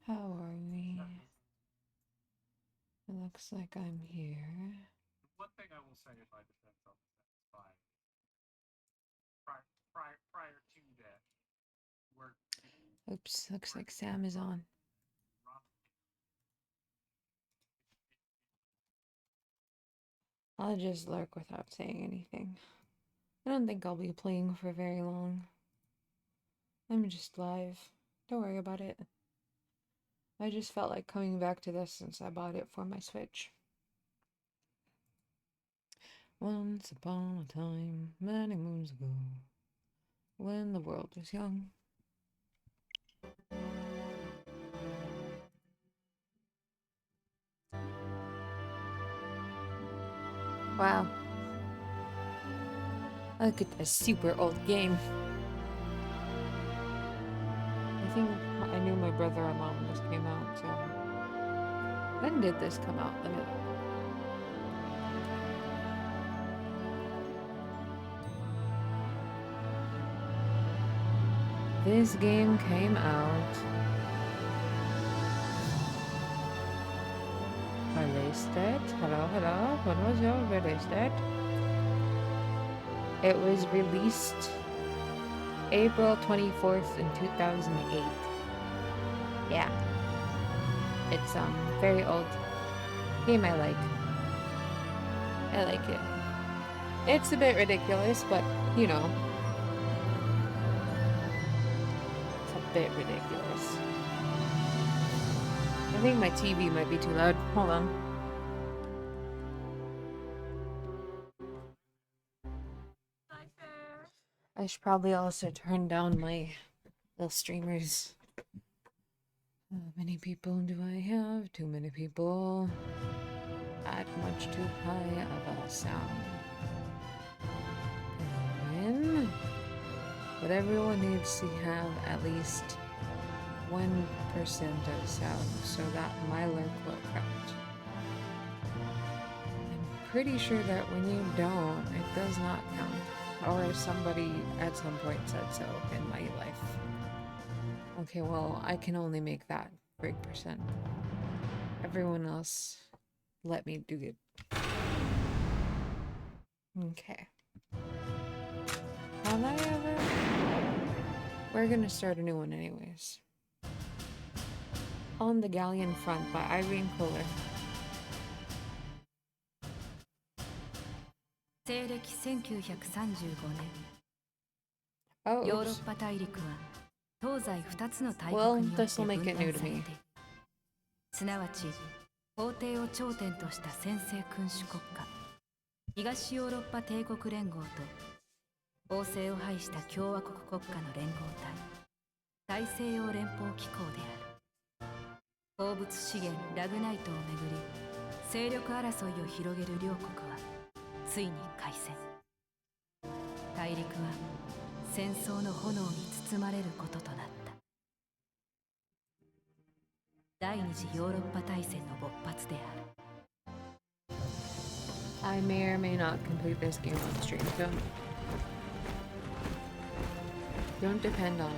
How are we? It looks like I'm here. One thing I will say in my defense on the fence prior to that, we're Oops, looks like Sam is on. I'll just lurk without saying anything. I don't think I'll be playing for very long. I'm just live. Don't worry about it. I just felt like coming back to this since I bought it for my Switch. Once upon a time, many moons ago, when the world was young. Wow. Look at this super old game. I think I knew my brother-in-law when this came out, so... When did this come out? Let me look. This game came out... Release date? Hello? When was your release date? It was released April 24th in 2008. Yeah. It's very old. Game I like. I like it. It's a bit ridiculous, but you know. It's a bit ridiculous. I think my TV might be too loud. Hold on. I should probably also turn down my little streamers. How many people do I have? Too many people. At much too high of a sound. And but everyone needs to have at least 1% of sound so that my lurk will count. I'm pretty sure that when you don't, it does not count. Or somebody at some point said so in my life. Okay, well, I can only make that 3%. Everyone else, let me do it. Okay. Have I ever? We're gonna start a new one anyways. On the Galleon Front by Irene Kohler. 西暦1935年、 Oh, ヨーロ oops. ッパ大陸は東西2つの大 Well, 国によって this will 分 make it 断 new さ to れてい me. る。すなわち皇帝を頂点とした専制君主国家東ヨーロッパ帝国連合と王政を排した共和国国家の連合体大西洋連邦機構である。鉱物資源ラグナイトをめぐり勢力争いを広げる両国はついに開戦。大陸は戦争の炎に包まれることとなった。第二次ヨーロッパ大戦の勃発である。 I may or may not complete this game on stream. Don't depend on it.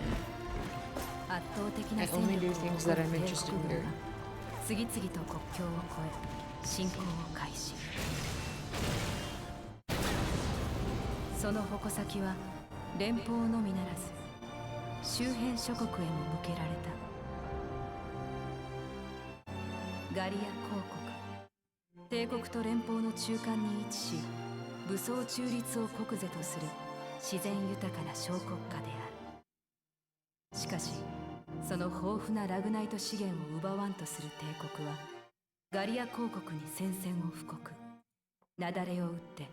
圧倒的な I 戦 only 力 do を things 誇 that る I'm 帝 interested 国 in 軍 doing. が次々と国境を越え侵攻を開始。その矛先は連邦のみならず周辺諸国へも向けられた。ガリア公国、帝国と連邦の中間に位置し武装中立を国是とする自然豊かな小国家である。しかしその豊富なラグナイト資源を奪わんとする帝国はガリア公国に宣戦を布告、雪崩を打って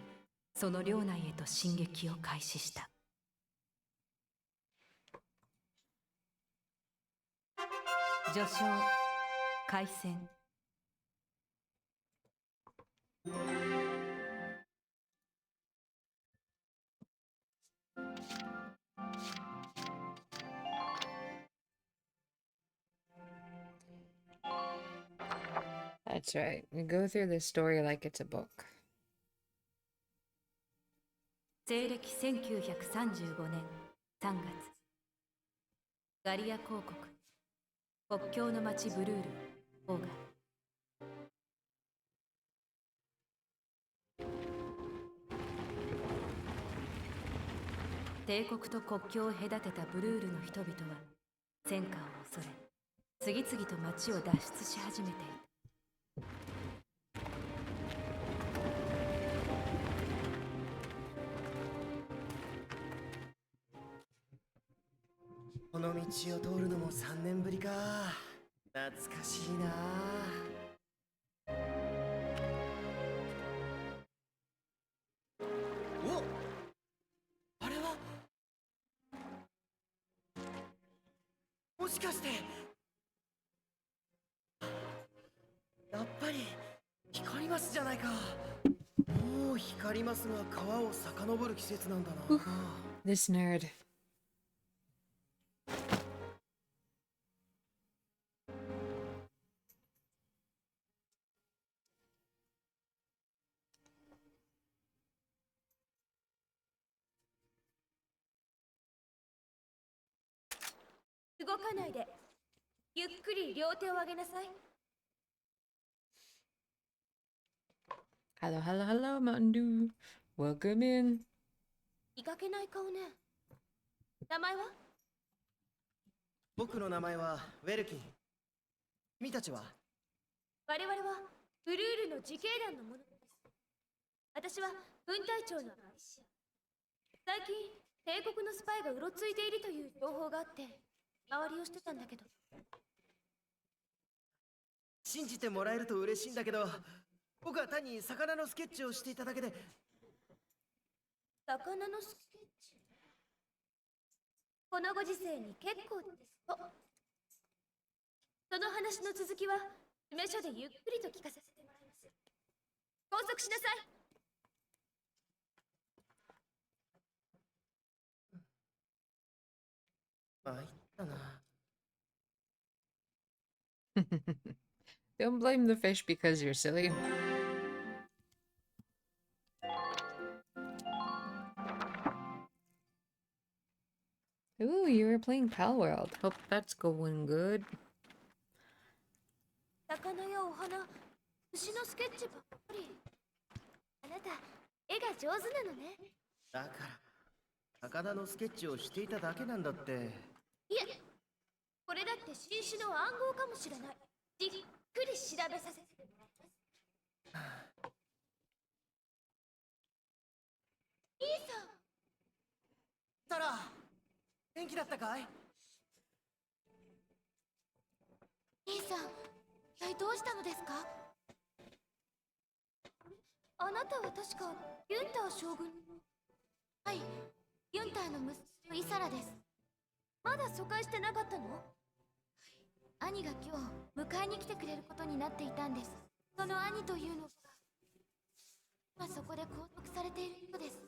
その領内へと進撃を開始した。序章開戦。 That's right. We go through this story like it's a book. 西暦1935年3月、ガリア公国国境の町ブルール、オーガ。帝国と国境を隔てたブルールの人々は戦火を恐れ、次々と町を脱出し始めていた。この道を通るのも3年ぶりか。懐かしいな。お、あれはもしかして、やっぱり光りますじゃないか。もう光りますが川を遡る季節なんだな。This nerd. 動かないで。ゆっくり両手を上げなさい。 Hello, hello, hello, Mountain Dew. Welcome in. 見かけない顔ね。名前は？僕の名前はウェルキン。君たちは？我々はブルールの自警団の者です。私は分隊長のアリシア。最近帝国のスパイがうろついているという情報があって周りをしてたんだけど。信じてもらえると嬉しいんだけど、僕は単に魚のスケッチをしていただけで。魚のスケッチ、このご時世に結構ですと。その話の続きは詰め所でゆっくりと聞かせてもらいます。拘束しなさい。参ったな。Don't blame the fish because you're silly. Ooh, you were playing Pal World. Hope that's going good. 魚やお花、牛のスケッチばっかり。あなた、絵が上手なのね。だから魚のスケッチをしていただけなんだって。いえ、これだって新種の暗号かもしれない。じっくり調べさせてもらいます。兄さん。タラ、元気だったかい？兄さん、一体どうしたのですか？あなたは確かユンター将軍の。はい、ユンターの息子イサラです。まだ疎開してなかったの？兄が今日迎えに来てくれることになっていたんです。その兄というのが今そこで拘束されているようです。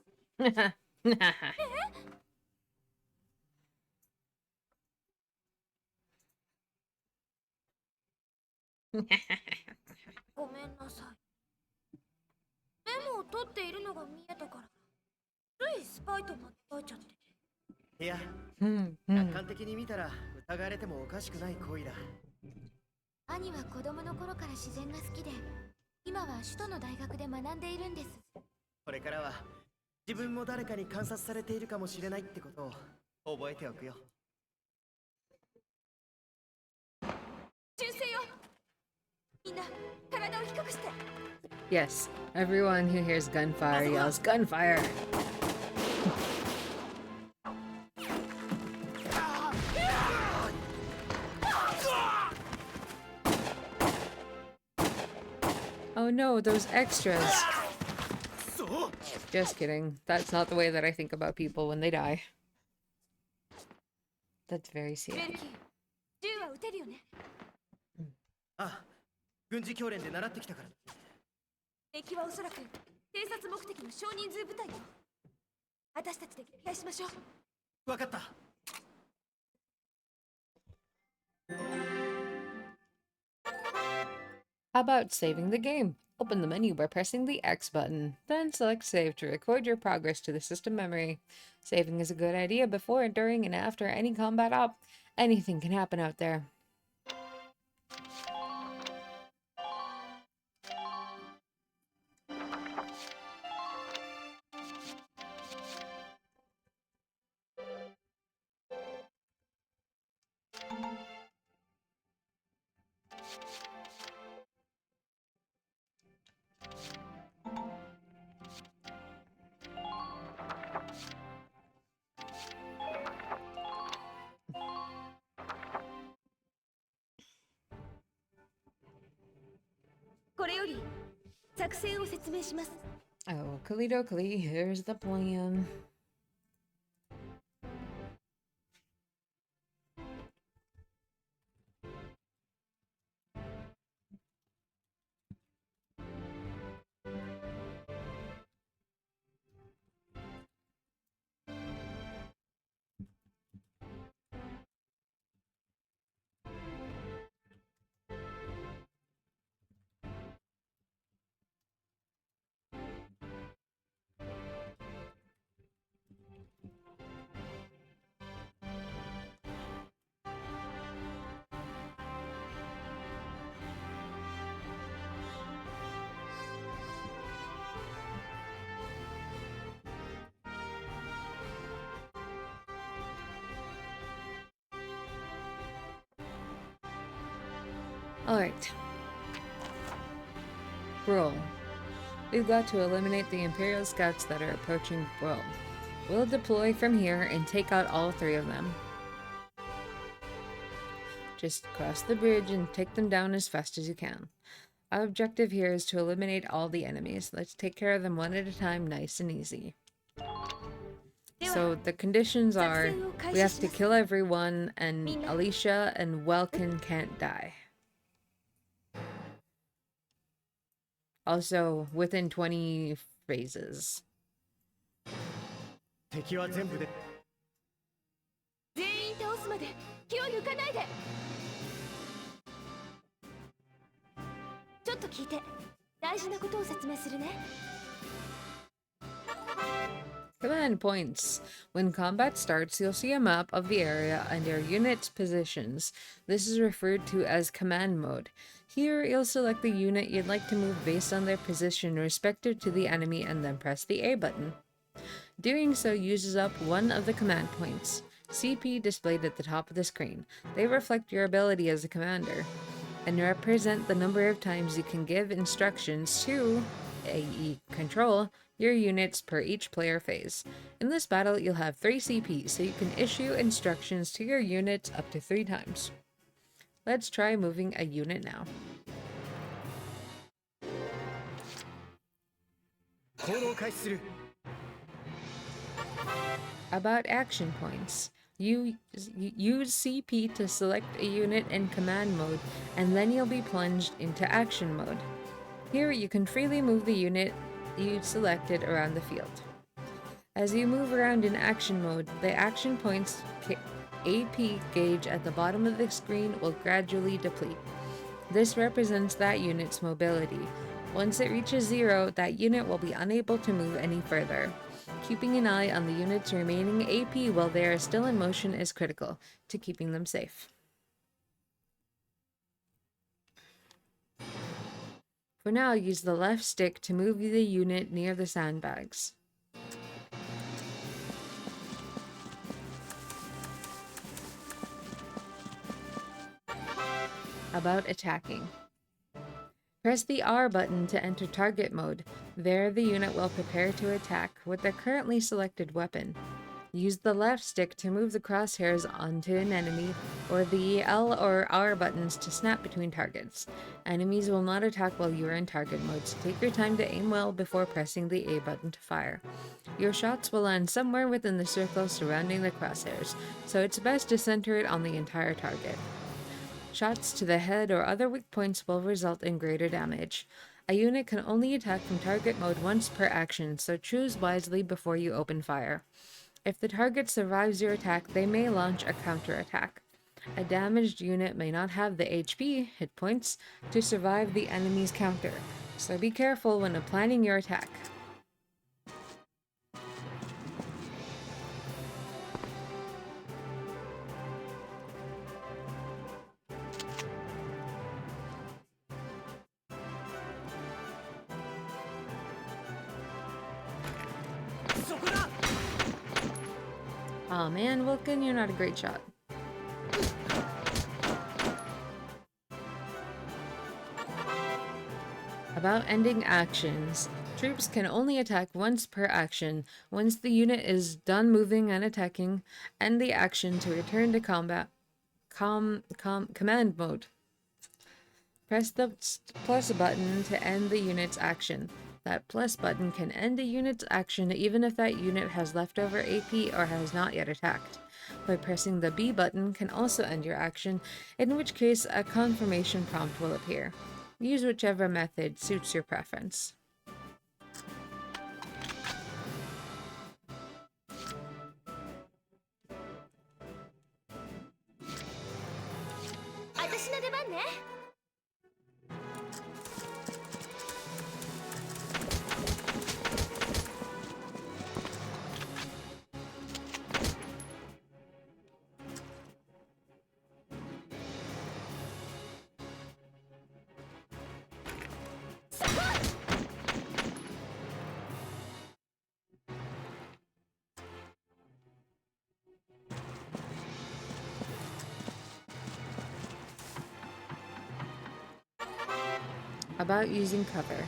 ごめんなさい。メモを取っているのが見えたからついスパイと間違えちゃって。いや、 Hmm, 客 hmm. 観的に見たら疑われてもおかしくない行為だ。兄は子供の頃から自然が好きで今は首都の大学で学んでいるんです。これからは自分も誰かに観察されているかもしれないってことを覚えておくよ。銃声よ。みんな体を低くして。 Yes, everyone who hears gunfire yells gunfire. Oh no, those extras. Just kidding. That's not the way that I think about people when they die. That's very ベ sad. ルキー、銃は撃てるよね。ああ、軍事教練で習ってきたから。敵はおそらく偵察目的の少人数部隊よ。私たちで撃退しましょう。わかった。How about saving the game? Open the menu by pressing the X button, then select Save to record your progress to the system memory. Saving is a good idea before, during, and after any combat op. Anything can happen out there. Oh, Kalidokali, here's the plan. Alright. Brawl. We've got to eliminate the Imperial Scouts that are approaching Brawl. We'll deploy from here and take out all 3 of them. Just cross the bridge and take them down as fast as you can. Our objective here is to eliminate all the enemies. Let's take care of them one at a time, nice and easy. So the conditions are, we have to kill everyone, and Alicia and Welkin can't die. Also, within 20 phases. 敵は全部で全員倒すまで気を抜かないで。ちょっと聞いて、大事なことを説明するね。Command points. When combat starts, you'll see a map of the area and your unit's positions. This is referred to as command mode. Here, you'll select the unit you'd like to move based on their position respective to the enemy and then press the A button. Doing so uses up one of the command points, CP displayed at the top of the screen. They reflect your ability as a commander and represent the number of times you can give instructions to, i.e. control, your units per each player phase. In this battle, you'll have 3 CP, so you can issue instructions to your units up to 3 times. Let's try moving a unit now. About action points. You use CP to select a unit in command mode, and then you'll be plunged into action mode. Here you can freely move the unit you selected around the field. As you move around in action mode, the action points AP gauge at the bottom of the screen will gradually deplete. This represents that unit's mobility. Once it reaches 0, that unit will be unable to move any further. Keeping an eye on the unit's remaining AP while they are still in motion is critical to keeping them safe. For now, use the left stick to move the unit near the sandbags. About attacking. Press the R button to enter target mode. There, the unit will prepare to attack with their currently selected weapon. Use the left stick to move the crosshairs onto an enemy, or the L or R buttons to snap between targets. Enemies will not attack while you are in target mode, so take your time to aim well before pressing the A button to fire. Your shots will land somewhere within the circle surrounding the crosshairs, so it's best to center it on the entire target. Shots to the head or other weak points will result in greater damage. A unit can only attack from target mode once per action, so choose wisely before you open fire. If the target survives your attack, they may launch a counterattack. A damaged unit may not have the HP, hit points, to survive the enemy's counter, so be careful when planning your attack. Aw man, Vulcan, you're not a great shot. About ending actions. Troops can only attack once per action. Once the unit is done moving and attacking, end the action to return to combat. Command mode. Press the plus button to end the unit's action. That plus button can end a unit's action even if that unit has leftover AP or has not yet attacked. By pressing the B button can also end your action, in which case a confirmation prompt will appear. Use whichever method suits your preference. About using cover.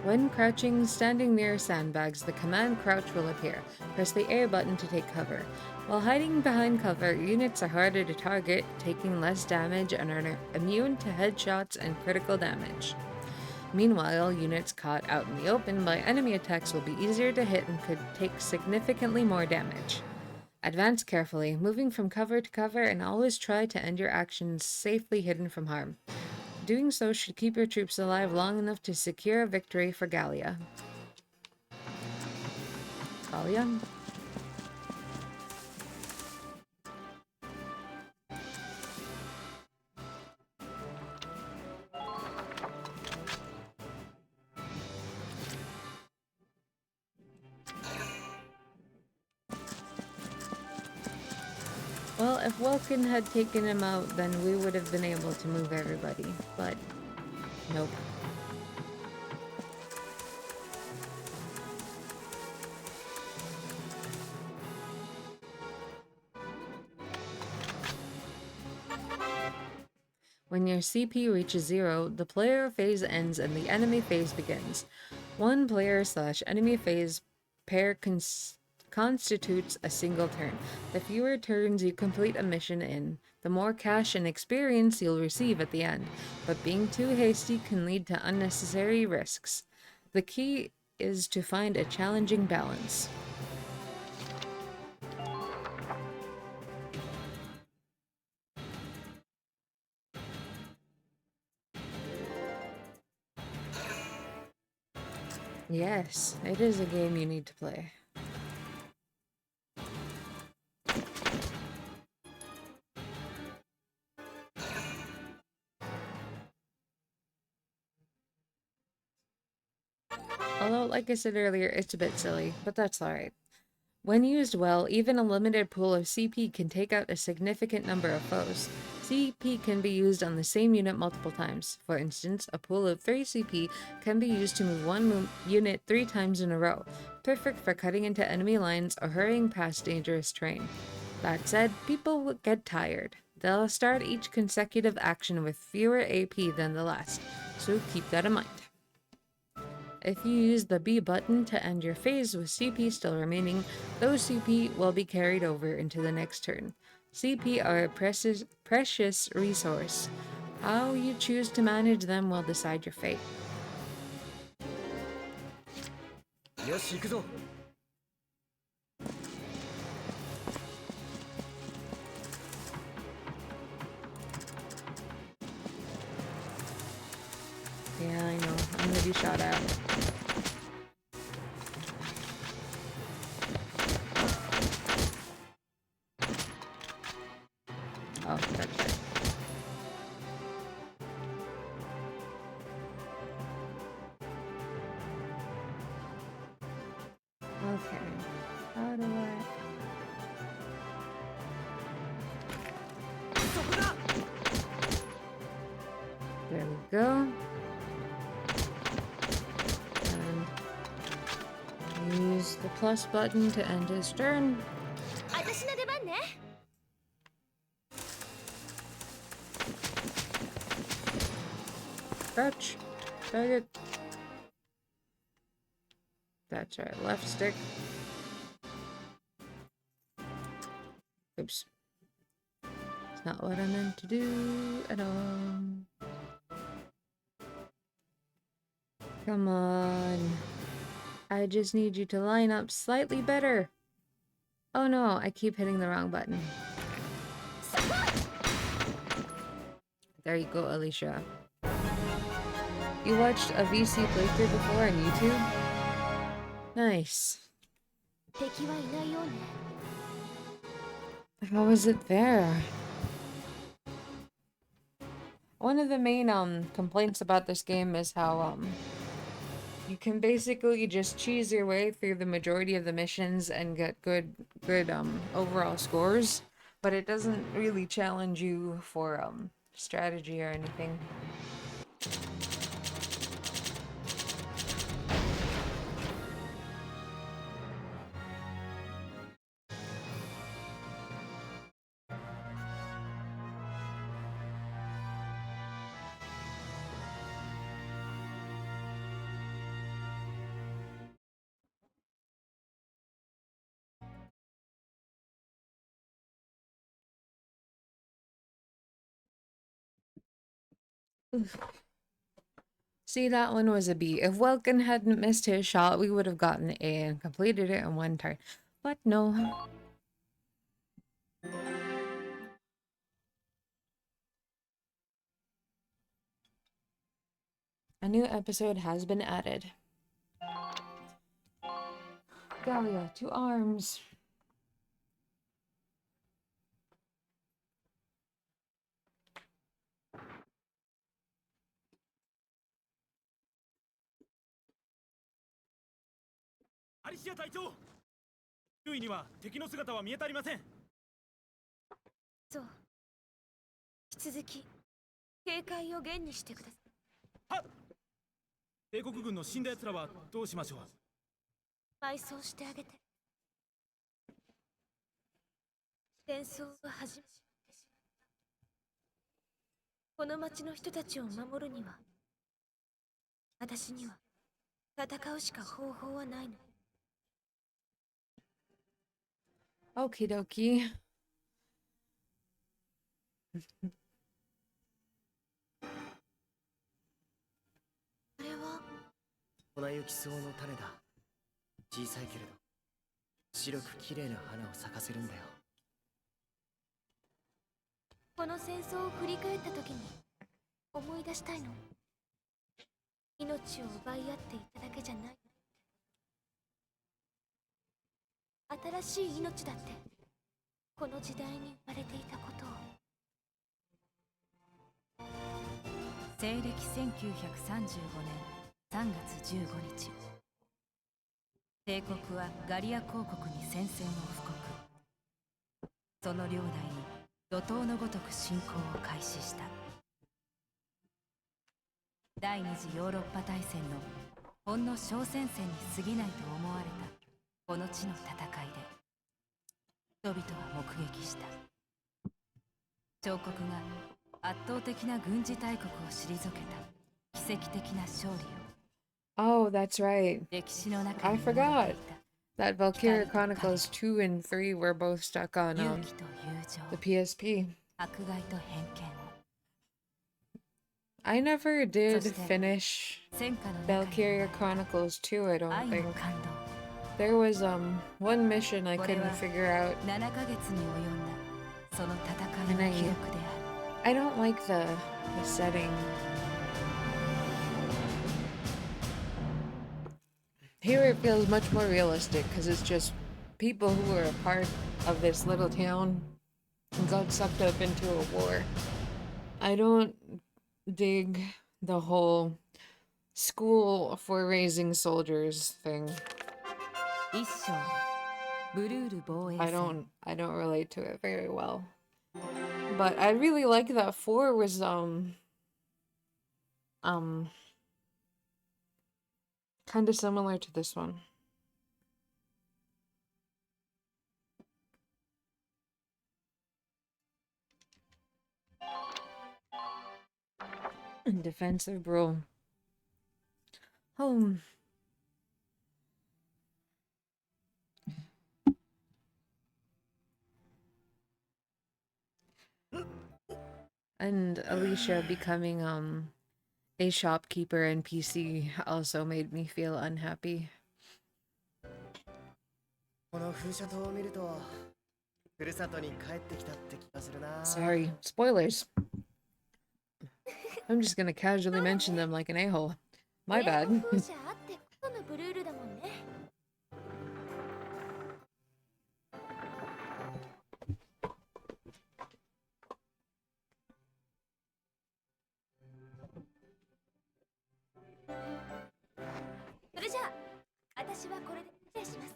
When crouching, standing near sandbags, the command crouch will appear. Press the air button to take cover. While hiding behind cover, units are harder to target, taking less damage and are immune to headshots and critical damage. Meanwhile, units caught out in the open by enemy attacks will be easier to hit and could take significantly more damage. Advance carefully, moving from cover to cover, and always try to end your actions safely hidden from harm. Doing so should keep your troops alive long enough to secure a victory for Gallia. Gallia? Well, if Welkin had taken him out, then we would have been able to move everybody, but nope. When your CP reaches 0, the player phase ends and the enemy phase begins. One player/enemy phase pair constitutes a single turn. The fewer turns you complete a mission in, the more cash and experience you'll receive at the end, but being too hasty can lead to unnecessary risks. The key is to find a challenging balance. Yes, it is a game you need to play. Although, like I said earlier, it's a bit silly, but that's alright. When used well, even a limited pool of CP can take out a significant number of foes. CP can be used on the same unit multiple times. For instance, a pool of 3 CP can be used to move one unit 3 times in a row, perfect for cutting into enemy lines or hurrying past dangerous terrain. That said, people will get tired. They'll start each consecutive action with fewer AP than the last, so keep that in mind. If you use the B button to end your phase with CP still remaining, those CP will be carried over into the next turn. CP are a precious resource. How you choose to manage them will decide your fate. Yeah, I know. I'm gonna be shot at. Oh, that's right. Okay. How do I... There we go. And use the plus button to end his turn. Crouch. Target. That's right. Left stick. Oops. It's not what I meant to do at all. Come on. I just need you to line up slightly better. Oh no, I keep hitting the wrong button. There you go, Alicia. You watched a VC playthrough before on YouTube? Nice. How was it there? One of the main complaints about this game is how you can basically just cheese your way through the majority of the missions and get good overall scores, but it doesn't really challenge you for strategy or anything. See, that one was a B. If Welkin hadn't missed his shot, we would have gotten the A and completed it in one turn. But no. A new episode has been added. Galia, to arms. Alicia 隊長、周囲には敵の姿は見当たりません。そう。引き続き警戒を厳にしてください。はっ。帝国軍の死んだ奴らはどうしましょう。埋葬してあげて。戦争が始まってしまった。この町の人たちを守るには、私には戦うしか方法はないの。Okie dokie. あれは粉雪草の種だ。小さいけれど白く綺麗な花を咲かせるんだよ。この戦争を振り返った時に思い出したいの。命を奪い合っていただけじゃない。新しい命だってこの時代に生まれていたことを。西暦1935年3月15日、帝国はガリア公国に宣戦を布告。その領内に怒涛のごとく侵攻を開始した。第二次ヨーロッパ大戦のほんの小戦線に過ぎないと思われたこの地の戦いで人々は目撃した。彫刻が圧倒的な軍事大国を退けた奇跡的な勝利を。Oh, that's right. 歴史の中 I に埋もれ forgot ていた that Valkyria Chronicles 2 and 3 were both stuck on 勇気と友 the 情、 PSP. 迫害と偏見を。 I never did そして finish 戦火の中に Valkyria Chronicles 2, I don't 愛 think. の感動。 There was one mission I これ couldn't は figure out. 7ヶ月に及んだその戦いの記録である。 I don't like the setting. Here it feels much more realistic because it's just people who are a part of this little town and got sucked up into a war. I don't dig the whole school for raising soldiers thing. 一章ブルール防衛 I 戦。 don't relate to it very well. But I really like that 4 was kind of similar to this one. Defensive bro. Home. And Alicia becoming a shopkeeper in PC also made me feel unhappy. この風車塔を見ると、ふるさとに帰ってきたって気がするな。 Sorry, spoilers. I'm just gonna casually mention them like an a-hole. My bad. 風車あってこそのブルールだもんね。それじゃあ、私はこれで失礼します。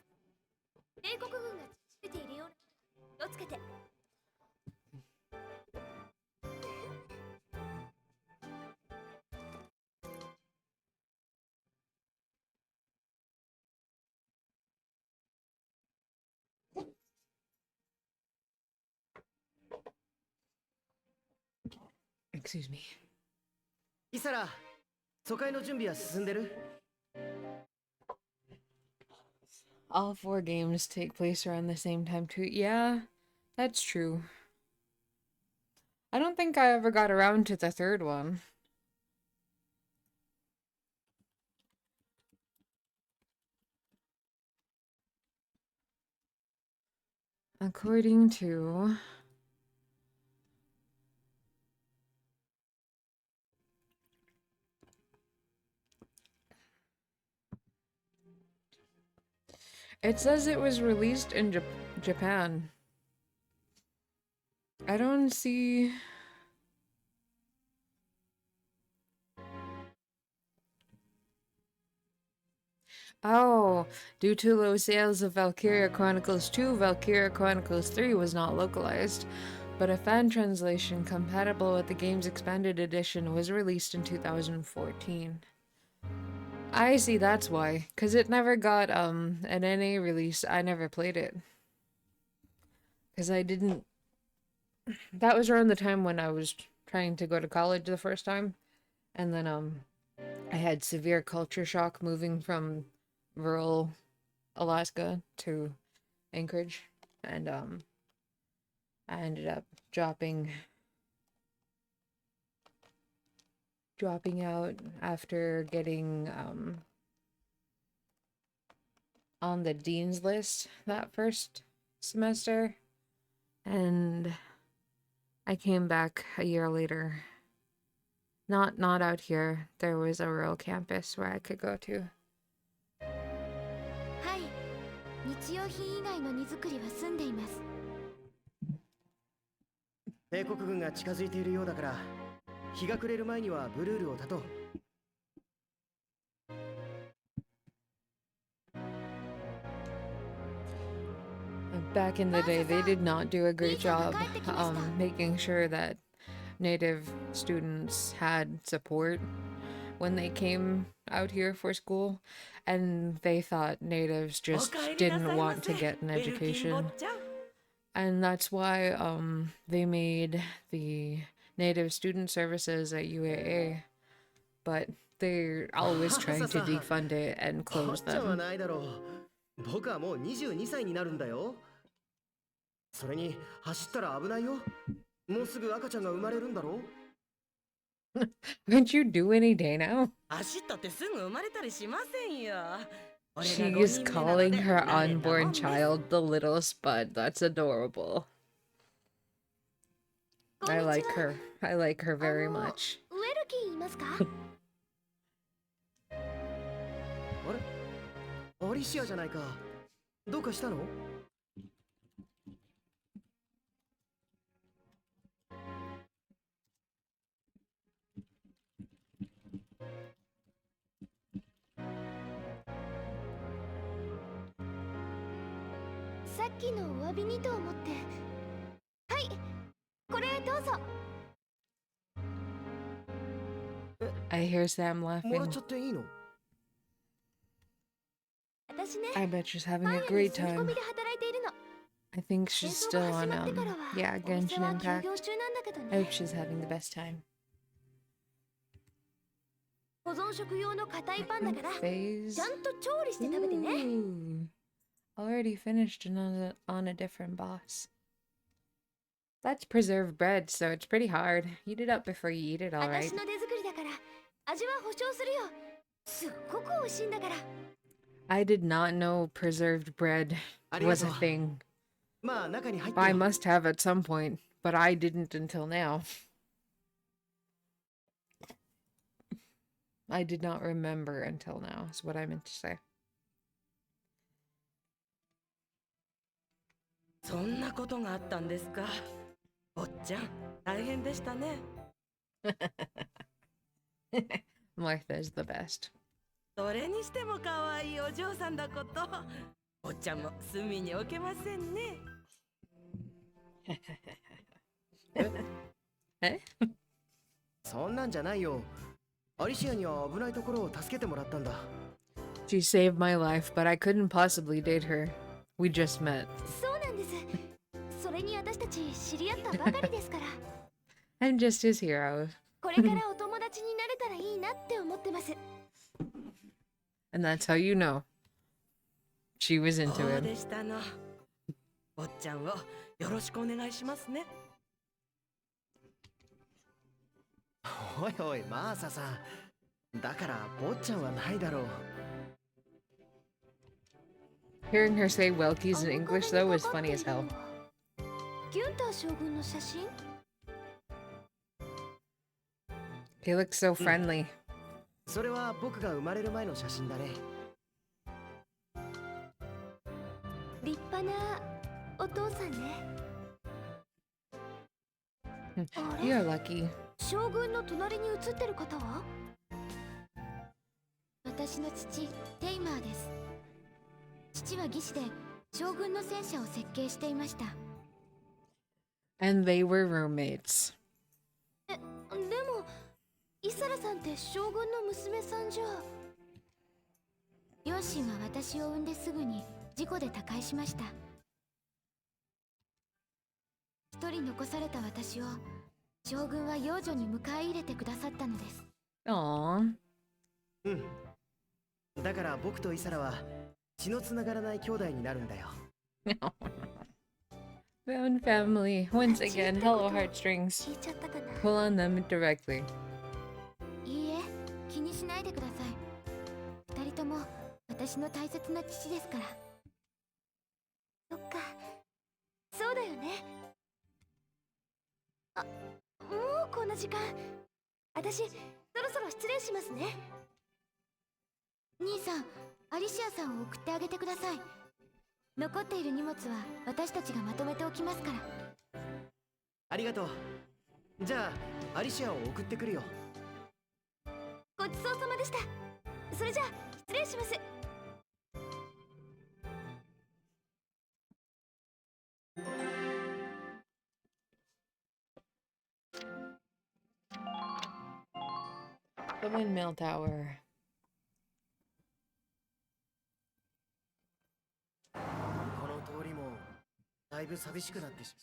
帝国軍が近づいているような気をつけて。Excuse me. イサラ、疎開の準備は進んでる？ All 4 games take place around the same time too. Yeah, that's true. I don't think I ever got around to the 3rd one. According to... It says it was released in Japan. I don't see... Oh, due to low sales of Valkyria Chronicles 2, Valkyria Chronicles 3 was not localized, but a fan translation compatible with the game's expanded edition was released in 2014. I see, that's why. Because it never got an NA release. I never played it. Because I didn't... That was around the time when I was trying to go to college the first time. And then I had severe culture shock moving from rural Alaska to Anchorage. And I ended up dropping out after getting on the dean's list that first semester, and I came back a year later. Not out here. There was a rural campus where I could go to. はい、日用品以外の荷造りは済んでいます。帝国軍が近づいているようだから、日が暮れる前にはブルールを断とう。Back in the day, they did not do a great job making sure that native students had support when they came out here for school, and they thought natives just didn't want to get an education. And that's why they made the native student services at UAA, but they're always trying to defund it and close them. 僕はもう22歳になるんだよ。それに走ったら危ないよ。もうすぐ赤ちゃんが生まれるんだろ。Aren't you due any day now? 走ったってすぐ生まれたりしませんよ。 She is calling her unborn child the little spud. That's adorable. I like her. I like her very much. ウェルキーいますか？あれ？アリシアじゃないか。どうかしたの？さっきのお詫びにと思って。はい、これどうぞ。 I hear Sam もらっ laughing. ちゃっていいの？私ね、 I bet she's having パン a 屋に great 住み込 time. みで働いているの。 I think she's 戦争 still が始 on まってからは、 yeah, お店 Genshin は休 Impact. 業中なんだけど I ね。 hope she's having the best time. 保存食用の硬いパンだから、 Phase. ちゃんと調理して食べてね。 Ooh. Already finished on a different boss. That's preserved bread, so it's pretty hard. Heat it up before you eat it, alright? 私の手作りだから味は保証するよ。すっごく美味しいんだから。 I did not know preserved bread was a thing. まあ中に入って I よ。 must have at some point, but I didn't until now. I did not remember until now, is what I meant to say. そんなことがあったんですか。坊ちゃん、大変でしたね。Martha's the best. それにしても可愛いお嬢さんだこと。坊ちゃんも隅に置けませんね。え？そんなんじゃないよ。アリシアには危ないところを助けてもらったんだ。 She saved my life, but I couldn't possibly date her. We just met. そうなんです。それに私たち知り合ったばかりですから。 I'm just his hero. これからお友達になれたらいいなって思ってます。 And that's how you know. She was into そう him. でしたの。坊ちゃんをよろしくお願いしますね。おいおい、マーサさん。だから坊ちゃんはないだろう。 Hearing her say Welkies in English, though, was funny as hell. ギュンター将軍の写真？ He looks so friendly. それは僕が生まれる前の写真だね。立派なお父さんね。あれ？ You're lucky. 将軍の隣に写ってる方は？私の父、テイマーです。父は技師で将軍の戦車を設計していました。 And they were roommates. でも、イサラさんって将軍の娘さんじゃ。両親は私を産んですぐに事故で他界しました。一人残された私を将軍は養女に迎え入れてくださったのです。 Aww. うん。だから僕とイサラは血のつながらない兄弟になるんだよ。 Found family. Once again, hello heartstrings. 聞いちゃったかな。 Pull on them directly. いいえ、気にしないでください。二人とも私の大切な父ですから。そっか、そうだよね。あ、もうこんな時間。私、そろそろ失礼しますね。兄さん、アリシアさんを送ってあげてください。残っている荷物は私たちがまとめておきますから。ありがとう。じゃあアリシアを送ってくるよ。ごちそうさまでした。それじゃあ失礼します。 The windmill tower. この通りもだいぶ寂しくなってし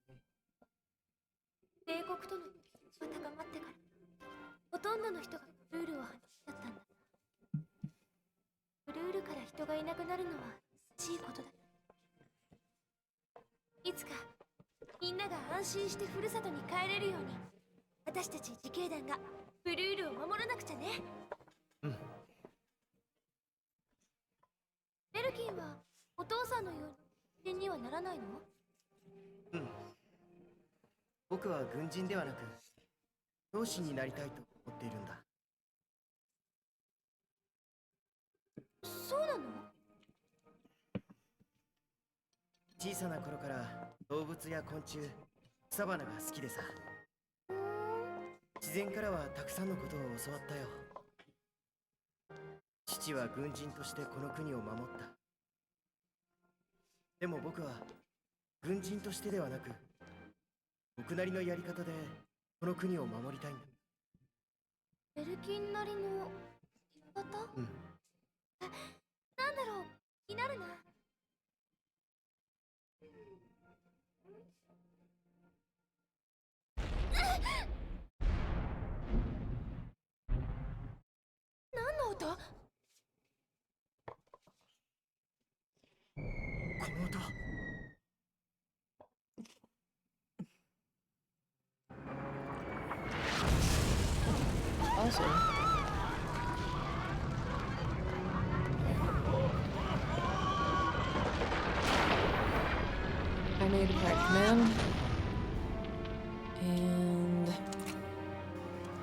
まう。帝国との戦が高まってからほとんどの人がブルールを放棄だったんだ。ブルールから人がいなくなるのは悲しいことだ。いつかみんなが安心してふるさとに帰れるように私たち自警団がブルールを守らなくちゃね。うん。ベルキンはお父さんのように軍人にはならないの？うん。僕は軍人ではなく教師になりたいと思っているんだ。そうなの？小さな頃から動物や昆虫、草花が好きでさ。自然からはたくさんのことを教わったよ。父は軍人としてこの国を守った。でも僕は軍人としてではなく僕なりのやり方でこの国を守りたいんだ。ベルキンなりのやり方？うん。なんだろう、気になるな。enemy department command. And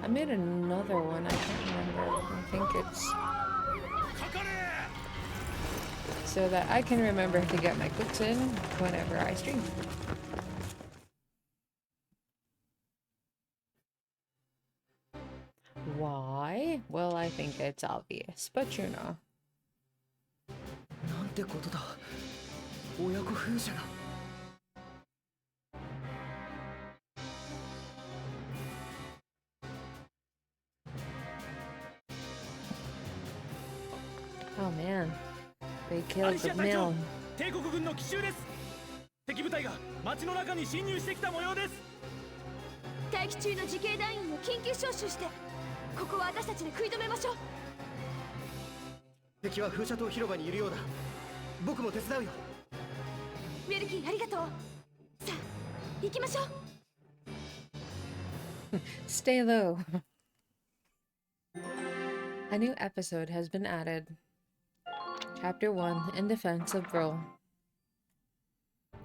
I made another one. I can't remember. I think it's so that I can remember to get my clips in whenever I stream. Why? Well, I think it's obvious, but you know. なんてことだ。親子風車が。Oh man, they ア killed リシ the ア隊長 mill. 帝国軍の奇襲です。敵部隊が町の中に侵入してきた模様です。待機中の自警団員を緊急招集してここは私たちで食い止めましょう。敵は風車塔広場にいるようだ。僕も手伝うよ。ウェルキーありがとう。さあ行きましょう。Stay low. A new episode has been added. Chapter 1 In Defense of Brill.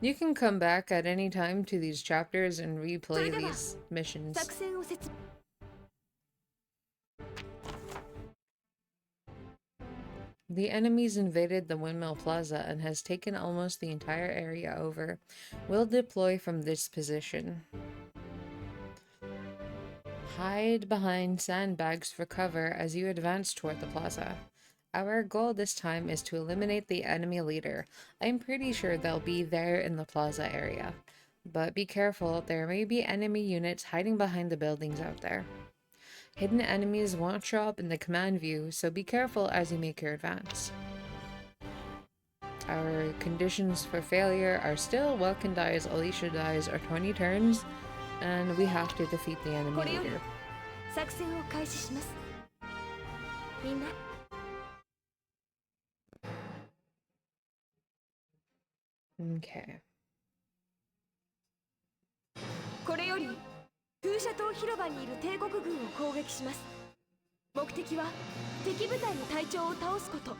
You can come back at any time to these chapters and replay these missions. 作戦を説 The enemies invaded the Windmill Plaza and has taken almost the entire area over. We'll deploy from this position. Hide behind sandbags for cover as you advance toward the plaza. Our goal this time is to eliminate the enemy leader. I'm pretty sure they'll be there in the plaza area. But be careful, there may be enemy units hiding behind the buildings out there. Hidden enemies won't show up in the command view, so be careful as you make your advance. Our conditions for failure are still Welkin dies, Alicia dies, or 20 turns, and we have to defeat the enemy leader. 作戦を開始します。みんな Okay. これより風車塔広場にいる帝国軍を攻撃します。目的は敵部隊の隊長を倒すこと。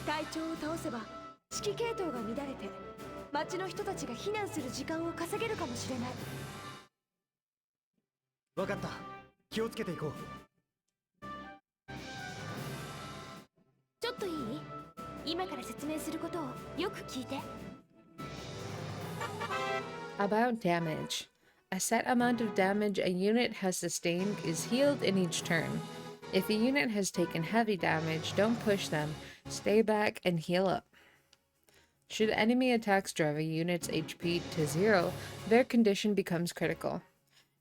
隊長を倒せば指揮系統が乱れて町の人たちが避難する時間を稼げるかもしれない。わかった。気をつけていこう。ちょっといい？今から説明することをよく聞いて。About damage. A set amount of damage a unit has sustained is healed in each turn. If a unit has taken heavy damage, don't push them. Stay back and heal up. Should enemy attacks drive a unit's HP to 0, their condition becomes critical.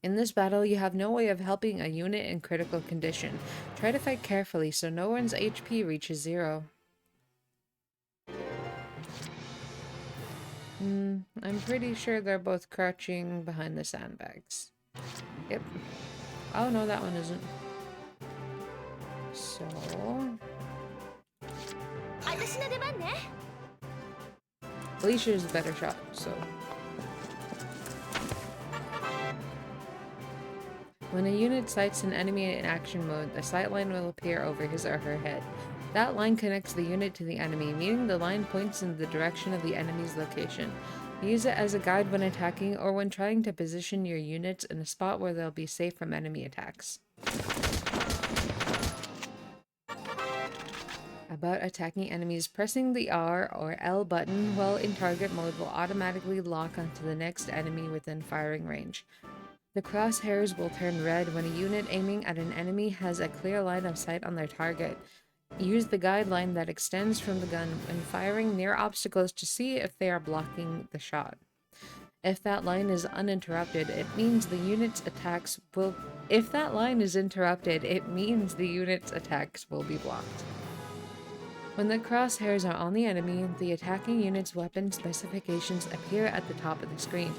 In this battle, you have no way of helping a unit in critical condition. Try to fight carefully so no one's HP reaches 0. I'm pretty sure they're both crouching behind the sandbags. Yep. Oh no, that one isn't. So... 私の出番ね。 Alicia's a better shot, so... When a unit sights an enemy in action mode, a sight line will appear over his or her head. That line connects the unit to the enemy, meaning the line points in the direction of the enemy's location. Use it as a guide when attacking or when trying to position your units in a spot where they'll be safe from enemy attacks. About attacking enemies, pressing the R or L button while in target mode will automatically lock onto the next enemy within firing range. The crosshairs will turn red when a unit aiming at an enemy has a clear line of sight on their target. Use the guideline that extends from the gun when firing near obstacles to see if they are blocking the shot. If that line is uninterrupted, it means the unit's attacks will... If that line is interrupted, it means the unit's attacks will be blocked. When the crosshairs are on the enemy, the attacking unit's weapon specifications appear at the top of the screen.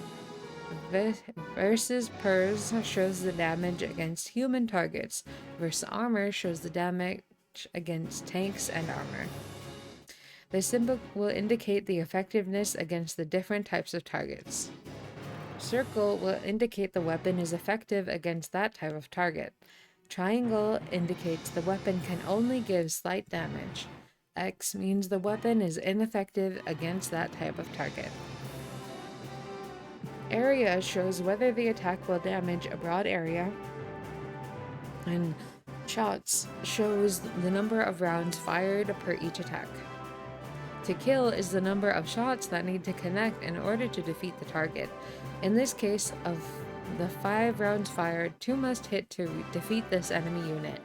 Versus PERS shows the damage against human targets. Versus armor shows the damage against tanks and armor. The symbol will indicate the effectiveness against the different types of targets. Circle will indicate the weapon is effective against that type of target. Triangle indicates the weapon can only give slight damage. X means the weapon is ineffective against that type of target. Area shows whether the attack will damage a broad area, and shots shows the number of rounds fired per each attack. To kill is the number of shots that need to connect in order to defeat the target. In this case, of the 5 rounds fired, 2 must hit to defeat this enemy unit.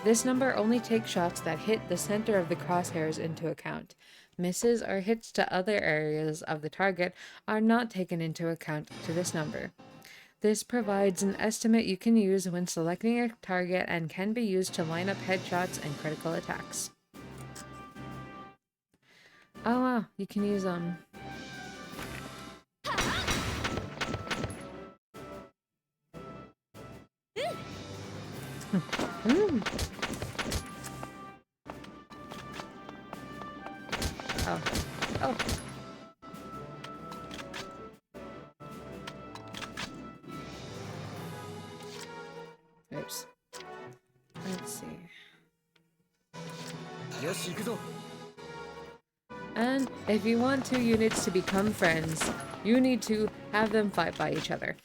This number only takes shots that hit the center of the crosshairs into account. Misses or hits to other areas of the target are not taken into account to this number. This provides an estimate you can use when selecting a target and can be used to line up headshots and critical attacks. Oh wow, you can use Oh. Oh. Oops. Let's see. And if you want 2 units to become friends, you need to have them fight by each other.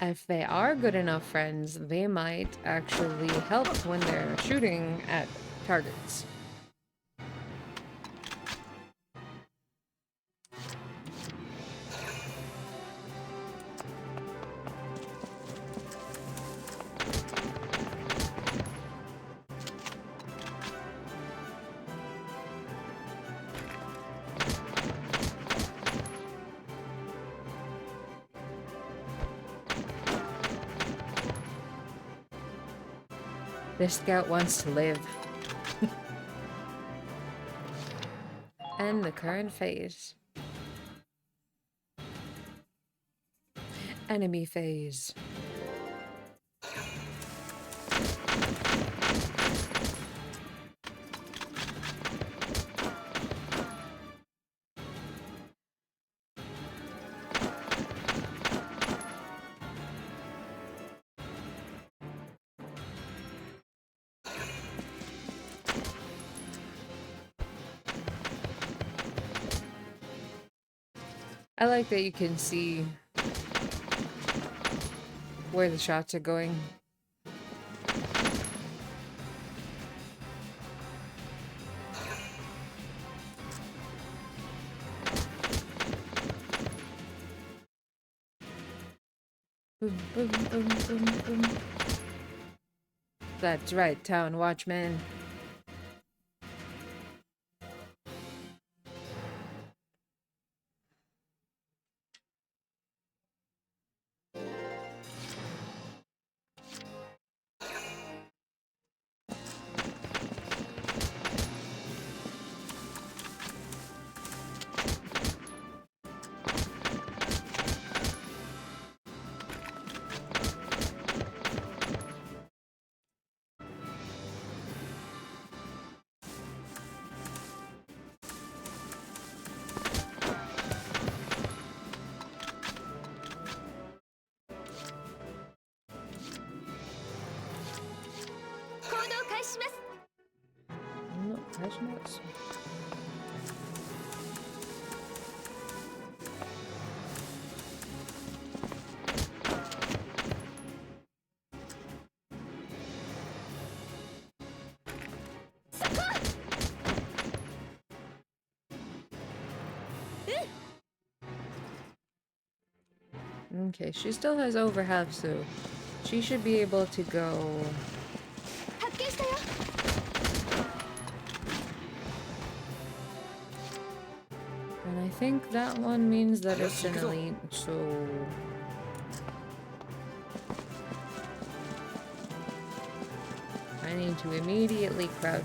If they are good enough friends, they might actually help when they're shooting at targets. This scout wants to live. And the current phase. Enemy phase. I like that you can see where the shots are going. Boom, boom, boom, boom, boom. That's right, Town Watchman. No, that's nuts. Okay, she still has over half, so she should be able to go. And I think that one means that it's an elite, so I need to immediately crouch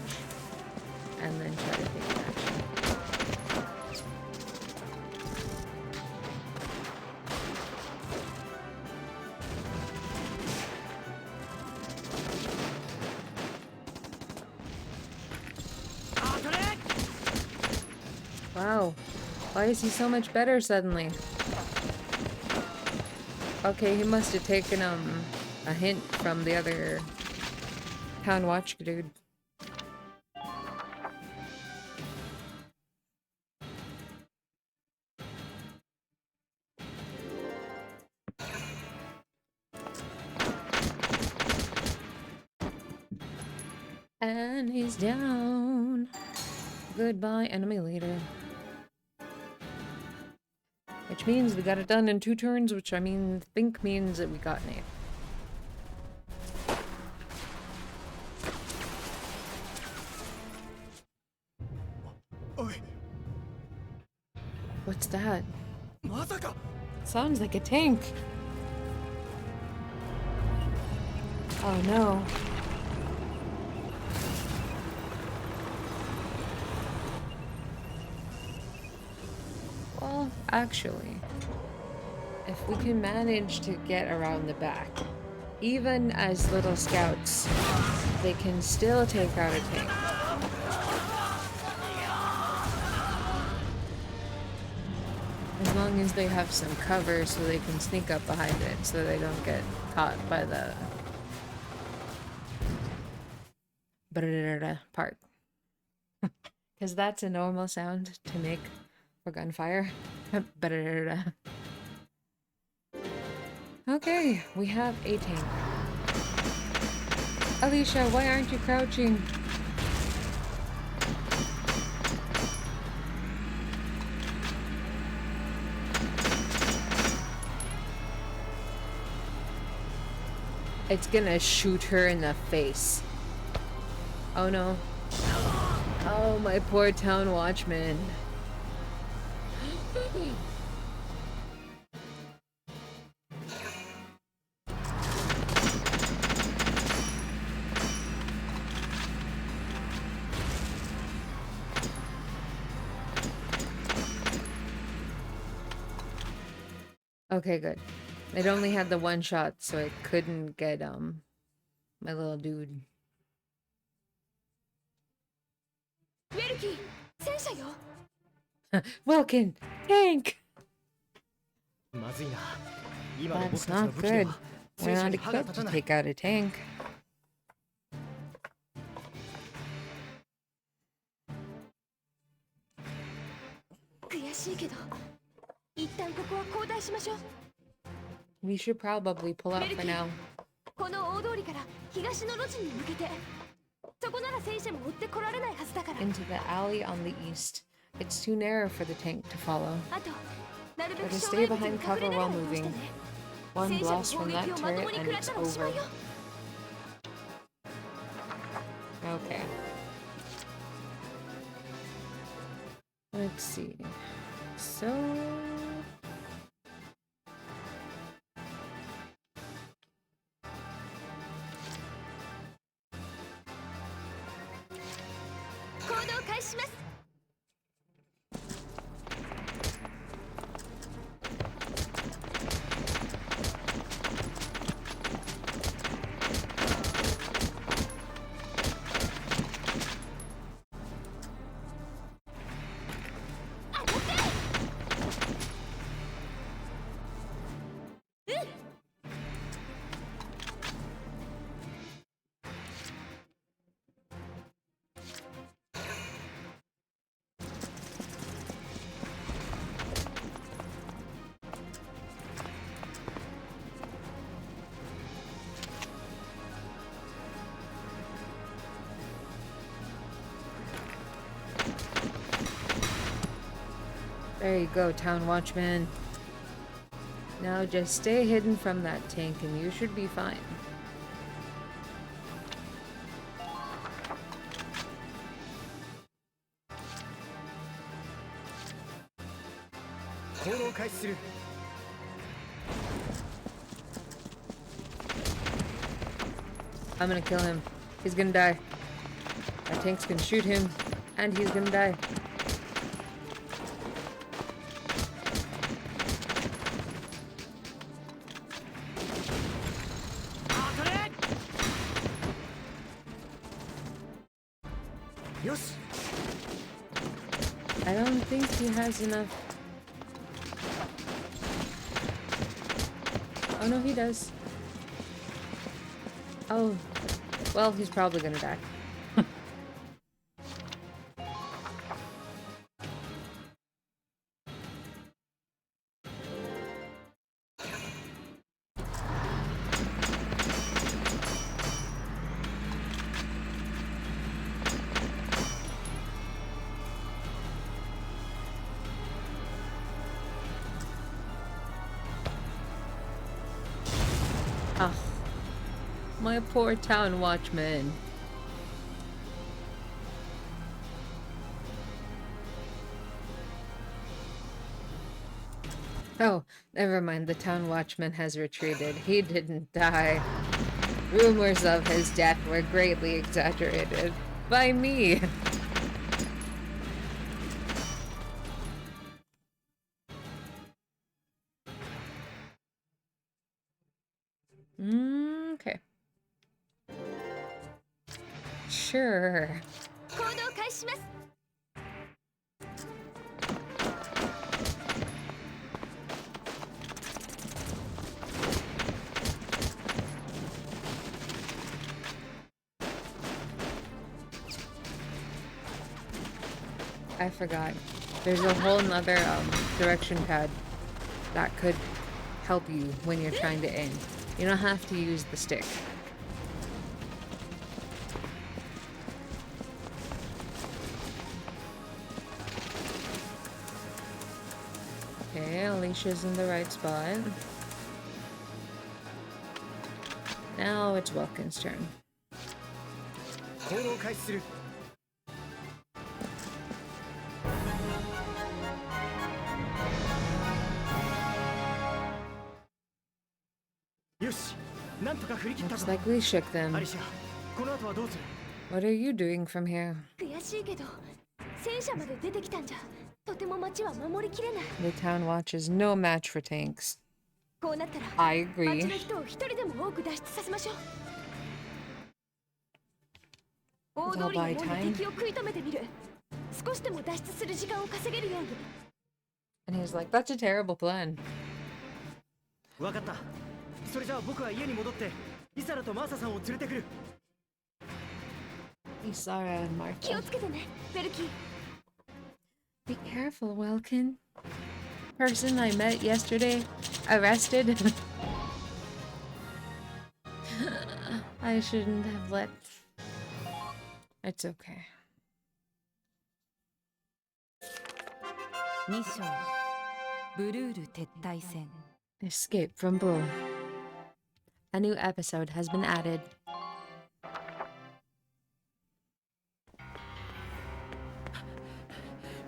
and then try to take action. Wow, why is he so much better suddenly? Okay, he must have taken a hint from the other town watch dude. And he's down. Goodbye, enemy leader. Which means we got it done in 2 turns, which I think means that we got an 8. What's that? Sounds like a tank. Oh no. Well, actually, if we can manage to get around the back, even as little scouts, they can still take out a tank. As long as they have some cover so they can sneak up behind it so they don't get caught by the part. Because that's a normal sound to make for gunfire. Okay, we have a tank. Alicia, why aren't you crouching? It's gonna shoot her in the face. Oh no. Oh, my poor town watchman. Okay, good. It only had the 1 shot, so I couldn't get, my little dude. Welkin! Tank! That's not good. We're not equipped to take out a tank. We should probably pull out for now. Into the alley on the east. It's too narrow for the tank to follow. Better stay behind cover while moving. 1 blast from that turret and it's over. Okay. Let's see. So... There you go, town watchman. Now just stay hidden from that tank and you should be fine. I'm gonna kill him. He's gonna die. Our tanks can shoot him, and he's gonna die. I don't think he has enough. Oh no, he does. Oh, well, he's probably gonna die. Ah, my poor town watchman. Oh, never mind. The town watchman has retreated. He didn't die. Rumors of his death were greatly exaggerated by me. Okay. Sure. 行動開始します。 I forgot. There's a whole nother direction pad that could help you when you're trying to aim. You don't have to use the stick. Okay, Alicia's in the right spot. Now it's Welkin's turn. 行動開始する。よし、なんとか振り切った Looks ぞ。 like we shook ア them. リシア、この後はどうする？ What are you doing from here? 悔しいけど戦車まで出てきたんじゃとても町は守りきれない。 The town watch is no match for tanks. こうなったら I 町 agree. の人を一人でも多く脱出させましょう。大 It's 通 all りの by 門で time. 敵を食い止めてみる。少しでも脱出する時間を稼げるように。 And he's like, that's a terrible plan. わかった。それじゃあ僕は家に戻ってイサラとマーサさんを連れてくる。 Isara and 気を Marta. つけてね、ベルキー。 Be careful, Welkin. Person I met yesterday, arrested. I shouldn't have let. It's okay. 2章ブルール撤退戦 Escape from Bull. A new episode has been added.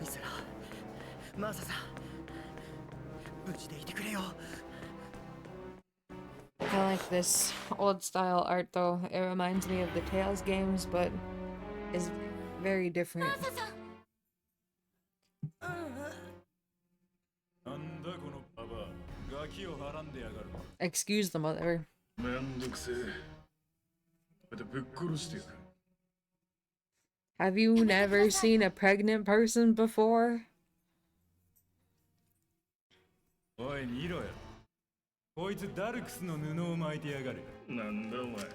イサラ、マーサさん、無事でいてくれよ。 I like this old style art though. It reminds me of the Tales games, but is very different. マーサさん。なんだこのババアガキをはらんでやがる Excuse the mother. めんどくせえ。これでぶっ殺してやる。 Have you never seen a pregnant person before? おい見ろよこいつダルクスの布を巻いてやがるなんだお前。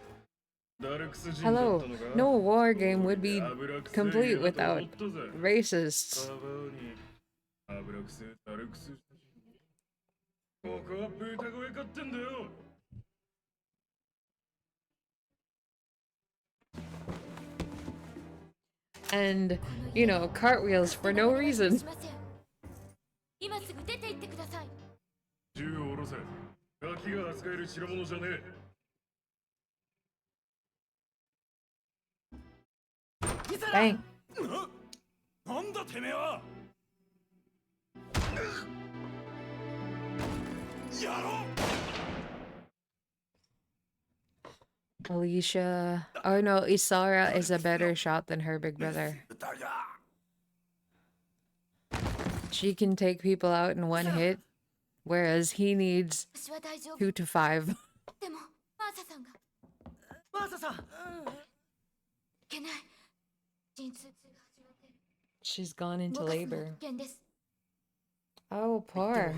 ダルクス人だっ Hello. たのか？ No war game would be 油くせえ complete やつを without 取ったぜ。 racists. ババアに油くせえダルクス。ここは豚声買ってんだよ。 And, you know, cartwheels for no reason. 今すぐ出て行ってください。銃を下ろせ。ガキが扱える代物じゃねえ。 Bang. なんだてめえはやろう Alicia. Oh no, Isara is a better shot than her big brother. She can take people out in one hit, whereas he needs 私は大丈夫。 2 to 5. でもマーサさんがいマーサさん、けない。陣痛が始まってる。 She's gone into 動かすの labor. 危険です。 Oh, poor. こ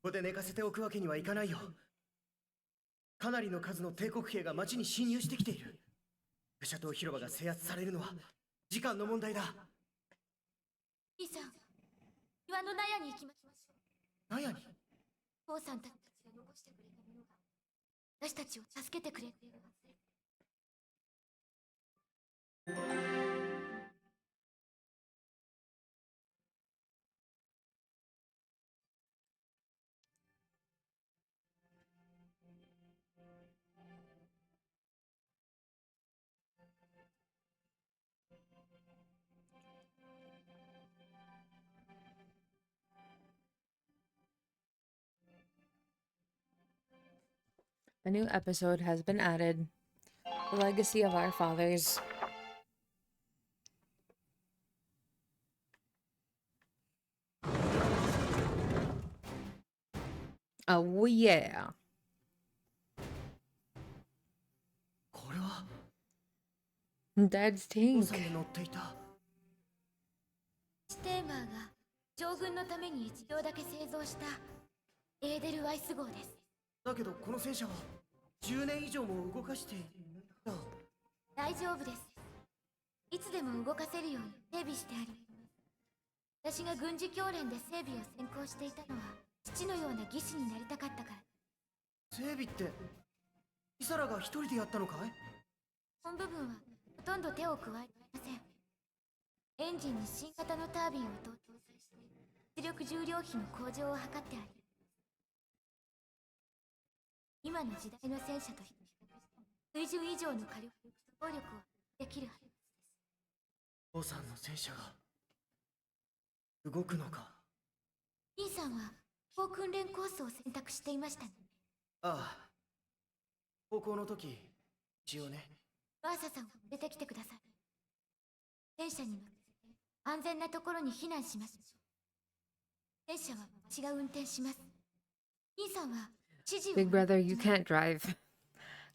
こで寝かせておくわけにはいかないよ。かなりの数の帝国兵が町に侵入してきている。武者島広場が制圧されるのは時間の問題だ。兄さん、岩の納屋に行きましょう。納屋に？父さんたちが残してくれたものが私たちを助けてくれているはずです。A new episode has been added. The Legacy of Our Fathers. Oh yeah. これは Dad's 父 tank. さんが乗っていた。ステーマーが将軍のために一両だけ製造したエーデルワイス号です。だけどこの戦車は10年以上も動かしている。大丈夫です。いつでも動かせるように整備してあります。私が軍事教練で整備を専攻していたのは父のような技師になりたかったから。整備ってイサラが一人でやったのかい？本部分はほとんど手を加えていません。エンジンに新型のタービンを搭載して出力重量比の向上を図ってあり、今の時代の戦車と比較して水準以上の火力と動力をできるはずです。父さんの戦車が動くのか？兄さんは航訓練コースを選択していましたね。ああ、高校の時一応ね。バーサさんを出てきてください。戦車に乗って安全なところに避難しましょう。戦車は私が運転します。兄さんは指示を。 Big brother, you can't drive.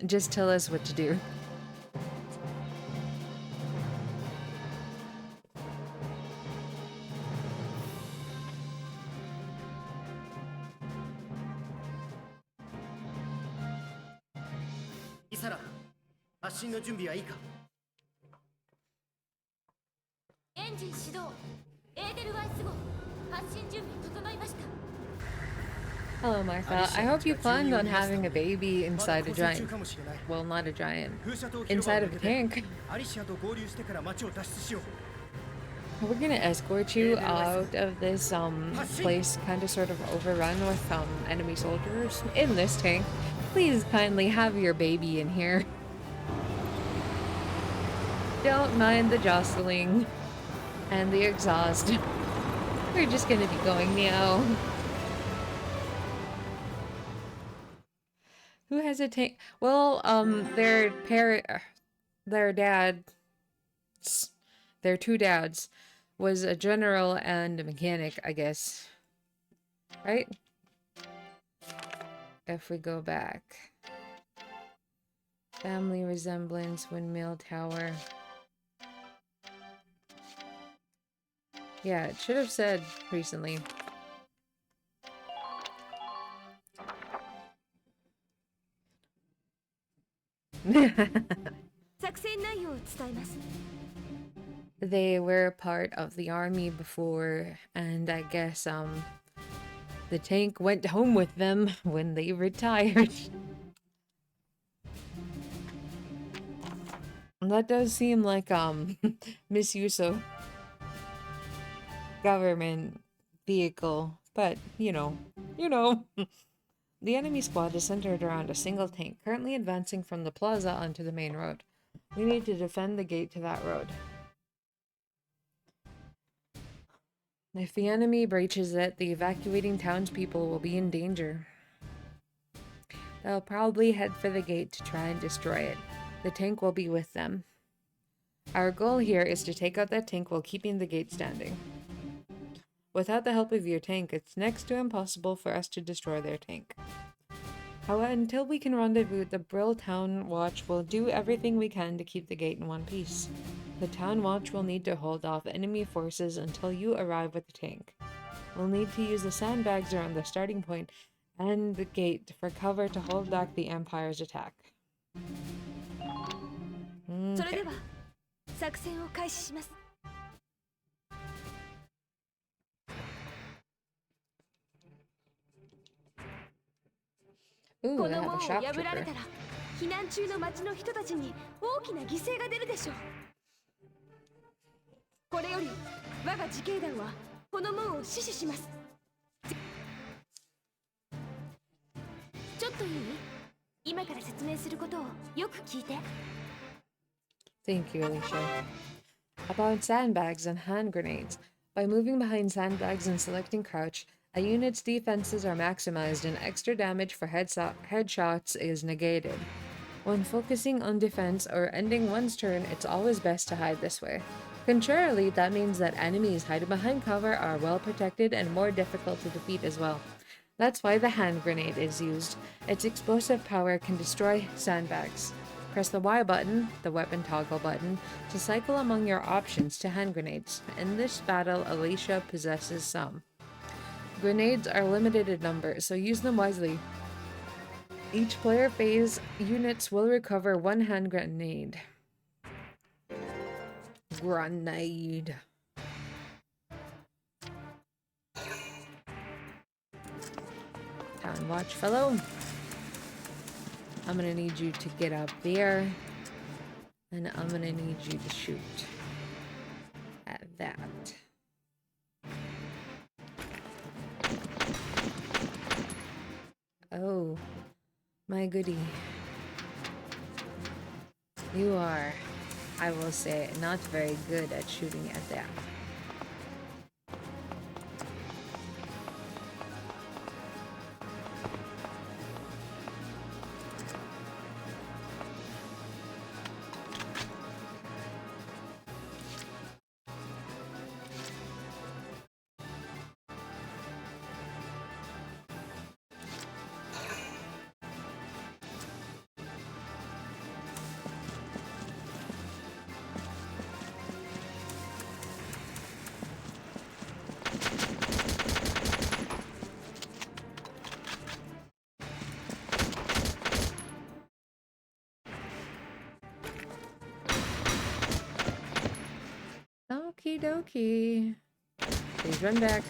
Just tell us what to do. イサラ、発進の準備はいいか？エンジン始動。エーデルワイス号発進準備整いました。 Hello, Martha. I hope you planned on having a baby inside a giant. Well, not a giant. Inside of a tank. アリシアと合流してから町を脱出しよう。 We're gonna escort you out of this place kind of sort of overrun with enemy soldiers in this tank. Please kindly have your baby in here. Don't mind the jostling and the exhaust. We're just gonna be going now. Who has a tank? Well, their dad, their two dads, was a general and a mechanic, I guess. Right? If we go back. Family resemblance, windmill tower. Yeah, it should have said recently. 作戦内容を伝えます。 They were part of the army before, and I guess the tank went home with them when they retired. That does seem like misuse of government vehicle, but you know. The enemy squad is centered around a single tank, currently advancing from the plaza onto the main road. We need to defend the gate to that road. If the enemy breaches it, the evacuating townspeople will be in danger. They'll probably head for the gate to try and destroy it. The tank will be with them. Our goal here is to take out that tank while keeping the gate standing. Without the help of your tank, it's next to impossible for us to destroy their tank. However, until we can rendezvous, the Brill Town Watch will do everything we can to keep the gate in one piece. The Town Watch will need to hold off enemy forces until you arrive with the tank. We'll need to use the sandbags around the starting point and the gate for cover to hold back the Empire's attack. それ Okay. では作戦を開始します。 Ooh, こ they の have 門 a を shock 破られ trooper. たら避難中の町の人たちに大きな犠牲が出るでしょう。これより我が自警団はこの門を死守します。ちょっといい？今から説明することをよく聞いて。 Thank you, Alicia. About sandbags and hand grenades. By moving behind sandbags and selecting crouch, a unit's defenses are maximized and extra damage for headshots is negated. When focusing on defense or ending one's turn, it's always best to hide this way. Contrarily, that means that enemies hiding behind cover are well protected and more difficult to defeat as well. That's why the hand grenade is used. Its explosive power can destroy sandbags. Press the Y button, the weapon toggle button, to cycle among your options to hand grenades. In this battle, Alicia possesses some. Grenades are limited in number, so use them wisely. Each player phase, units will recover one hand grenade. Grenade. Town watch, fellow. I'm gonna need you to get up there, and I'm gonna need you to shoot at that. Oh, my goodie. You are, I will say, not very good at shooting at that. Okie dokie. Please run back.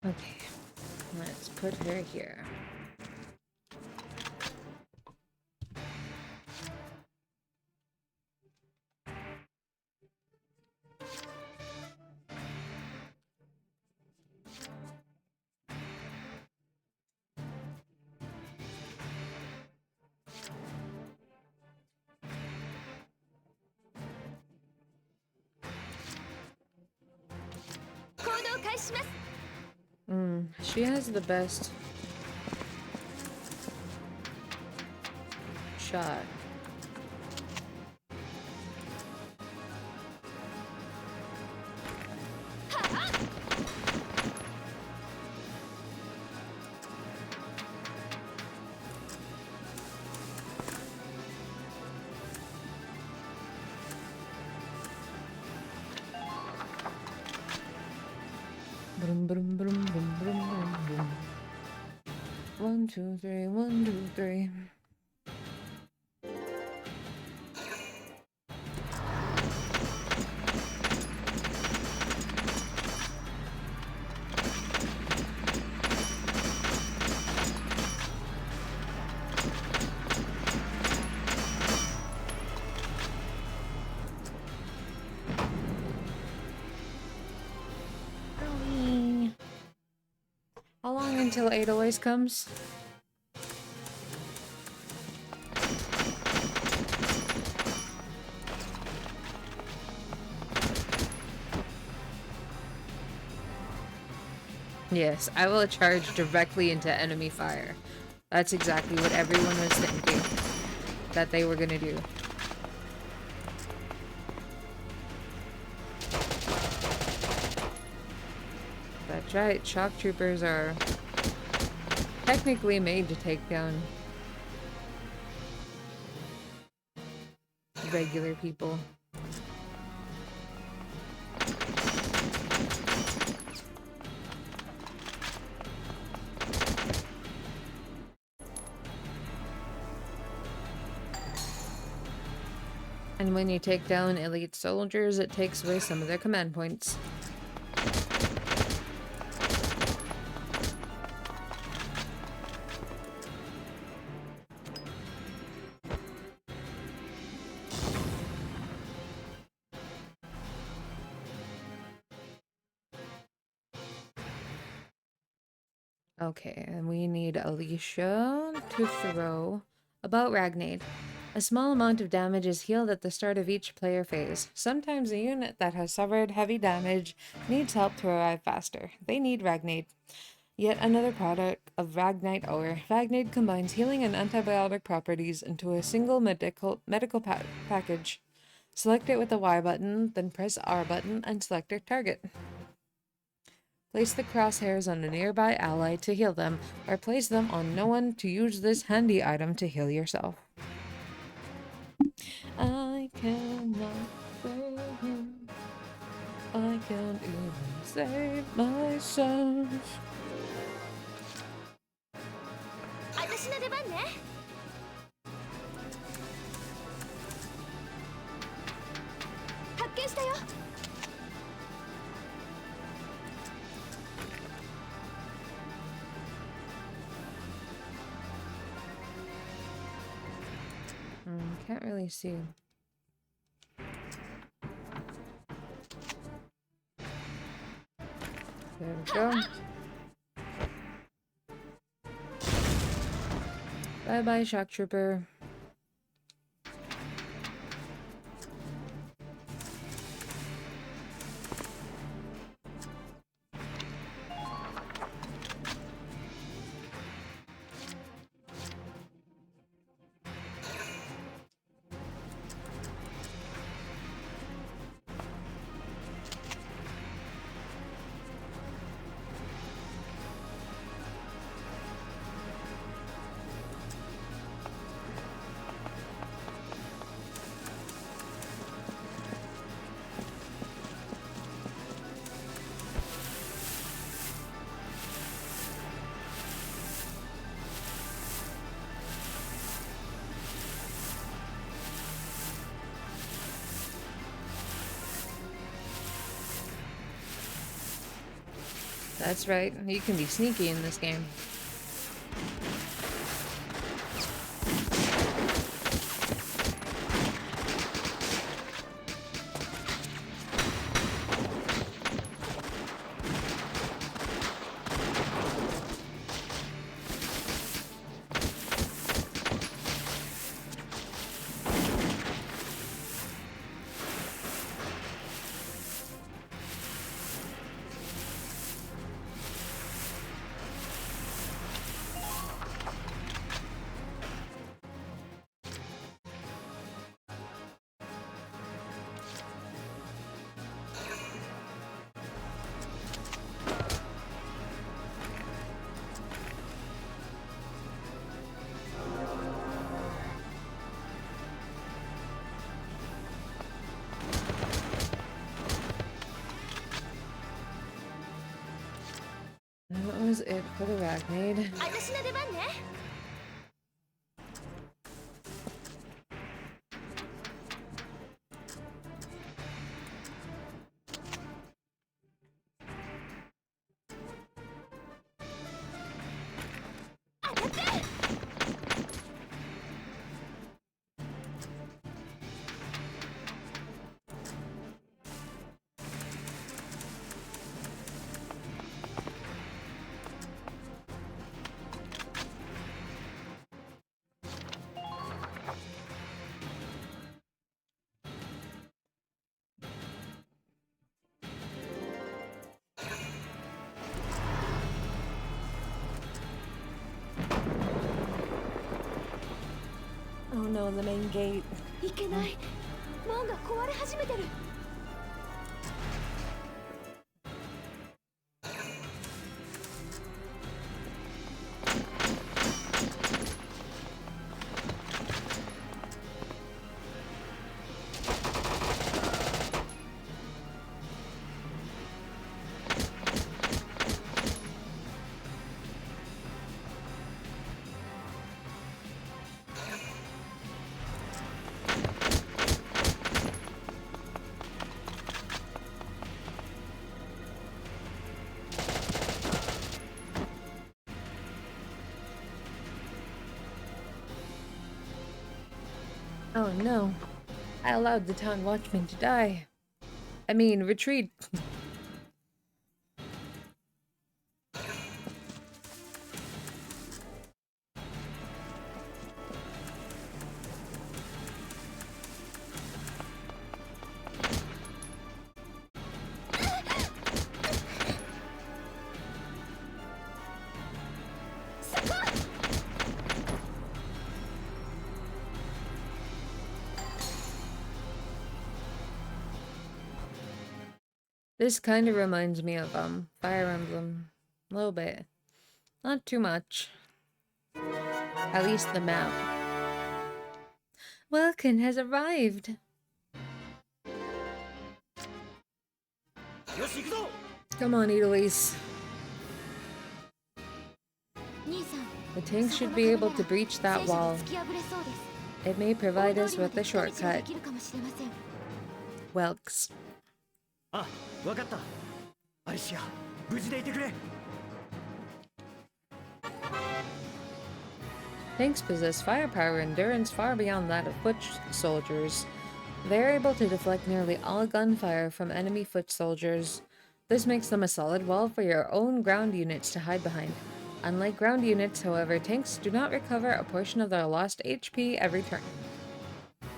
Okay, let's put her here. She has the best shot. Brum, brum, brum, brum, brum, brum, brum. 1, 2, 3, 1, 2, 3. long until Edelweiss comes? Yes, I will charge directly into enemy fire. That's exactly what everyone was thinking that they were gonna do. That's right, shock troopers are technically made to take down regular people. And when you take down elite soldiers, it takes away some of their command points. Okay, and we need Alicia to throw. About Ragnade. A small amount of damage is healed at the start of each player phase. Sometimes a unit that has suffered heavy damage needs help to revive faster. They need Ragnade. Yet another product of Ragnite Ore. Ragnade combines healing and antibiotic properties into a single medical package. Select it with the Y button, then press R button and select your target. Place the crosshairs on a nearby ally to heal them, or place them on no one to use this handy item to heal yourself. I cannot save him. I can't even save myself. 私の出番ね。発見したよ。Can't really see. There we go. Bye bye, shock trooper. That's right, you can be sneaky in this game. That was it for the Ragnade. 私の出番ね。当たって。Oh no, the main gate. いけない。門が壊れ始めてる。Oh no. I allowed the town watchman to die. I mean, retreat. This kind of reminds me of Fire Emblem. A little bit. Not too much. At least the map. Welkin has arrived. Come on, Edelise. 兄さん、 The tank should be able to breach that wall. 突き破れそうです。 It may provide us with a 大通りまで近道が shortcut. できるかもしれません。 Welks. あ、わかった。アリシア、無事でいてくれ。 Tanks possess firepower and endurance far beyond that of foot soldiers. They are able to deflect nearly all gunfire from enemy foot soldiers. This makes them a solid wall for your own ground units to hide behind. Unlike ground units, however, tanks do not recover a portion of their lost HP every turn.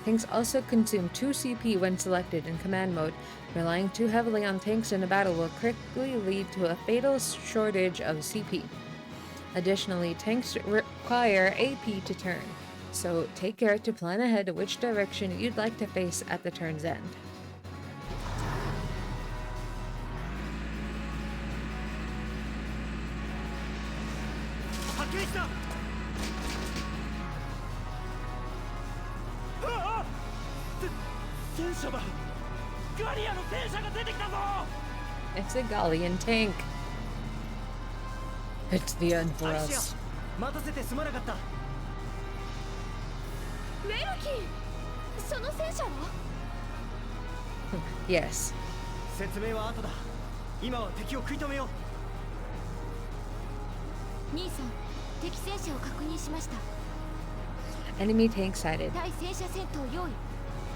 Tanks also consume 2 CP when selected in command mode. Relying too heavily on tanks in a battle will quickly lead to a fatal shortage of CP. Additionally, tanks require AP to turn, so take care to plan ahead which direction you'd like to face at the turn's end. 発見した。ああ、戦車だ。ガリアの戦車が出てきたぞ。 It's a Gallian tank. It's the end for アリシ us. ア、待たせてすまなかった。ウェルキン、その戦車は？ Yes. 説明は後だ。今は敵を食い止めよう。兄さん、敵戦車を確認しました。 Enemy tank sighted. 対戦車戦闘用意。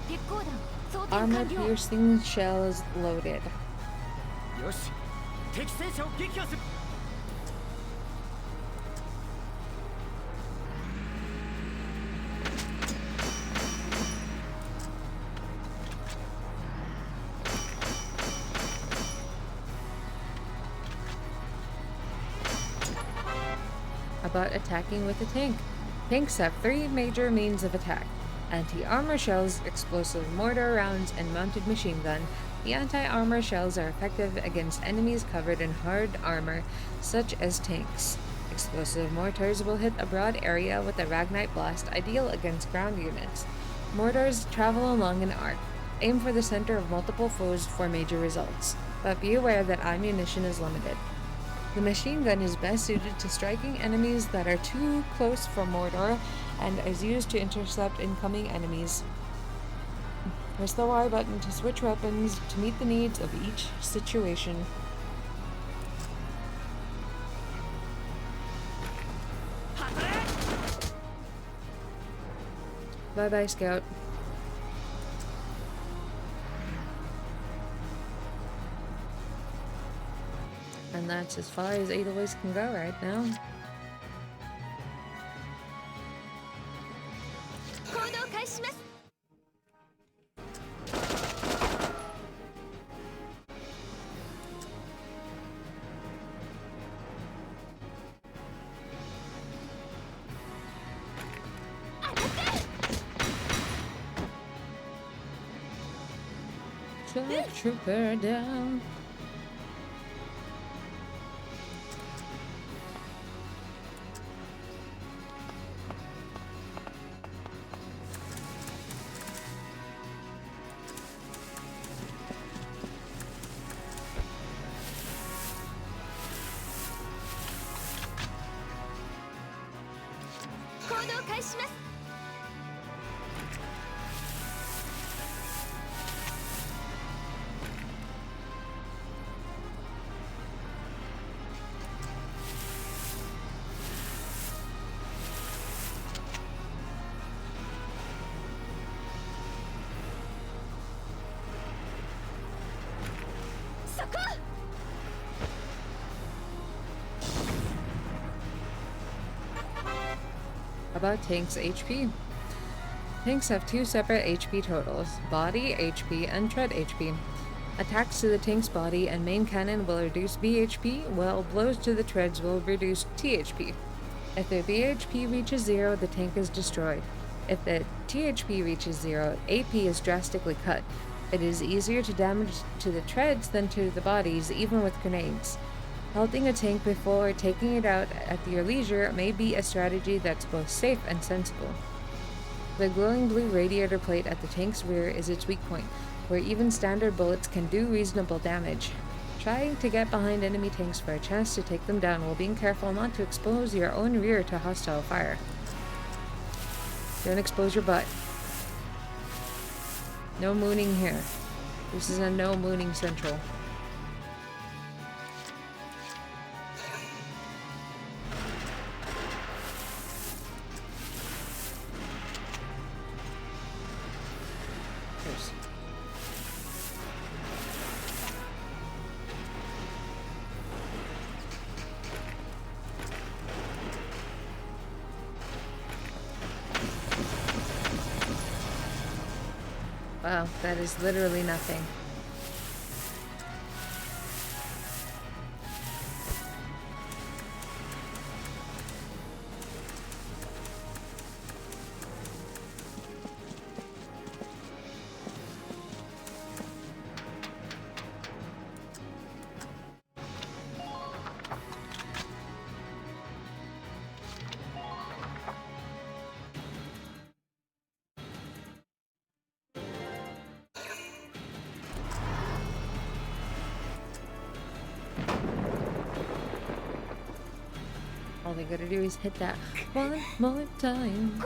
鉄鋼弾装填 Armor 完了。 piercing shells loaded. よし、敵戦車を撃破する。 About attacking with a tank. Tanks have 3 major means of attack: anti-armor shells, explosive mortar rounds, and mounted machine gun. The anti-armor shells are effective against enemies covered in hard armor, such as tanks. Explosive mortars will hit a broad area with a Ragnite blast, ideal against ground units. Mortars travel along an arc. Aim for the center of multiple foes for major results, but be aware that ammunition is limited. The machine gun is best suited to striking enemies that are too close for mortar and is used to intercept incoming enemies. Press the Y button to switch weapons to meet the needs of each situation. Bye bye, Scout. And that's as far as Edelweiss can go right now. 行動開始します。 当たって。Shock trooper down. About tanks' HP. Tanks have two separate HP totals, body HP and tread HP. Attacks to the tank's body and main cannon will reduce BHP, while blows to the treads will reduce THP. If the BHP reaches 0, the tank is destroyed. If the THP reaches 0, AP is drastically cut. It is easier to damage to the treads than to the bodies, even with grenades. Halting a tank before taking it out at your leisure may be a strategy that's both safe and sensible. The glowing blue radiator plate at the tank's rear is its weak point, where even standard bullets can do reasonable damage. Try to get behind enemy tanks for a chance to take them down while being careful not to expose your own rear to hostile fire. Don't expose your butt. No mooning here. This is a no mooning central. Wow, that is literally nothing. All they gotta do is hit that one more time.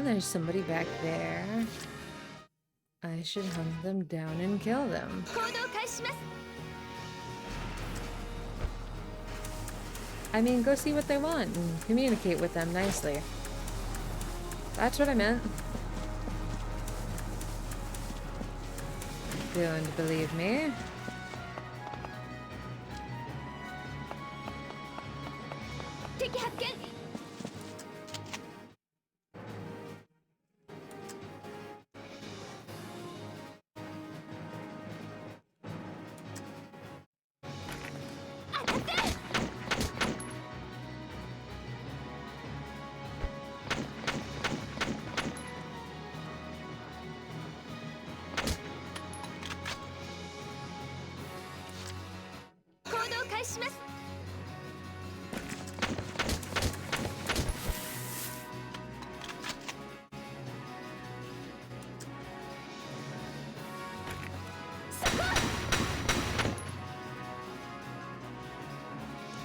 There's somebody back there. I should hunt them down and kill them. I mean, go see what they want and communicate with them nicely. That's what I meant. Don't believe me?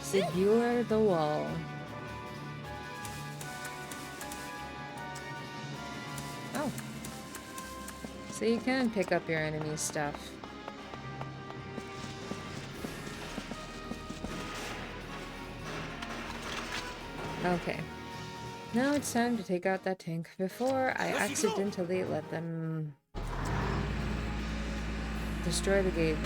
Secure the wall. Oh. So you can pick up your enemy's stuff. Okay. Now it's time to take out that tank before I accidentally let them destroy the gate.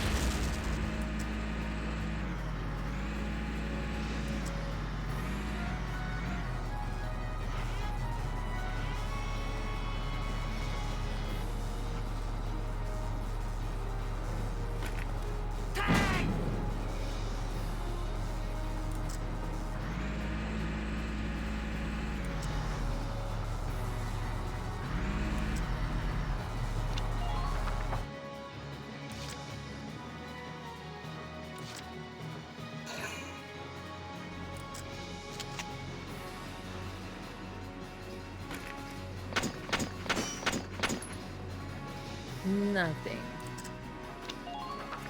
Nothing.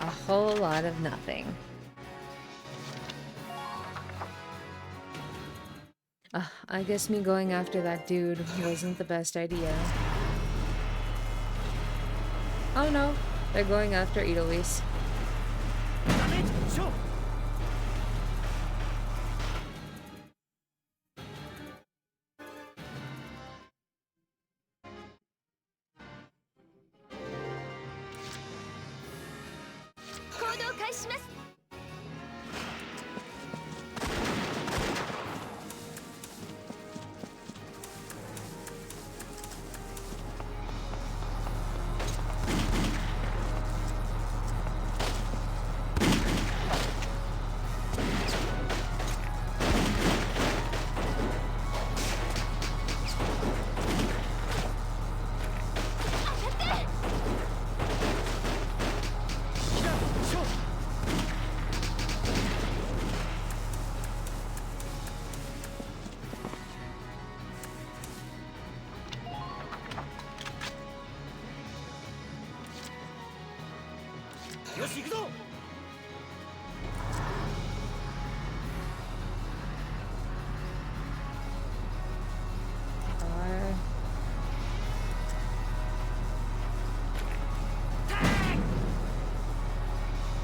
A whole lot of nothing. I guess me going after that dude wasn't the best idea. Oh no, they're going after Edelweiss.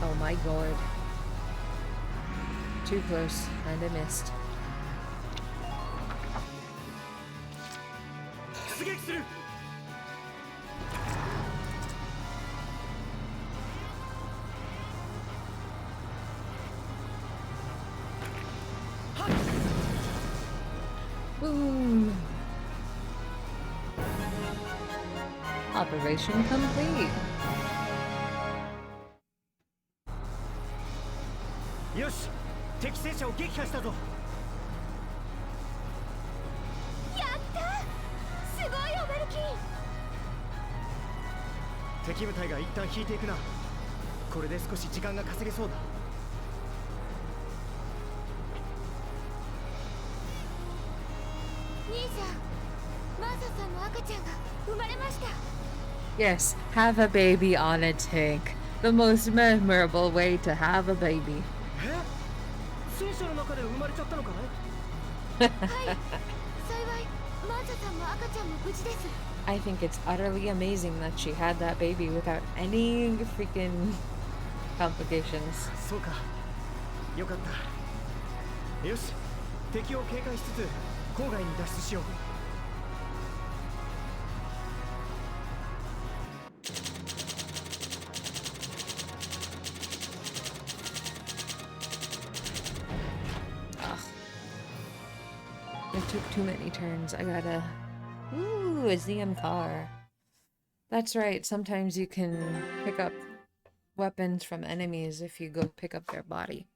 Oh my god. Too close, and I missed. Boom! Operation complete. よし、敵戦車を撃破したぞ。やったー、すごいよベルキン。敵部隊が一旦引いていくな。これで少し時間が稼げそうだ。兄さん、マーサさんの赤ちゃんが生まれました。 Yes, have a baby on a tank. The most memorable way to have a baby. 戦車の中で生まれちゃったのかい？はい、幸いマーサさんも赤ちゃんも無事です。 I think it's utterly amazing that she had that baby without any freaking complications. そうか。よかった。よし、敵を警戒しつつ郊外に脱出しよう。It took too many turns. I gotta... Ooh, a ZM car. That's right. Sometimes you can pick up weapons from enemies if you go pick up their body.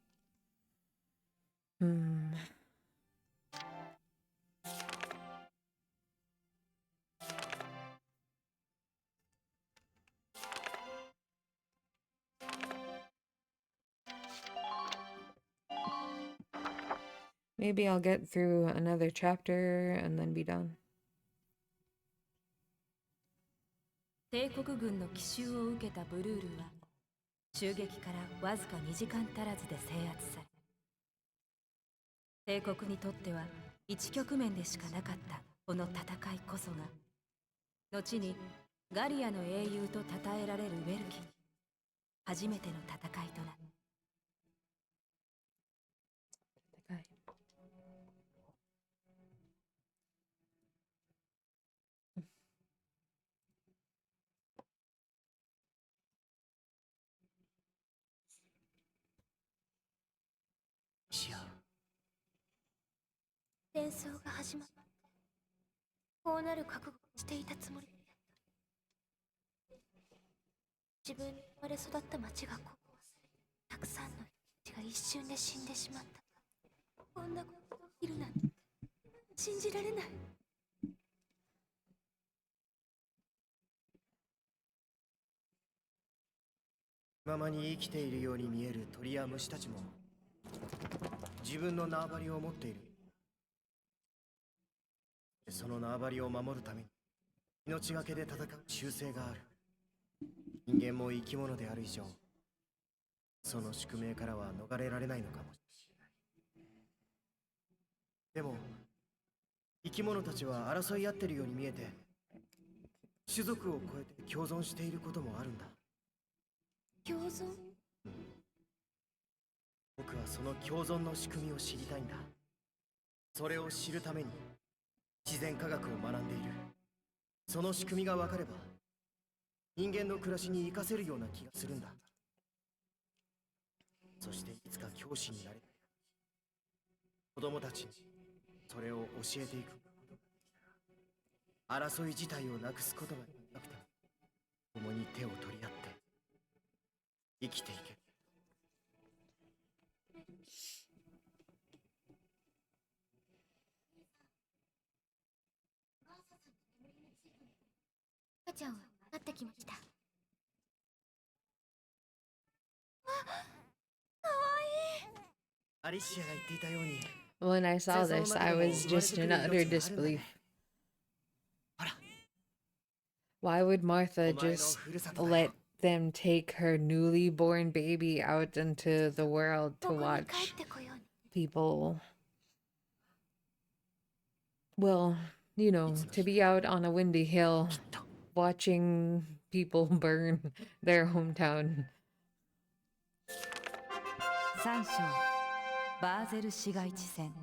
Maybe I'll get through another chapter and then be done. 帝国軍の奇襲を受けたブルールは襲撃からわずか2時間足らずで制圧され、帝国にとっては一局面でしかなかったこの戦いこそが後にガリアの英雄と称えられるウェルキン初めての戦いとなった。戦争が始まった。こうなる覚悟をしていたつもり。自分に生まれ育った町がここたくさんの人たちが一瞬で死んでしまった。こんなことが起きるなんて信じられない。ままに生きているように見える鳥や虫たちも自分の縄張りを持っている。その縄張りを守るために命がけで戦う習性がある。人間も生き物である以上、その宿命からは逃れられないのかもしれない。でも生き物たちは争い合ってるように見えて、種族を超えて共存していることもあるんだ。共存？僕はその共存の仕組みを知りたいんだ。それを知るために自然科学を学んでいる。その仕組みが分かれば人間の暮らしに活かせるような気がするんだ。そしていつか教師になれ、子供たちにそれを教えていく。争い自体をなくすことがなくても、共に手を取り合って生きていける。赤ちゃんは分かってきました。アリシアが言っていたように、 When I saw this, I was just in utter disbelief. Why would Martha just let them take her newly born baby out into the world to ここに watch 帰ってこように。 people, well, you know, to be out on a windy hill watching people burn their hometown? 三章バーゼル市街地戦。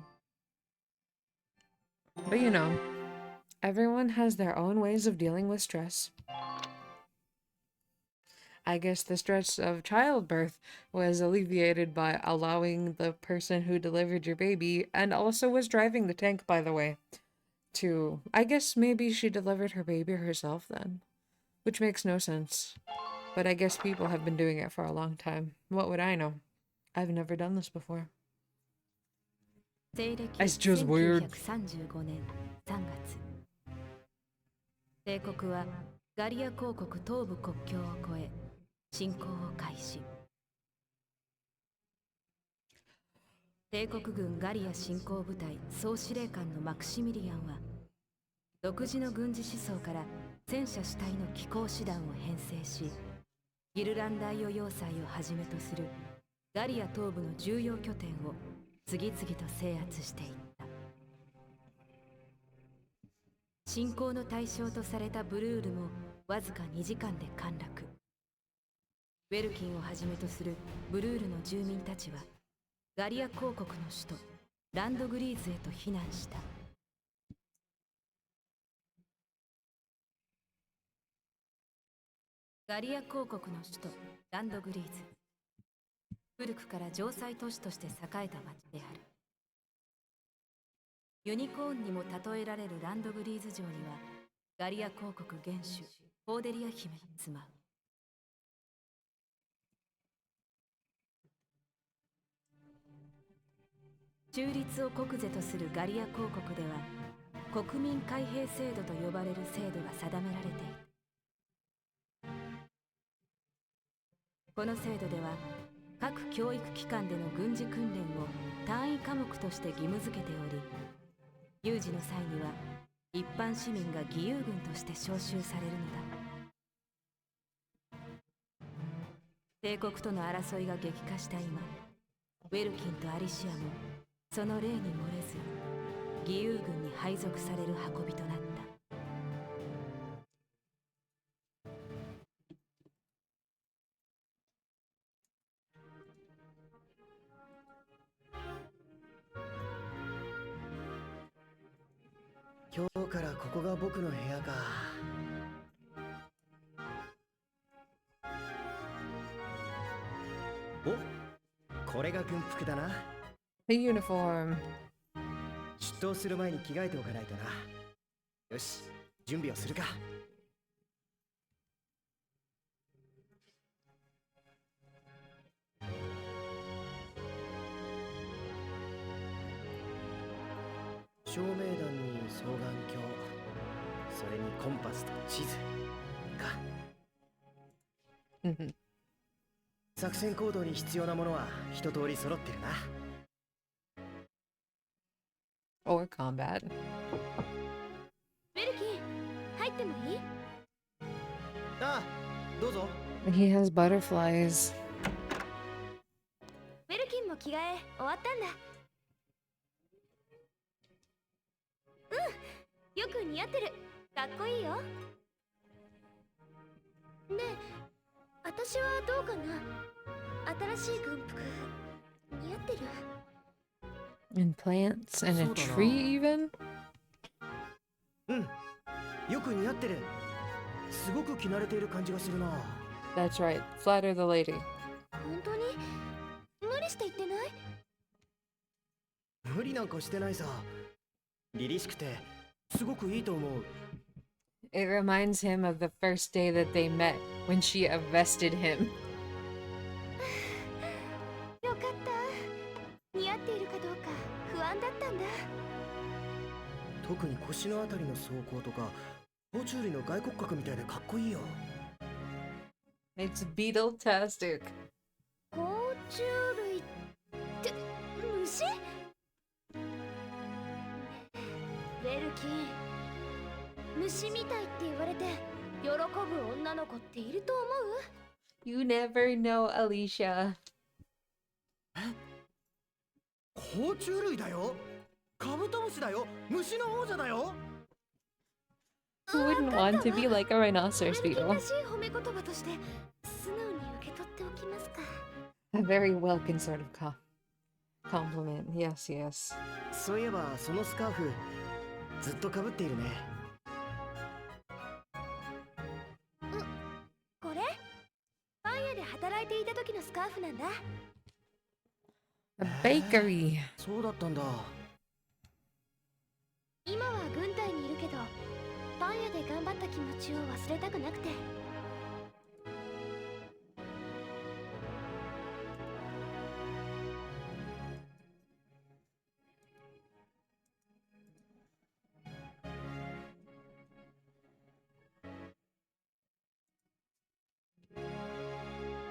But you know, everyone has their own ways of dealing with stress. I guess the stress of childbirth was alleviated by allowing the person who delivered your baby, and also was driving the tank, by the way, to... I guess maybe she delivered her baby herself then, which makes no sense. But I guess people have been doing it for a long time. What would I know? I've never done this before. 西暦 It's just weird. 1935年3月、帝国はガリア公国東部国境を越え侵攻を開始。帝国軍ガリア侵攻部隊総司令官のマクシミリアンは、独自の軍事思想から戦車主体の機甲師団を編成し、ギルランダイオ要塞をはじめとするガリア東部の重要拠点を次々と制圧していった。侵攻の対象とされたブルールもわずか2時間で陥落。ウェルキンをはじめとするブルールの住民たちはガリア公国の首都ランドグリーズへと避難した。ガリア公国の首都ランドグリーズ、古くから城塞都市として栄えた町である。ユニコーンにも例えられるランドグリーズ城にはガリア公国元首コーデリア姫が住まう。中立を国是とするガリア公国では国民開閉制度と呼ばれる制度が定められている。この制度では各教育機関での軍事訓練を単位科目として義務付けており、有事の際には一般市民が義勇軍として招集されるのだ。帝国との争いが激化した今、ウェルキンとアリシアもその例に漏れず義勇軍に配属される運びとなった。今日からここが僕の部屋か。お、これが軍服だな。 The uniform. 出頭する前に着替えておかないとな。よし、準備をするか。照明弾に双眼鏡、それにコンパスと地図か。作戦行動に必要なものは一通り揃ってるな。Or combat. ウェルキン、入ってもいい？ああ、どうぞ。He has butterflies. ウェルキンも着替え終わったんだ。よく似合ってる。かっこいいよ。ねえ、私はどうかな。新しい軍服似合ってる？ And plants and a そうだな。 tree even? うんよく似合ってる。すごく着慣れている感じがするな。 That's right. Flatter the lady. 本当に無理して言ってない？無理なんかしてないさ。凛々しくてすごくいいと思う。 It reminds him of the first day that they met when she vested him. よかった。似合っているかどうか不安だったんだ。特に腰のあたりの装甲とか爬虫類の外骨格みたいでかっこいいよ。 It's beetle-tastic. 甲虫類って虫？ウェルキン、虫みたいって言われて喜ぶ女の子っていると思う？ You never know, Alicia. 甲虫類だよ。カブトムシだよ。虫の王者だよ。 Who wouldn't want to be like a rhinoceros ウェルキン beetle? らしい褒め言葉として素直に受け取っておきますか。 A very welcome sort of compliment. Yes, yes. そういえばそのスカーフずっとかぶっているね。これパン屋で働いていた時のスカーフなんだ。 A bakery. そうだったんだ。今は軍隊にいるけどパン屋で頑張った気持ちを忘れたくなくて。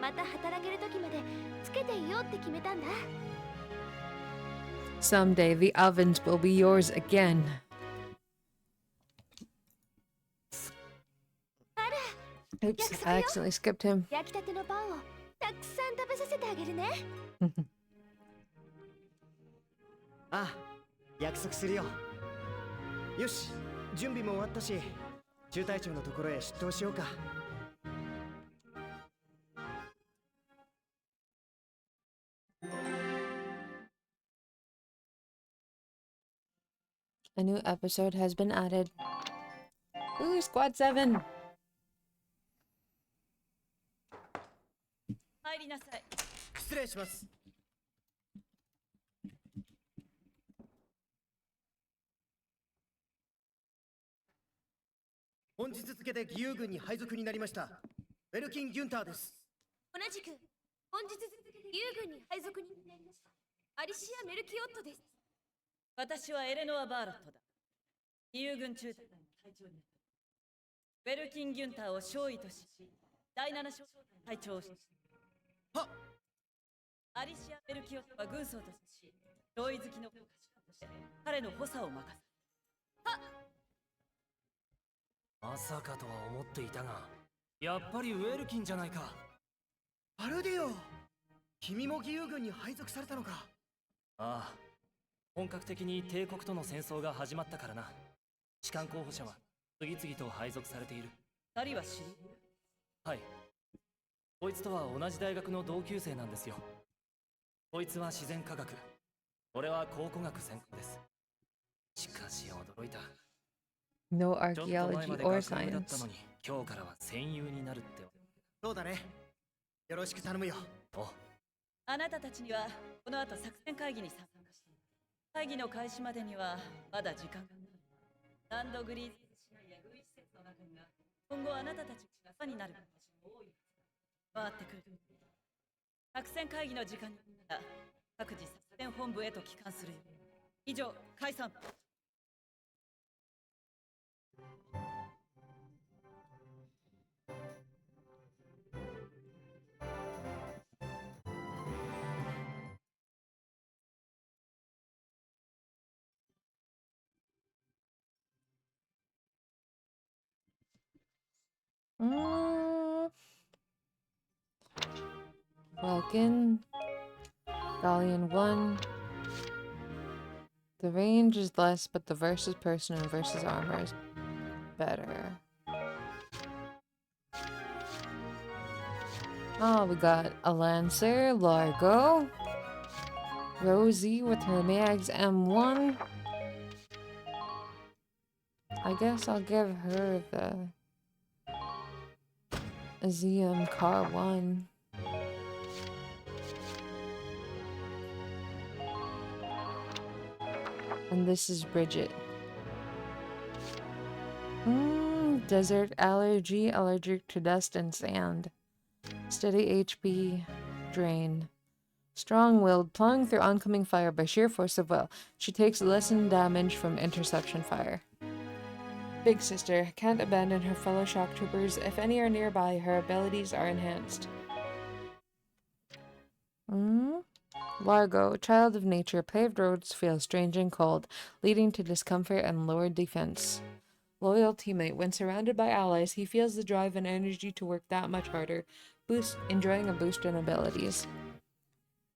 また働ける時までつけていようって決めたんだ。 Someday the ovens will be yours again. あら、 Oops, I accidentally skipped him. 焼きたてのパンをたくさん食べさせてあげるね。ああ、約束するよ。よし、準備も終わったし、中隊長のところへ出頭しようか。 A new episode has been added. Ooh, Squad 7. 入りなさい。失礼します。本日付で義勇軍に配属になりましたベルキン・ギュンターです。同じく本日付で義勇軍に配属になりましたアリシア・メルキオットです。私はエレノア・バーロットだ。義勇軍中隊の隊長になった。ウェルキン・ギュンターを少尉とし、第7小隊の隊長をし。はっ。アリシア・メルキオットは軍曹とし、少尉好きの下士官として彼の補佐を任せ。はっ。まさかとは思っていたが、やっぱりウェルキンじゃないか。アルディオ、君も義勇軍に配属されたのか。ああ、本格的に帝国との戦争が始まったからな。士官候補者は次々と配属されている。二人は知り？はい。こいつとは同じ大学の同級生なんですよ。こいつは自然科学、俺は考古学専攻です。しかし驚いた。 No ちょっと前 archaeology まで or 学生だった science. のに、今日からは戦友になるって。そうだね。よろしく頼むよ。お、あなたたちにはこの後作戦会議に参加している。会議の開始までにはまだ時間がない。ランドグリーズ市内や軍施設の中には今後あなたたちが朝になる場所も多い。回ってくる。作戦会議の時間になったら各自作戦本部へと帰還するよ。以上、解散。Mm, Welkin. Galleon 1. The range is less, but the versus person and versus armor is better. Oh, we got a Lancer, Largo, Rosie with her Mags M1. I guess I'll give her the ZM Car 1. And this is Bridget. Desert allergy, allergic to dust and sand. Steady HP, drain. Strong-willed, plowing through oncoming fire by sheer force of will. She takes lessened damage from interception fire. Big Sister can't abandon her fellow shock troopers. If any are nearby, her abilities are enhanced. Largo, child of nature, paved roads feel strange and cold, leading to discomfort and lowered defense. Loyal teammate, when surrounded by allies, he feels the drive and energy to work that much harder, enjoying a boost in abilities.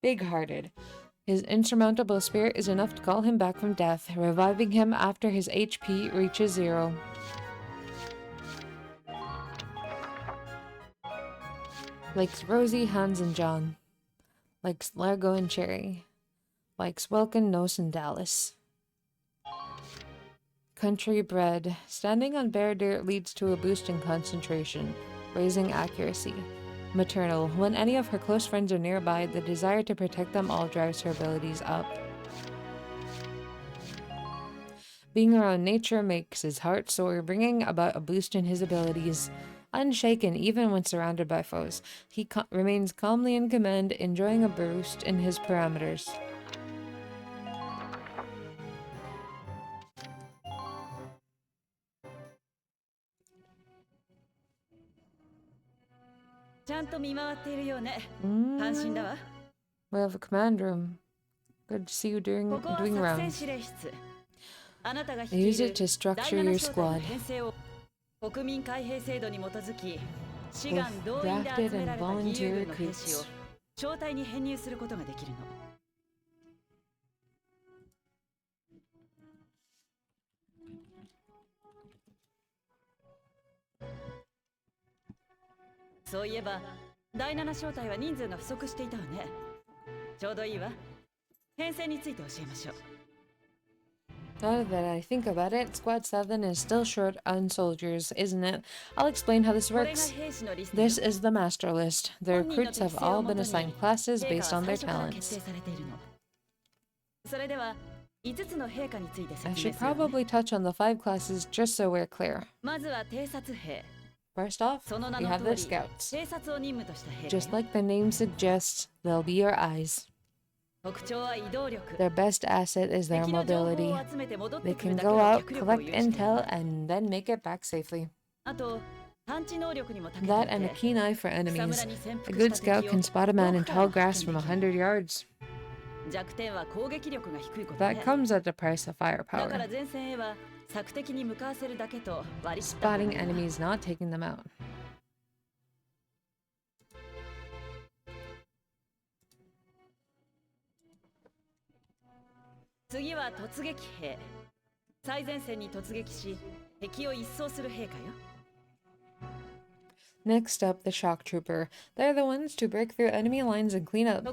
Big-hearted. His insurmountable spirit is enough to call him back from death, reviving him after his HP reaches 0. Likes Rosie, Hans, and John. Likes Largo and Cherry. Likes Welkin, Nos, and Dallas. Country bred. Standing on bare dirt leads to a boost in concentration, raising accuracy. Maternal. When any of her close friends are nearby, the desire to protect them all drives her abilities up. Being around nature makes his heart soar, bringing about a boost in his abilities. Unshaken even when surrounded by foes, he remains calmly in command, enjoying a boost in his parameters. We have a command room. Good to see you doing rounds. Use it to structure your squad. Both drafted and volunteer recruits. Now that I think about it, Squad 7 is still short on soldiers, isn't it? I'll explain how this works. This is the master list. The recruits have all been assigned classes based on their talents. I should probably touch on the 5 classes just so we're clear. First off, we have the scouts. Just like the name suggests, they'll be your eyes. Their best asset is their mobility. They can go out, collect intel, and then make it back safely. That and a keen eye for enemies. A good scout can spot a man in tall grass from 100 yards. That comes at the price of firepower. Spotting enemies, not taking them out. Next up, the shock trooper. They're the ones to break through enemy lines and clean up.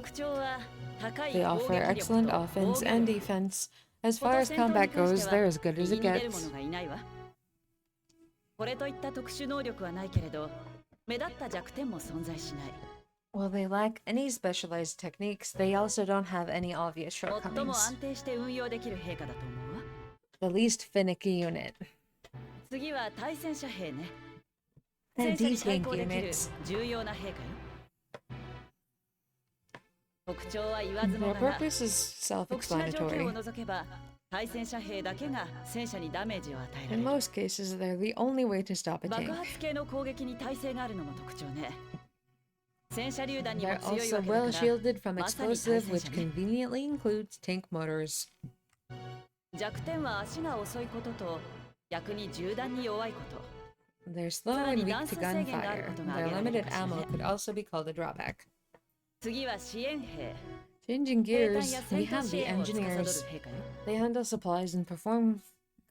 They offer excellent offense and defense. As far as combat goes, they're as good as it gets. While they lack any specialized techniques, they also don't have any obvious shortcomings. The least finicky unit. And these gank units. Their purpose is self-explanatory. In most cases, they're the only way to stop a tank. They're also well shielded from explosive, which conveniently includes tank motors. They're slow and weak to gunfire. Their limited ammo could also be called a drawback. 次は支援兵。 Changing 兵隊 gears, や we 戦闘 have 支 the 援を司る engineers. 兵かよ。 They handle supplies and perform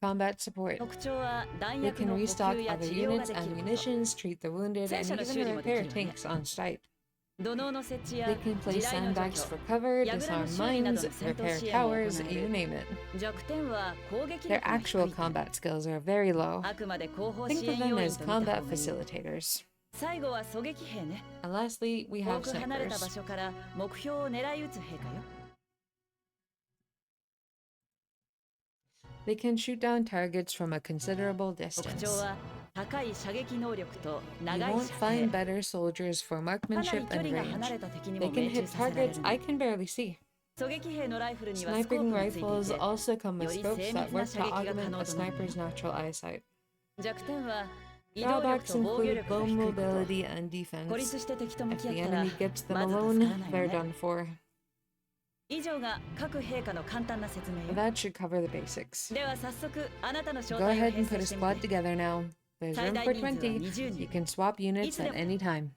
combat support. 特徴は弾 They 薬 can の補 restock 給や other 治療が units でき and ること。 munitions, treat the wounded, and 戦車の even 修理もでき repair るわね。 tanks on site. 土のうの設置 They や can place 地雷の除 sandbags 去。 for cover, 櫓の disarm 修理など mines, の戦闘 repair 支援を行 towers, you える。 name it. 弱点は攻撃 Their 力が actual 低い点。 combat skills are very low. あくまで後方 Think 支 of 援 them 要員 as と見た方 combat がいい。 facilitators. 最後は狙撃兵ね。 And lastly, we 遠 have く離れた場 snipers. 所から目標を狙い撃つ兵かよ。 They can shoot down targets from a considerable 特 distance. 徴は高い射撃能力と You 長い won't 射 find 程。 better soldiers for かなり marksmanship 距 and 離が離 range. れた敵に They も can 命中 hit させられる targets I can barely see. 狙撃兵のライフルにはスコー Sniping プがついてい rifles て、 also come with より scopes 精 that 密な work 射 to 撃が可 augment 能 a となる。 sniper's natural eyesight. 弱点は移動力 Drawbacks と防御 include 力が low 低いこと。 mobility and 孤立 defense. して敵と向 If き合 the ったら enemy gets them まず alone, 助からない they're よね。 done for. 以上が各兵科の簡単な説明よ。 That should cover the basics. では早速あなたの招 Go 待を ahead 編 and put 成 a してみ squad て。 together now. There's room 最大 for 人数は 20. 20 You 人。 can swap units at any time.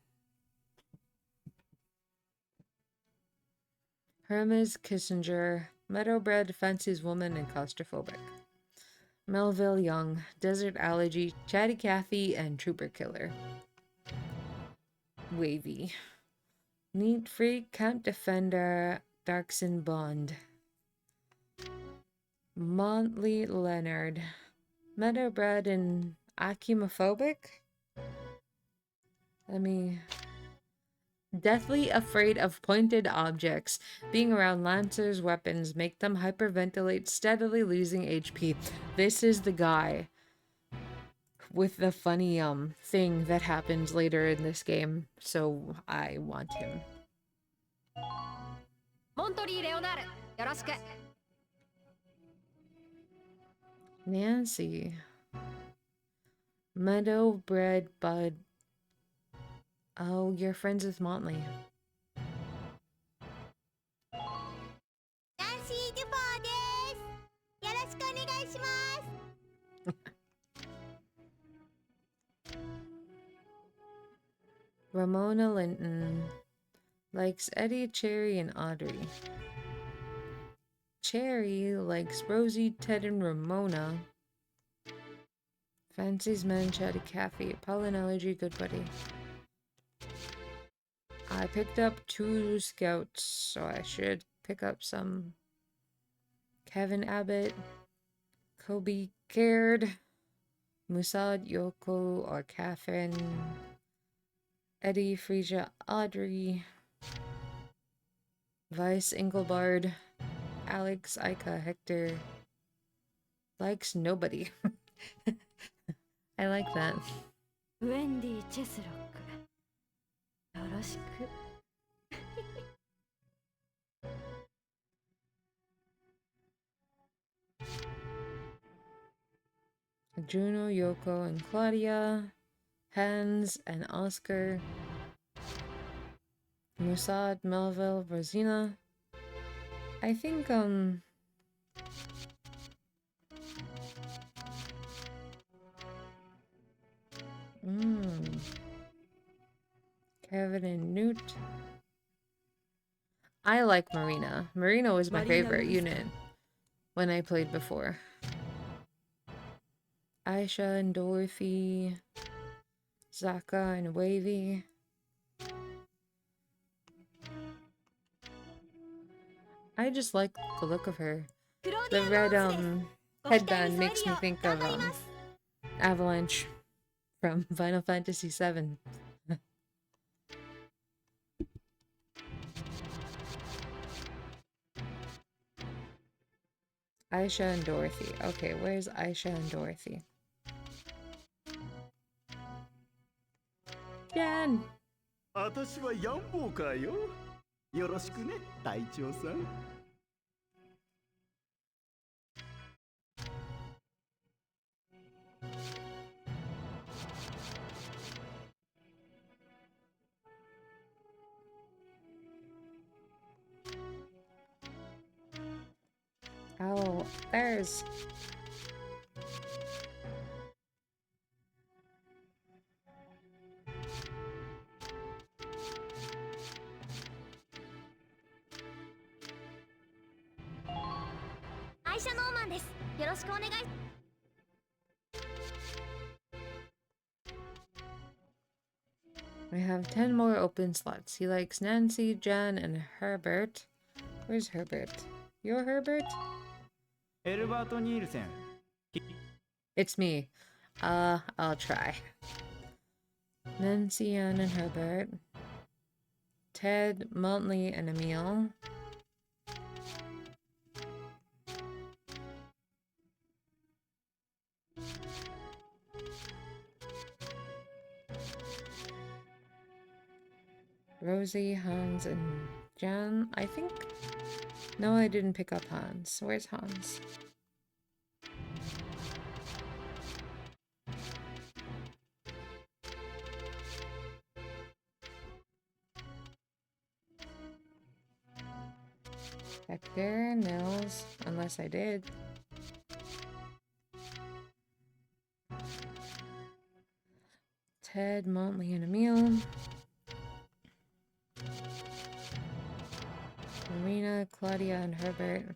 Hermes Kissinger, meadowbred, fancies woman, and claustrophobic. Melville Young, desert allergy, chatty Cathy, and trooper killer. Wavy. Neat freak, count defender, Darkson Bond. Montley Leonard, meadowbred and acumophobic? Deathly afraid of pointed objects. Being around lancers' weapons make them hyperventilate, steadily losing HP. This is the guy with the funny thing that happens later in this game, so I want him. モントリー・レオナール、よろしく。 Nancy. Meadowbred Bud. Oh, you're friends with Montley. ナンシー・デュポーです。よろしくお願いします。 Ramona Linton likes Eddie, Cherry, and Audrey. Cherry likes Rosie, Ted, and Ramona. Fancies men, chatty Cathy, pollen allergy, good buddy. I picked up 2 scouts, so I should pick up some. Kevin Abbott, Kobe Caird, Musad, Yoko, or Catherine, Eddie, Frisia, Audrey, Vice, Engelbard, Alex, Ika, Hector. Likes nobody. I like that. ウェンディ・チェスロック、よろしく。 Juno, Yoko, and Claudia, Hans, and Oscar, Musad, Melville, Rosina. I think, Kevin and Newt. I like Marina. Marina was my favorite unit when I played before. Aisha and Dorothy, Zaka and Wavy. I just like the look of her. The red headband makes me think of Avalanche from Final Fantasy VII. Aisha and Dorothy. Okay, where's Aisha and Dorothy? Jan! 私はヤンボーカーよ。よろしくね、隊長さん。Oh, there's... イシャノーマンです。よろしくお願い。We have 10 more open slots. He likes Nancy, Jan, and Herbert. Where's Herbert? You're Herbert? エルバート・ニールセン。 It's me. I'll try. Nancy, Jan, and Herbert. Ted, Montley, and Emil. Rosie, Hans, and Jan, I think? No, I didn't pick up Hans. Where's Hans? Hector, Nils, unless I did. Ted, Montley, and Emil. Marina, Claudia, and Herbert.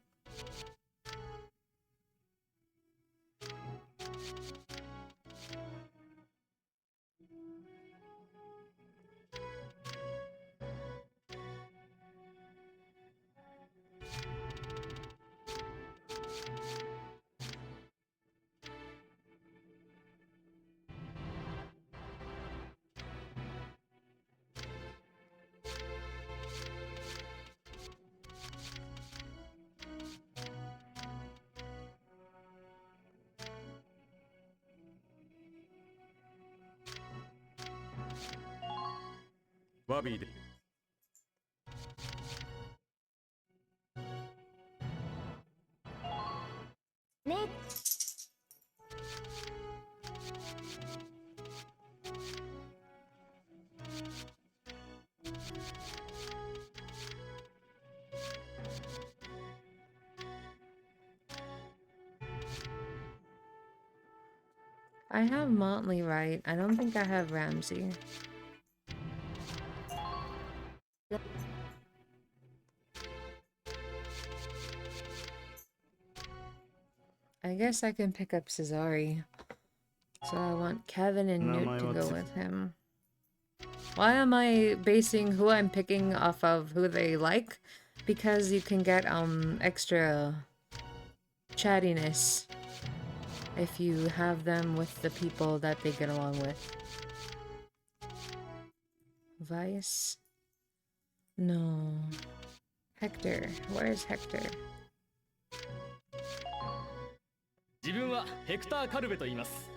Bobby. I have Montley right. I don't think I have Ramsey. I guess I can pick up Cesare. So I want Kevin and Newt to go with him. Why am I basing who I'm picking off of who they like? Because you can get extra chattiness if you have them with the people that they get along with. Vice? No. Hector. Where's Hector? 自分はヘクター・カルベと言います。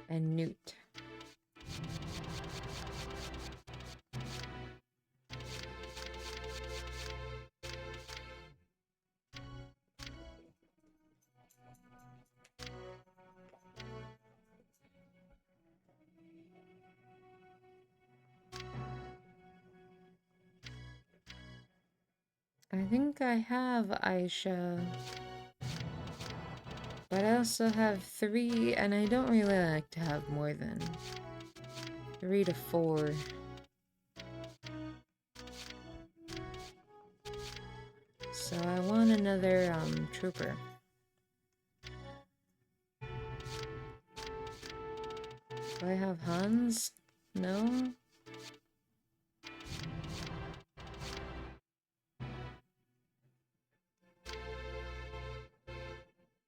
And Newt. I think I have Aisha. But I also have 3, and I don't really like to have more than 3 to 4. So I want another trooper. Do I have Hans? No?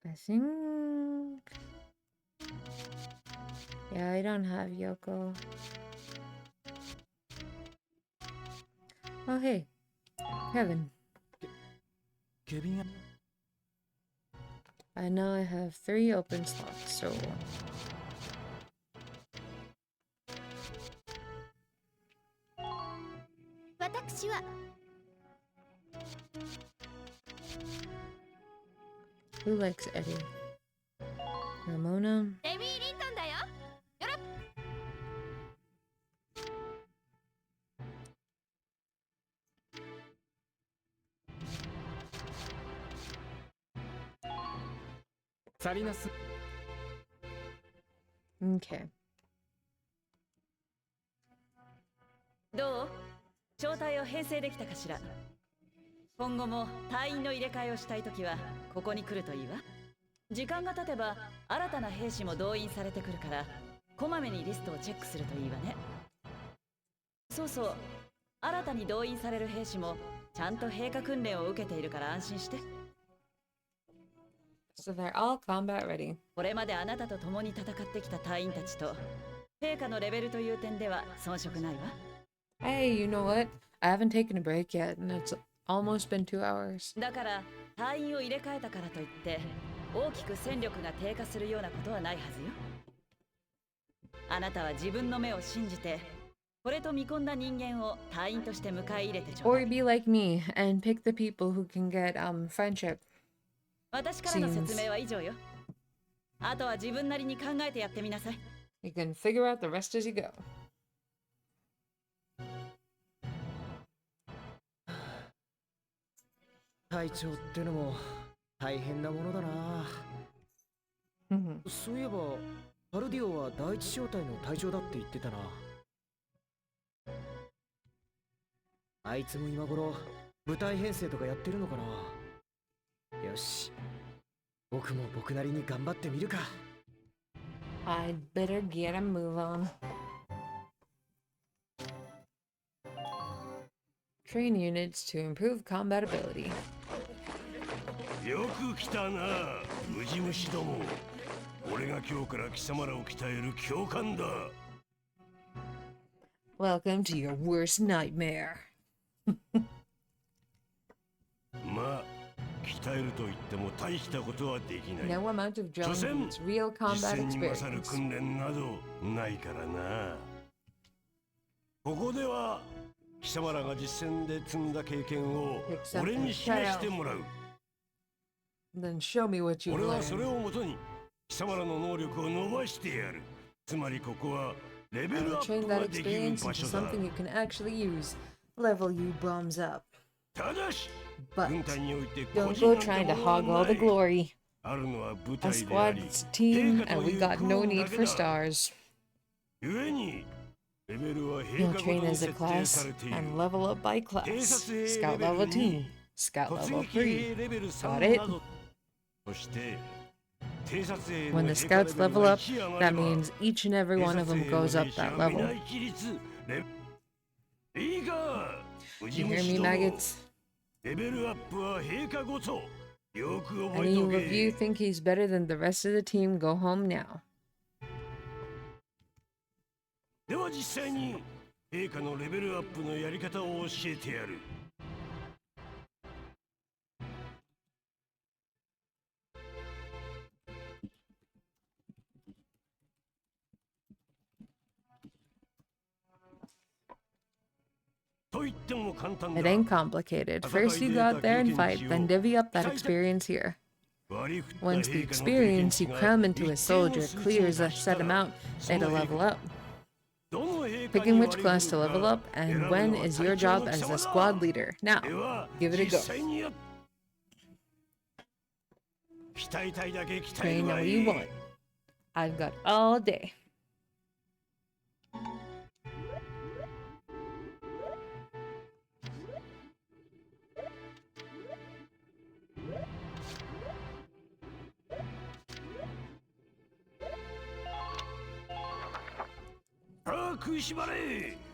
I think... Yeah, I don't have Yoko. Oh, hey. Kevin. Kevin. I know I have 3 open slots, so... Who likes Eddie? Ramona? Okay. どう？招待を編成できたかしら。今後も隊員の入れ替えをしたいときはここに来るといいわ。時間が経てば新たな兵士も動員されてくるから、こまめにリストをチェックするといいわね。そうそう、新たに動員される兵士もちゃんと陛下訓練を受けているから安心して。 So they're all combat ready. これまであなたと共に戦ってきた隊員たちと陛下のレベルという点では遜色ないわ。 Hey, you know what? I haven't taken a break yet, and it's almost been 2 hours. だから隊員を入れ替えたからといって大きく戦力が低下するようなことはないはずよ。あなたは自分の目を信じてこれと見込んだ人間を隊員として迎え入れてちょう Or だい。 be like me and pick the people who can get friendship. 私からの説明は以上よ。あとは自分なりに考えてやってみなさい。 You can figure out the rest as you go. 隊長ってのも大変なものだな。そういえばパルディオは第一小隊の隊長だって言ってたな。あいつも今頃部隊編成とかやってるのかな。よし、僕も僕なりに頑張ってみるか。 I'd better get a move on. Train units to improve combat ability. よく来たな、ムジ虫ども。俺が今日から貴様らを鍛える教官だ。 Welcome to your worst nightmare. まあ、鍛えると言っても大したことはできない。 No amount of 所 drilling 詮 beats real 実 combat 戦に勝る experience. 訓練などないからな。ここでは貴様らが実戦で積んだ経験を Except 俺に示してもらう。 Then show me what you 俺はそれ learned. をもとに貴様らの能力を伸ばしてやる。つまりここはレベ I ル will アッ train プが that できる experience 場 into 所だ。 something you can actually use. Level you bombs up. ただし、 But 軍隊において don't 個 go 人なん trying て to ものは hog all な the い。 glory. あるのは部 A 隊であり、 squad's team, 陛下 and と we いう got 空 no だ need け for だ。 stars. 故にレベルは You'll 陛下ごと train に as a 設定 class されている。 and level up by class. 偵察兵 Scout レベ level ル 2, 2、 Scout 突 level 撃兵 3. レベル Got 3 it? など。そして偵察兵 When の the 陛下レ scouts ベル level が up, 1上が that れば means each and every one of them goes up that level. いいか、 You hear me, maggots? レベルアップは陛下こそ。よく覚え Any てお of you け。 think he's better than the rest of the team? Go home now. では実際に陛下のレベルアップのやり方を教えてやる。と言っても簡単だ。 It ain't complicated. First you go out there and fight, then divvy up that experience here. Once the experience you cram into a soldier clears a set amount, it'll level up. Picking which class to level up and when is your job as the squad leader. Now, give it a go. Train all you want. I've got all day.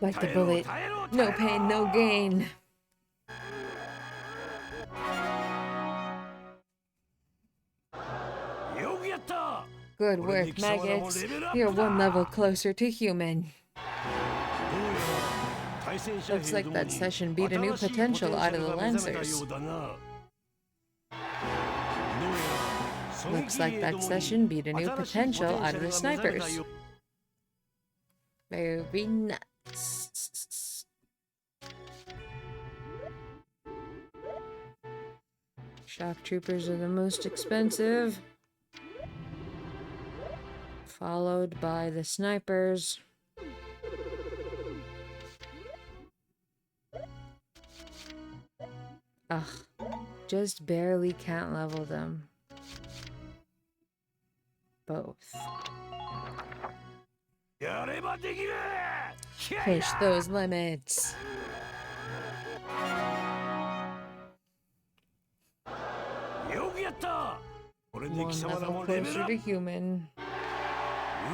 Bite the bullet. No pain, no gain. Good work, maggots. You're one level closer to human. Looks like that session beat a new potential out of the Lancers. Looks like that session beat a new potential out of the snipers. Very nuts. Shock troopers are the most expensive, followed by the snipers. Ugh, just barely can't level them. Both. Push those limits. ったこれで One 貴様ら level もレベル closer アッ to プ human.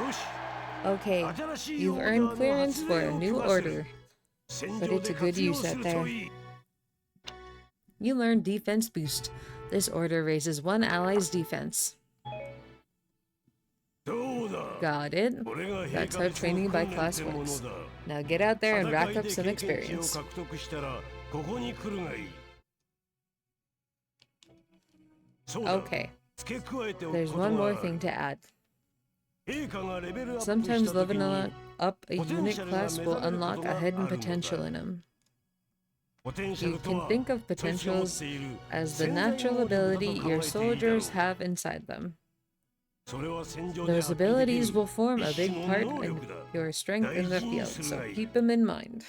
よし Okay, 新しい you've オーダー earned の clearance 発 for 令 a を new 許可する order. 戦 Put 場 it で to good 活用 use す out る there. といい You learned defense boost. This order raises one ally's defense. どうだ Got it. これが That's 陛下 how の training by 訓練 class ってもの works. だ Now get out there and 戦 rack い up で some 経験値を experience. 獲得したらここに来るがいいそうだ Okay, 付け加えておく there's こと one が more ある thing to add. 陛下がレベルアップし Sometimes た時 leveling に up a unit potential classが will 目覚める unlock こと a が hidden あるのだ potential in them. ポテンシャ You ルと can は think of そいつが持 potentials っている as the 潜在 natural 能力だと ability 考 your えていいだろ soldiers う have inside them. それは戦場で Those 発揮でき abilities る will form a 一 big 種の part 能 in 力だ your strength in the 大事に field, する so がいい keep them in mind.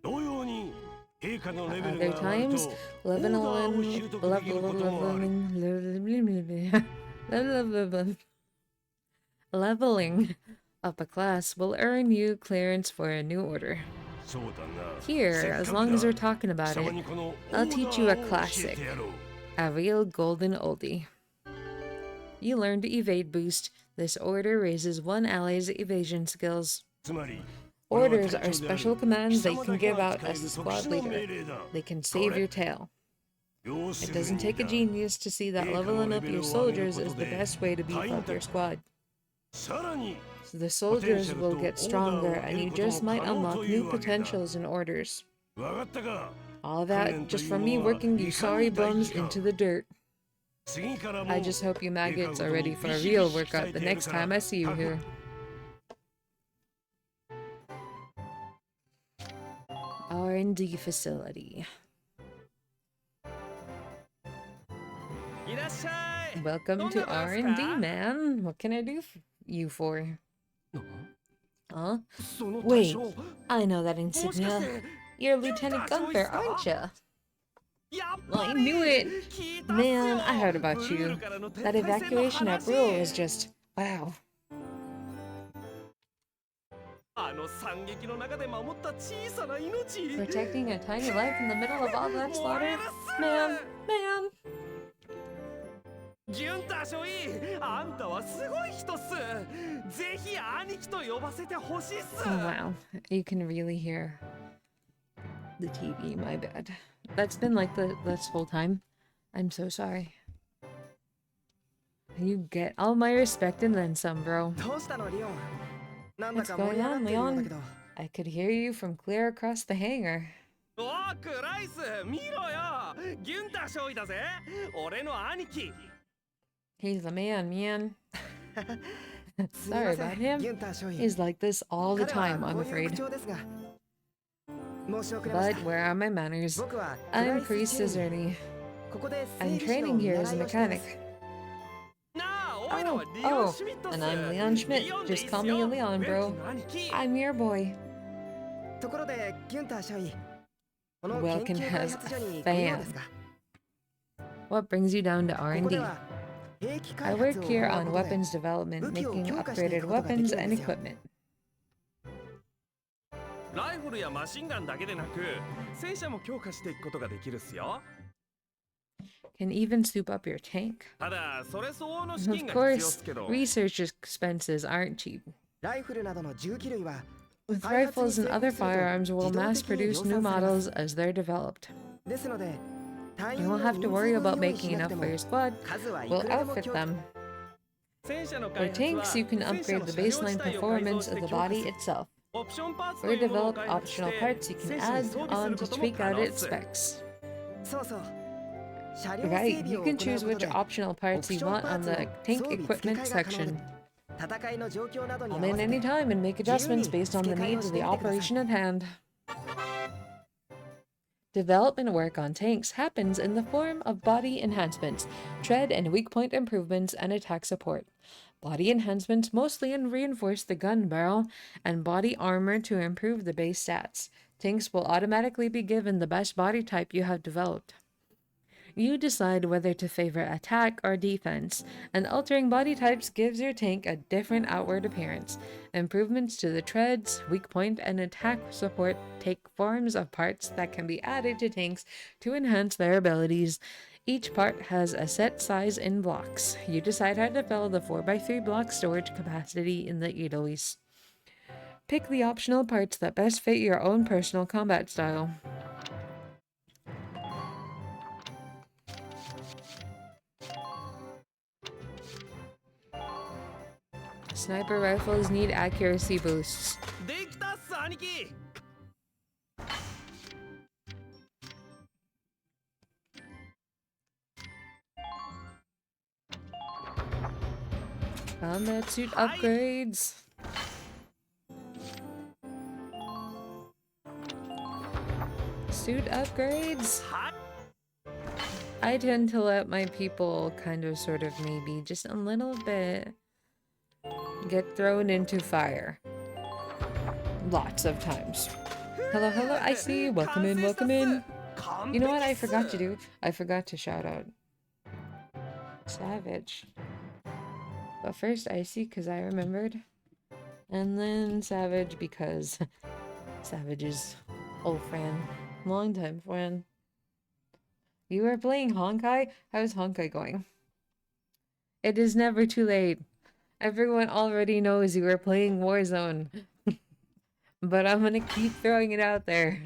同様に陛下のレベル Other が上がると times, オーダーを leveling, 習得できることもある leveling up a class will earn you clearance for a new order. そうだな Here, せっ as か long く as だ we're talking about 貴様 it, にこのオ I'll ー teach ダ you a ーを教え classic, てやろう a real golden oldie. You learned Evade Boost. This order raises one ally's evasion skills. つまり Orders are special commands they can give out as a squad leader. They can save your tail. It doesn't take a genius to see that leveling up your soldiers is the best way to beef up your squad. さらに So the soldiers will get stronger and you just might unlock new potentials and orders. わかったか All that just from me working you sorry bums into the dirt. 次からも I just hope you maggots are ready for a real workout the next time I see you here. R&D facility. Welcome to R&D, man. What can I do you for? Huh? Wait, I know that insignia. You're Lieutenant Gunther, aren't you? I knew it! Man, I heard about you. That evacuation at Brule was just... wow. Protecting a tiny life in the middle of all that slaughter? Man, man. ギュンター少尉あんたはすごい人っすぜひ兄貴と呼ばせてほしいっす Oh wow, you can really hear the TV, my bad. That's been like this whole time. I'm so sorry. You get all my respect and then some, bro. どうしたのリオンなんだ What's か盛り going 上がっ on, てるようだけ Leon? ど I could hear you from clear across the hangar. おークライス見ろよギュンター少尉だぜ俺の兄貴 He's the man, man. すみ Sorry ませ about ん him. ギュンター少尉 He's like this all the 彼は time, I'm こういう afraid. 口調ですが申し遅れまし But た where are my manners? 僕は I'm クライス Priest チェリー Scizerny. ここで整 I'm 理士の training 見 here 習 as a いをしていま mechanic. す なあおいら Oh, はリオン oh, シュミットっす and I'm Leon Schmidt. リオンでいい Just っ call す me よ Leon, ベル bro. キの兄貴 I'm your boy. ところでギュンター少尉この Welkin 研究開 has 発所 a に来るよう fan. ですが What brings you down to ここ R&D? では兵器 I 開発 work を here 行 on うことで weapons development, 武器を making 強化してい upgraded くことができ weapons るん and ですよ equipment. ライフルやマシンガンだけでなく戦車も強化していくことができるっすよ Can even soup up your tank. ただそれ相応の資 Of 金が必要っ course, すけど research expenses aren't cheap. ライフルなどの銃器類は With 開発に rifles 成 and 功 other すると firearms, we'll 自動 mass 的に produce 量 new 産されます models as they're developed. ですので隊 You 員の won't have 人 to 数 worry 分 about 用意 making しなく enough て for your も squad. 数はい We'll くらでも outfit 強化 them. 戦車の For 開発は tanks, you can 戦車 upgrade の the 車両 baseline 自体を改造 performance し of て the 強化 body する itself. オプションパーツと Or いうものを develop 開発し optional て parts you can 戦車に add 装備す on る to ことも tweak 可 out 能っ its す specs. そうそう車両整 Right, 備 you を can 行う choose こと which で optional オ parts プ you ション want パー on ツの the 装 tank 備付け equipment 替えが可能で section. 戦いの状況などに合 Come わ in せて anytime and make adjustments based on the needs of the operation at hand. Development work on tanks happens in the form of body enhancements, tread and weak point improvements, and attack support. Body enhancements mostly reinforce the gun barrel and body armor to improve the base stats. Tanks will automatically be given the best body type you have developed. You decide whether to favor attack or defense, and altering body types gives your tank a different outward appearance. Improvements to the treads, weak point, and attack support take forms of parts that can be added to tanks to enhance their abilities. Each part has a set size in blocks. You decide how to fill the 4x3 block storage capacity in the eateries. Pick the optional parts that best fit your own personal combat style. Sniper rifles need accuracy boosts. できたっす兄貴。 Combat suit upgrades. Suit upgrades. I tend to let my people kind of sort of maybe just a little bit get thrown into fire. Lots of times. Hello, hello, I see you. Welcome in, welcome in. You know what I forgot to do? I forgot to shout out Savage. But first Icy because I remembered. And then Savage because Savage is old friend. Long-time friend. You are playing Honkai? How's Honkai going? It is never too late. Everyone already knows you are playing Warzone. But I'm gonna keep throwing it out there.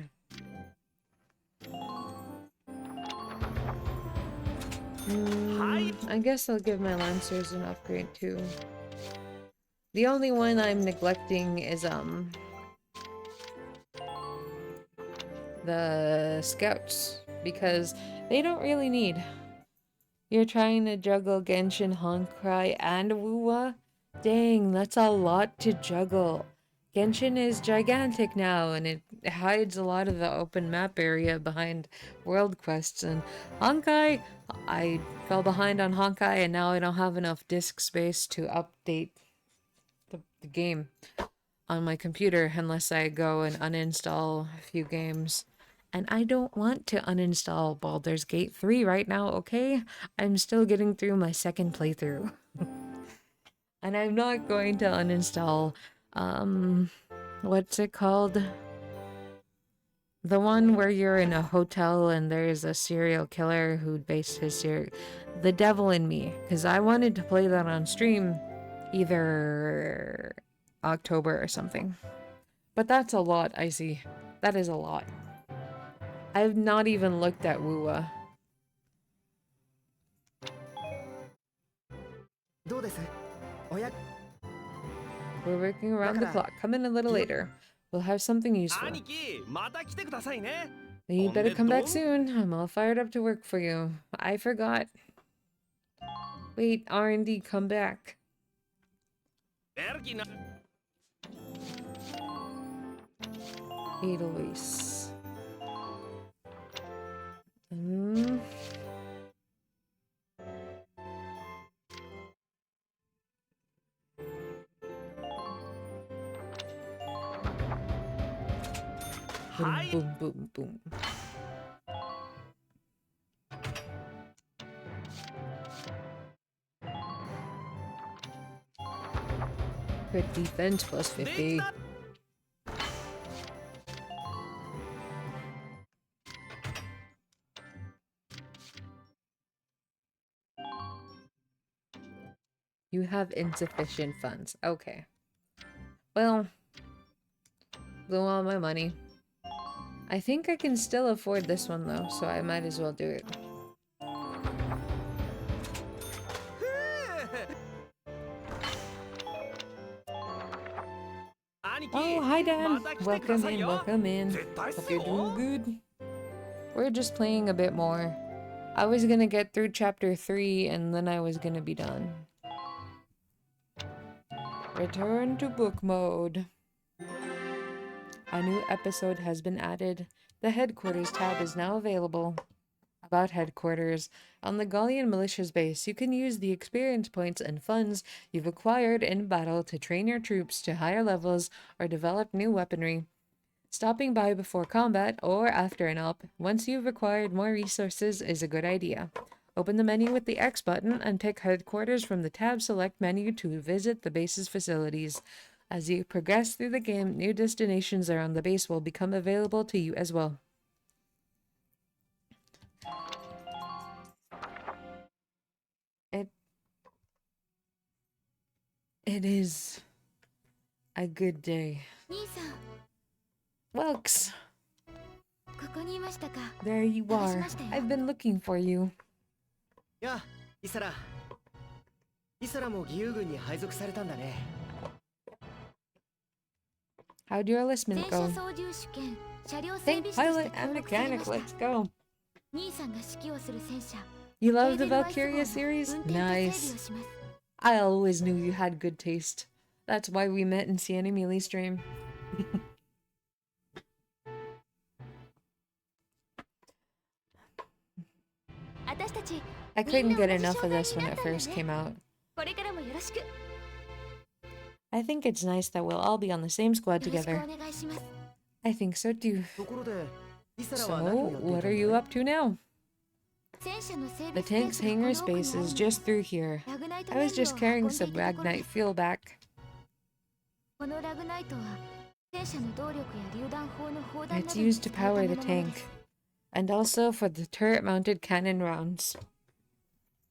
I guess I'll give my Lancers an upgrade too. The only one I'm neglecting is the Scouts, because they don't really need. You're trying to juggle Genshin, Honkai, and Wuwa? Dang, that's a lot to juggle. Genshin is gigantic now, and it hides a lot of the open map area behind world quests. And Honkai, I fell behind on Honkai, and now I don't have enough disk space to update the game on my computer unless I go and uninstall a few games. And I don't want to uninstall Baldur's Gate 3 right now, okay? I'm still getting through my second playthrough. And I'm not going to uninstall, what's it called? The one where you're in a hotel and there's a serial killer who based his The Devil in Me. Because I wanted to play that on stream either October or something. But that's a lot, I see. That is a lot. I've not even looked at Wuwa. We're working around the clock. Come in a little later. We'll have something useful. You better come back soon. I'm all fired up to work for you. I forgot. Wait, R&D, come back. Edelweiss. Boom, boom, boom, boom. Crit defense plus 50. You have insufficient funds. Okay. Well, blew all my money. I think I can still afford this one though, so I might as well do it. Oh, hi Dan! Welcome in, welcome in. Hope you're doing good. We're just playing a bit more. I was gonna get through chapter 3 and then I was gonna be done. Return to book mode. A new episode has been added. The Headquarters tab is now available. About Headquarters. On the Gallian Militia's base, you can use the experience points and funds you've acquired in battle to train your troops to higher levels or develop new weaponry. Stopping by before combat or after an op, once you've acquired more resources, is a good idea. Open the menu with the X button and pick Headquarters from the tab select menu to visit the base's facilities. As you progress through the game, new destinations around the base will become available to you as well. It is a good day. 兄さん、 Welks, ここにいましたか。 there you are. I've been looking for you. やあ、イサラ。イサラも義勇軍に配属されたんだね。How'd your 戦 enlistment 車 go? 操縦手兼車両整 Tank 備士として pilot 登 and 録され mechanic, ました。 let's go. 兄さんが指揮をする戦車 You love the ケーデルワイス号 Valkyria の series? 運転と整備を Nice. します。 I always knew you had good taste. That's why we met in Sienna Mealy stream. I couldn't get enough of this when it first came out. これからもよろしく。 I think it's nice that we'll all be on the same squad よろしく together. お願いします。 I think so too. ところで、イサラ So, は何をやっていたんだ what are you up to now? 戦車の整 The 備スペー tank's スがこ hangar の奥に space ある is ん just です。 through here. ラグナイト I 燃 was 料 just を carrying 運んで some いたところ Ragnite です。 fuel back. このラグナイトは戦車の動力や榴弾砲の砲弾な It's どに used 使 to うた power め the のもので tank, す。 and also for the turret-mounted cannon rounds.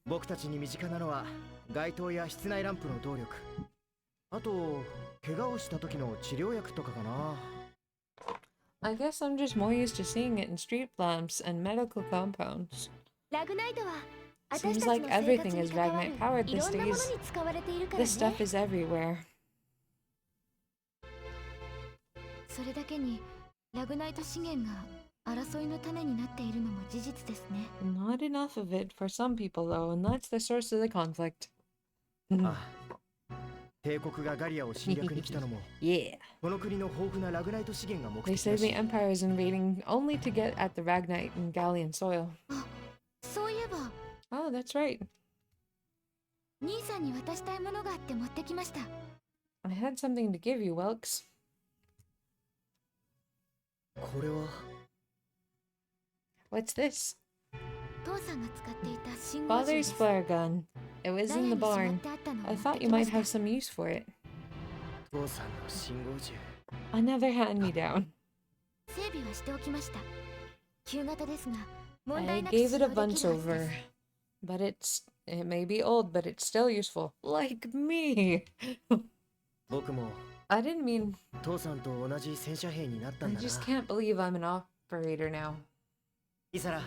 僕たちに身近なのは街灯や室内ランプの動力。あと、怪我をした時の治療薬とかかな。I guess I'm just more used to seeing it in street lamps and medical compounds. ラグナイトは私た Seems ちの like 生活 everything に is 関わ Ragnite る powered いろ these んなもの days. に使われているからね。 This stuff is everywhere. それだけにラグナイト資源が争いの種になっているのも事実ですね。 Not enough of it for some people though, and that's the source of the conflict. ああ、帝国がガリアを侵略に来たのも Yeah. この国の豊富なラグナイト資源が目 They 的 say だ the し、 Empire is invading only to get at the Ragnite and Gallian soil. そういえば Oh, that's right. 兄さんに渡したいものがあって持ってきました。 I had something to give you, Welks. これは What's this? 父さんが使っていた信号銃で Father's す。 flare gun. It was ダイ in ヤ the にしまっ barn. てあったのを I 持って thought き you ま might した。 have some use for it. 父さんの信号銃。 Another hand-me-down. 整備はしておきました。旧型ですが、問 I 題なく gave 使 it a 用でき once るはずで over. す。 But it may be old, but it's still useful. Like me. 僕も I didn't mean... 父さんと同じ戦車兵になったん I だな。 just can't believe I'm an operator now. イサラ、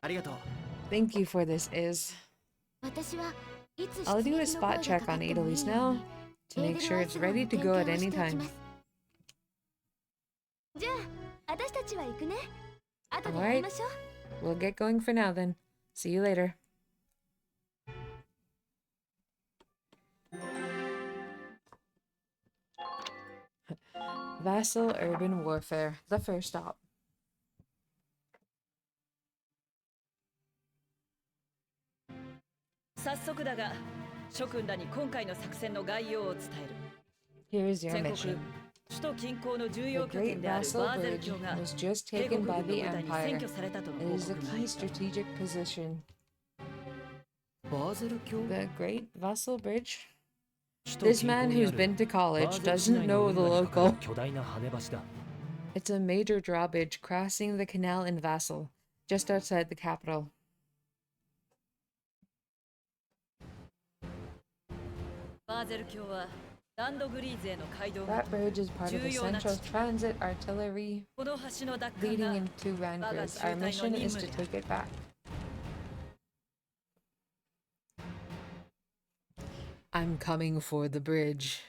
ありがとう。 Thank you for this, Iz. 私はいつ I'll 出 do a 撃の声 spot が check かか on ってもいい Adelise よう now に to make sure it's ready to go at any time. じゃあ、私たちは行くね。後で Alright. 会いましょう。 We'll get going for now then. See you later. Vassal Urban Warfare, the first stop. 早速だが諸君らに今回の作戦の概要を伝える。 Here's your 全国 mission. 首都近郊の重 The 要拠 Great 点である Vassal バーゼル Bridge 教が was just 帝国 taken 軍の by 部 the 隊に占 Empire. 拠されたとの It 報 is a 告があ key る。 strategic position. バーゼル教 The Great Vassal Bridge? 首都 This 近 man 郊にあ who's る been to バ college ーゼル市 doesn't 内の know the 運河に架かる local. 巨大な跳ね橋だ。 It's a major drawbridge crossing the canal in Vassal, just outside the capital. バーゼル教はランドグリーズへの街道 That bridge is part of 重要な essential 地 transit artillery この橋の奪還 leading が into Rankers. Our 我が中隊の mission is to 任務である。 take it back. I'm coming for the bridge.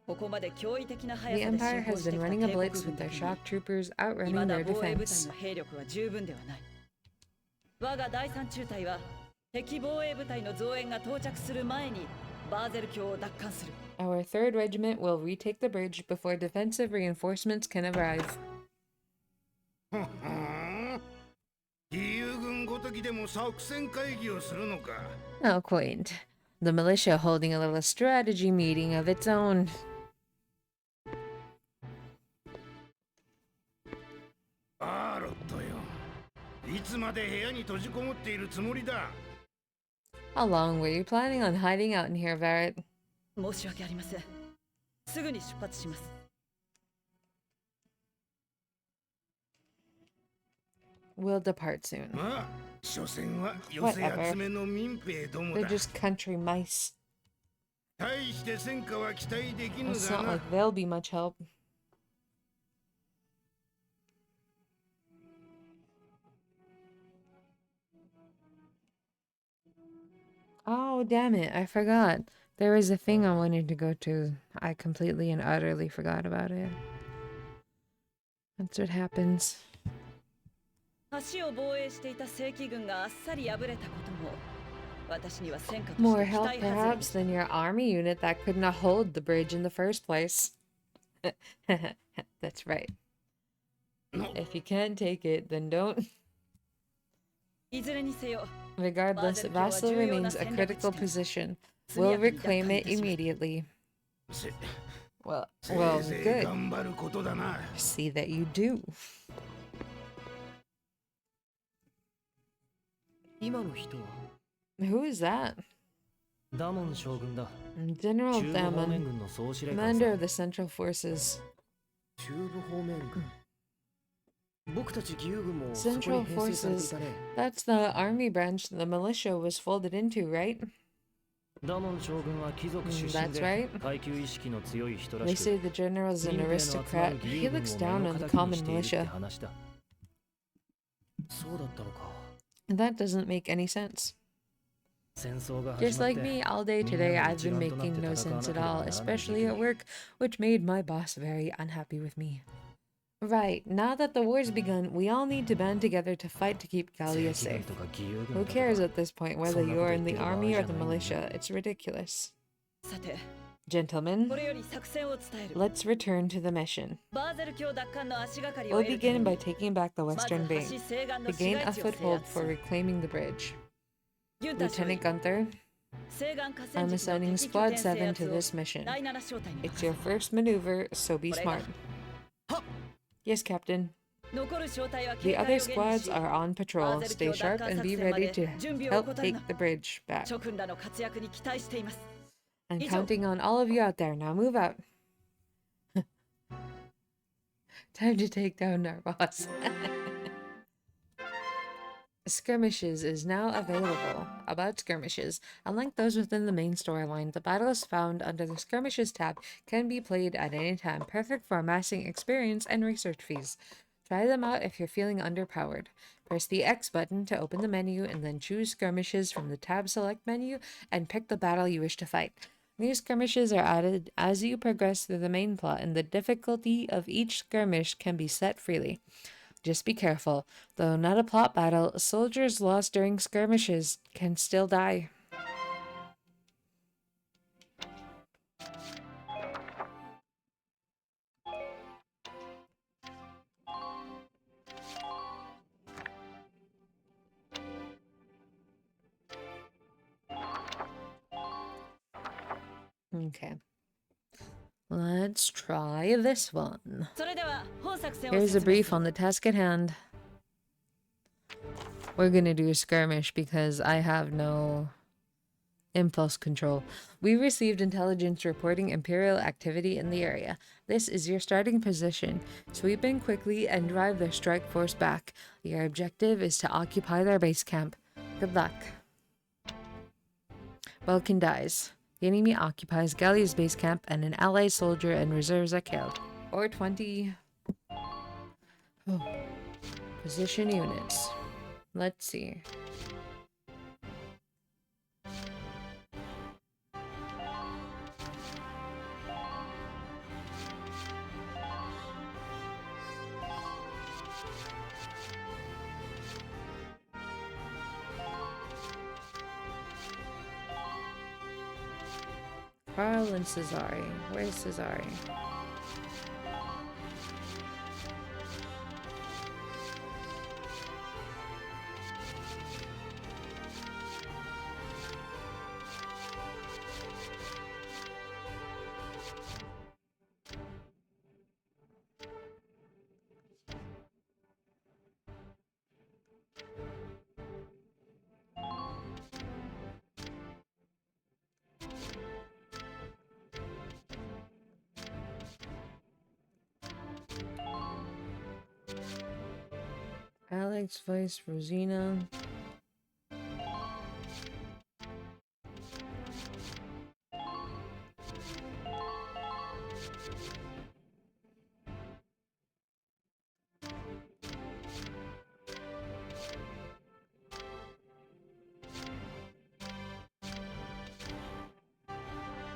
ここまで驚異的な The 速さで Empire 進行 has して been きた running a 帝国 blitz 軍 with だ their けに shock troopers 未 outrunning だ their 防衛部隊 defense. の兵力は十分ではない。我が第三中隊は敵防衛部隊の増援が到着する前にバーゼル教を奪還する。 Our 3rd Regiment will retake the bridge before defensive reinforcements can arrive. 義勇軍ごときでも作戦会議をするのか。 How quaint. The militia holding a little strategy meeting of its own. アーロットよ。いつまで部屋に閉じこもっているつもりだ。 How long were you planning on hiding out in here, Varret? 申し訳ありません。すぐに出発します。will depart soon. まあ所詮は寄せ Whatever. 集めの民兵ども They're だ just country mice. 大して戦果は期待できぬ It's が not な like they'll be much help. Oh, damn it. I forgot. There was a thing I wanted to go to. I completely and utterly forgot about it. That's what happens. 橋を防衛していた正規軍があっさり敗れたことも私には戦果とし More て期 help, 待外れで perhaps, した than your army unit that could not hold the bridge in the first place. That's right. If you can't take it, then don't. いずれにせよ Regardless, Vassal remains a critical position. We'll reclaim it immediately. Well, せ well, いぜい good. 頑張ることだな See that you do. 今の人は Who is that? ダモン将軍だ。 General 中部方面 Damon, 軍の総司令官 commander さ of the Central Forces. 中部方面軍僕たち義勇軍もそこ Central に編成されてい Forces. たね That's the army branch the militia was folded into, right? ダモン将軍は貴族出身 That's で right. 階級意識の強い人ら They し say く the general's an 民兵の集ま aristocrat. る義 He 勇軍 looks を down 目 on の the 敵に common しているって militia. 話だ。そうだったのか That doesn't make any sense. 戦争が Just 始まっ like て me, all day みんな today が I've 一 been 丸となって making no 戦わな sense け at れば all, ならない時 especially 期 at だ。 work, which made my boss very unhappy with me. Right, now that the war's begun, we all need to band together to fight to keep 正 Gallia 規軍 safe. とか義勇 Who 軍だと cares か at this point そ whether んなこ you're と in 言 the ってる場合 army じ or ゃ the ないんだよ。 militia? It's ridiculous. さて Gentlemen, これより作戦を伝える let's return to the mission. バーゼル橋奪還の足がかりを We'll 得るため begin に by taking back the まず western 橋 bank 西岸の to 市 gain 街 a 地を制 foothold 圧 for reclaiming the bridge. ギュンター将 Lieutenant 軍 Gunther, 西岸河 I'm 川敷の assigning 敵拠 Squad 点制 7 to 圧を this mission. 第7小隊に It's 任 your せ first maneuver, so be これが smart. Yes, Captain. 残る小隊は The 警戒 other を厳に squads し are on patrol. Stay sharp and be ready to help take the bridge back. 諸君らの活躍に期待しています I'm 以上 counting on all of you out there. Now move out. Time to take down our boss. Skirmishes is now available. About skirmishes. Unlike those within the main storyline, the battles found under the skirmishes tab can be played at any time, perfect for amassing experience and research fees. Try them out if you're feeling underpowered. Press the X button to open the menu and then choose skirmishes from the tab select menu and pick the battle you wish to fight. New skirmishes are added as you progress through the main plot, and the difficulty of each skirmish can be set freely. Just be careful. Though not a plot battle, soldiers lost during skirmishes can still die. Okay. Let's try this one. それでは本作戦を Here's a 説明 brief する on the task at hand. We're gonna do a skirmish because I have no impulse control. We received intelligence reporting Imperial activity in the area. This is your starting position. Sweep in quickly and drive their strike force back. Your objective is to occupy their base camp. Good luck. Vulcan dies. The enemy occupies Gallia's base camp and an allied soldier and reserves are killed. Or 20... Oh. Position units. Let's see. Carl and Cesare. Where's Cesare? Alex, Vice, Rosina.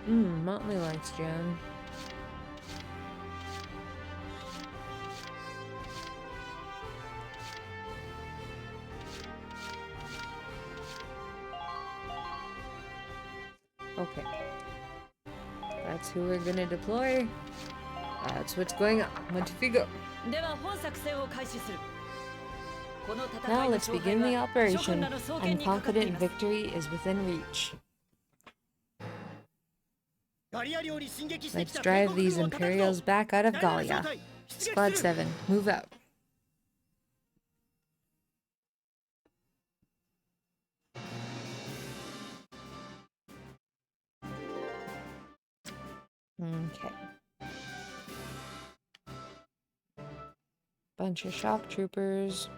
Motley likes Jen. Okay. That's who we're gonna deploy. That's what's going on. What did we go? Now let's begin the operation. I'm confident victory is within reach. Let's drive these Imperials back out of Gallia. Squad 7, move out. Okay. Bunch of shock troopers.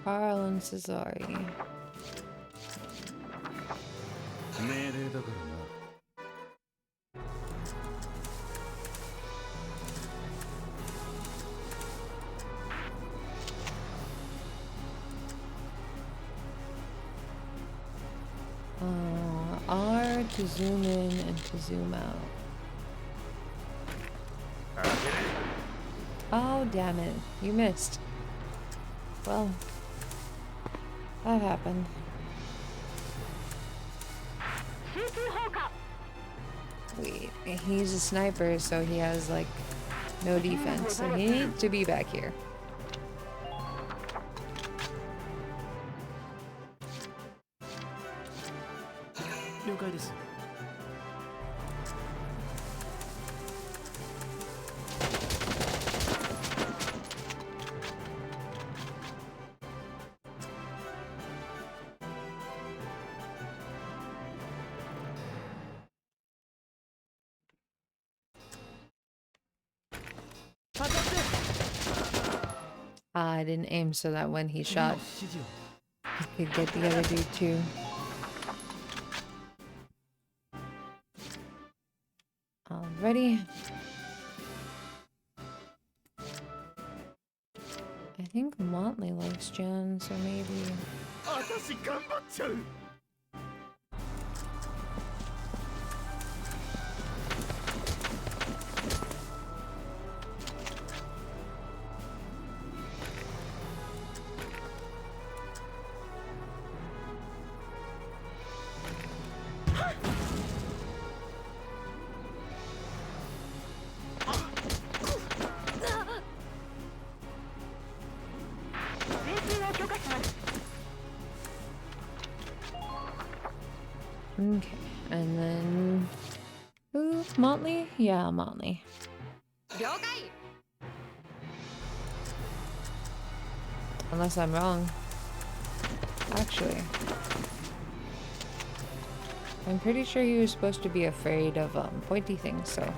Carl and Cesari. R to zoom in and to zoom out. Oh, damn it. You missed. Well, that happened. Wait, he's a sniper, so he has, like, no defense. So he needs to be back here. I didn't aim so that when he shot, he could get the other dude too. Alrighty. I think Motley likes Jen, so maybe... Okay, and then... Who? Motley? Yeah, Motley. Unless I'm wrong. Actually. I'm pretty sure he was supposed to be afraid of pointy things, so...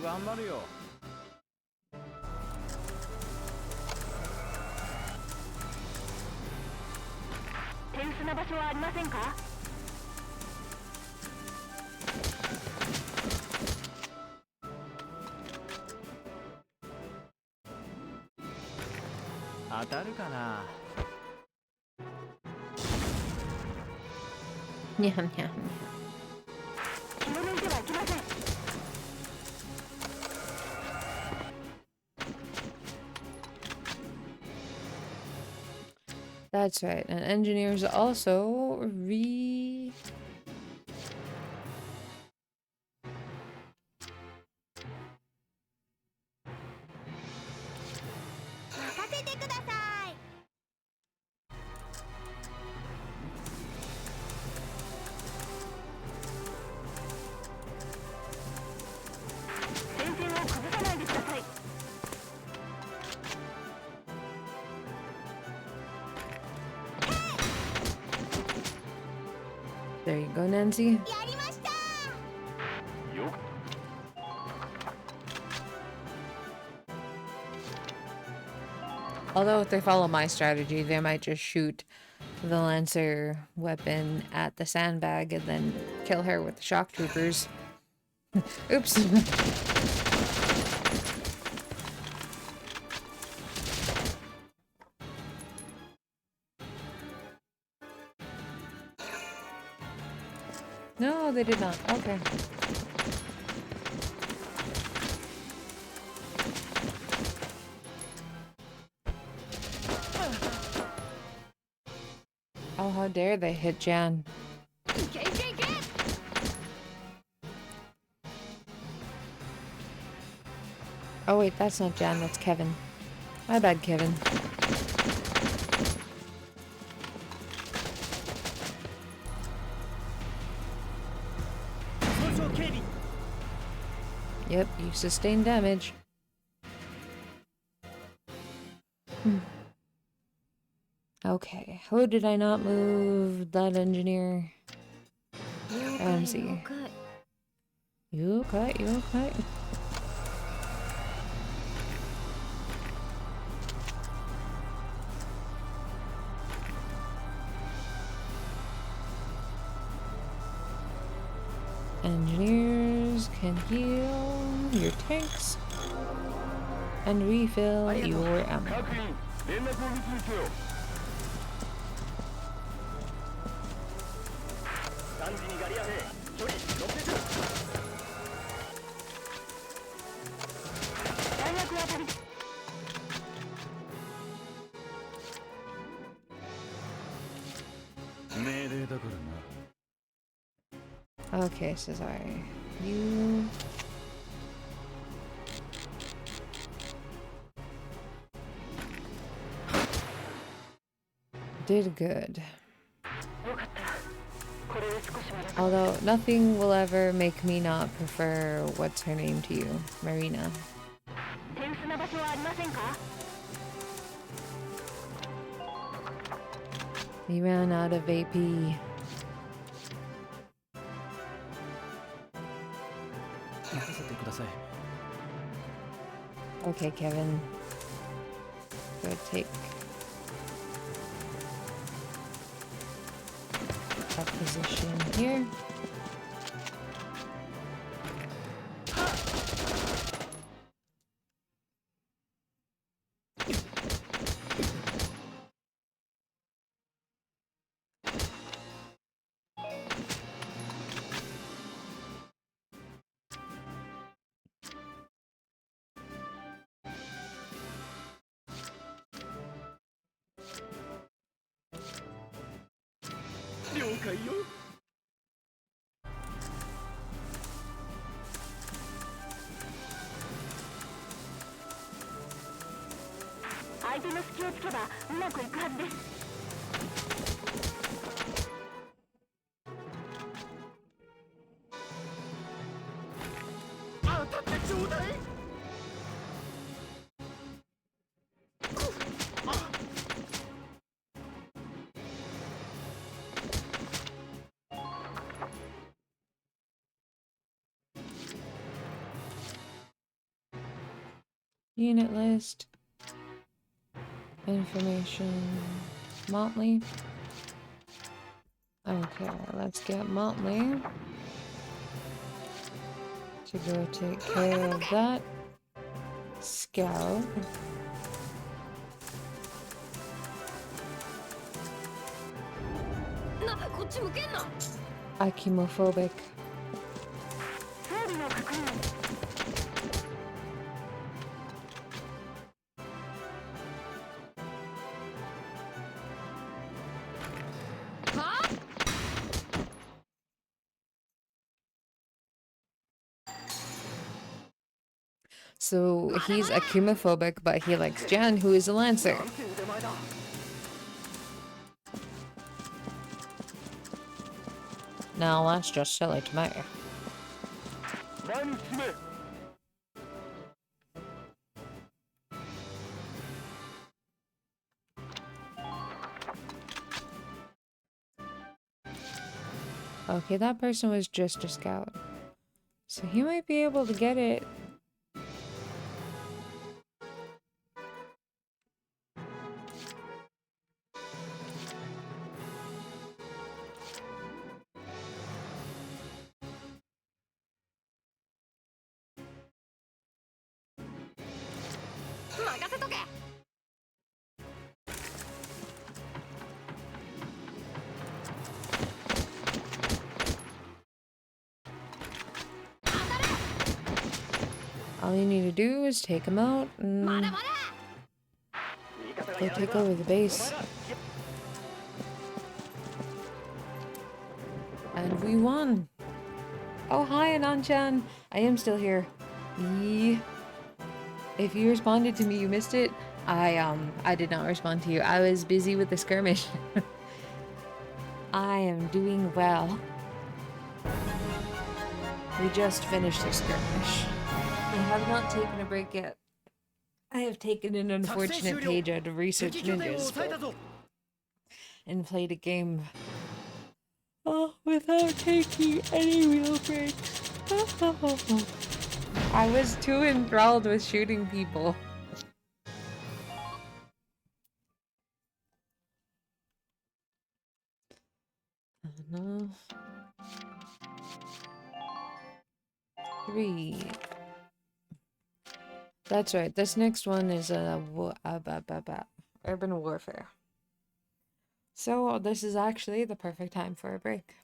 Yum, yum. That's right. And engineers also There you go, Nancy. Although if they follow my strategy, they might just shoot the Lancer weapon at the sandbag and then kill her with the shock troopers. Oops. No, they did not. Okay. Oh, how dare they hit Jan. Oh wait, that's not Jan, that's Kevin. My bad, Kevin. Yep, you sustained damage. Okay, how did I not move that engineer? Ramsey. You okay. Engineers can heal your tanks and refill your ammo. Okay, Cesare. You... did good. Although, nothing will ever make me not prefer what's her name to you, Marina. We ran out of AP. Okay, Kevin. Go take a position here. Unit list. Information. Motley. Okay, let's get Motley to go take care of that. Scout. Akimophobic. So he's acumophobic, but he likes Jan, who is a lancer. Now that's just silly to me. Okay, that person was just a scout. So he might be able to get it. All you need to do is take him out and go take over the base. And we won! Oh, hi, Anan-chan! I am still here. Yee. If you responded to me, you missed it. I did not respond to you. I was busy with the skirmish. I am doing well. We just finished the skirmish. I have not taken a break yet. I have taken an unfortunate page out of Research Ninjas and played a game without taking any real breaks. I was too enthralled with shooting people. No. 3. That's right. This next one is urban warfare. So this is actually the perfect time for a break.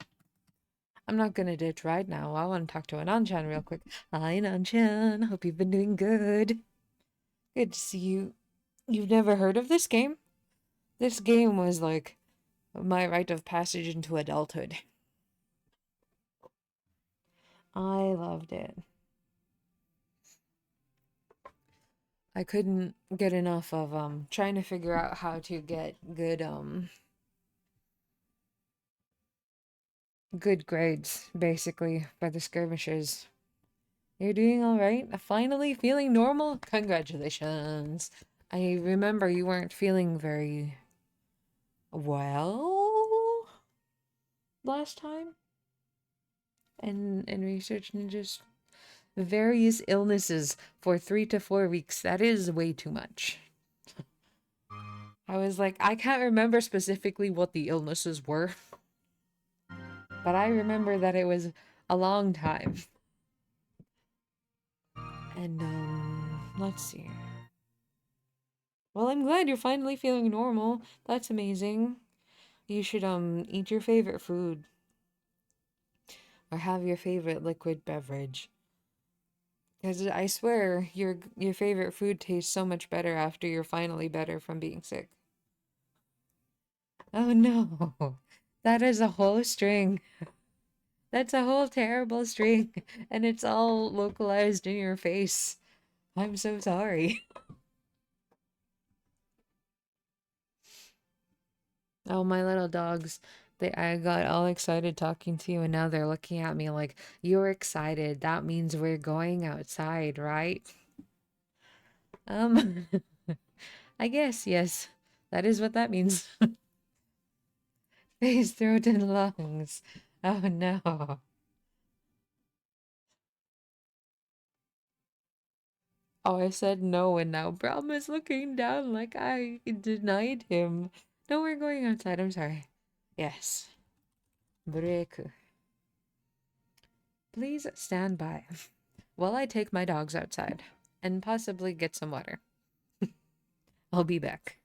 I'm not gonna ditch right now. I want to talk to Anan-chan real quick. Hi, Anan-chan. Hope you've been doing good. Good to see you. You've never heard of this game? This game was like my rite of passage into adulthood. I loved it. I couldn't get enough of trying to figure out how to get good grades, basically, by the skirmishes. You're doing alright? Finally feeling normal? Congratulations. I remember you weren't feeling very well last time. And research ninjas, various illnesses for 3 to 4 weeks. That is way too much. I was like, I can't remember specifically what the illnesses were. But I remember that it was a long time. And, let's see. Well, I'm glad you're finally feeling normal. That's amazing. You should, eat your favorite food. Or have your favorite liquid beverage. Because I swear, your favorite food tastes so much better after you're finally better from being sick. Oh no. That is a whole string. That's a whole terrible string. And it's all localized in your face. I'm so sorry. Oh, my little dogs. I got all excited talking to you, and now they're looking at me like, you're excited. That means we're going outside, right? I guess, yes. That is what that means. Face, throat, and lungs. Oh, no. Oh, I said no, and now Brahm is looking down like I denied him. No, we're going outside. I'm sorry. Yes. Break. Please stand by while I take my dogs outside and possibly get some water. I'll be back.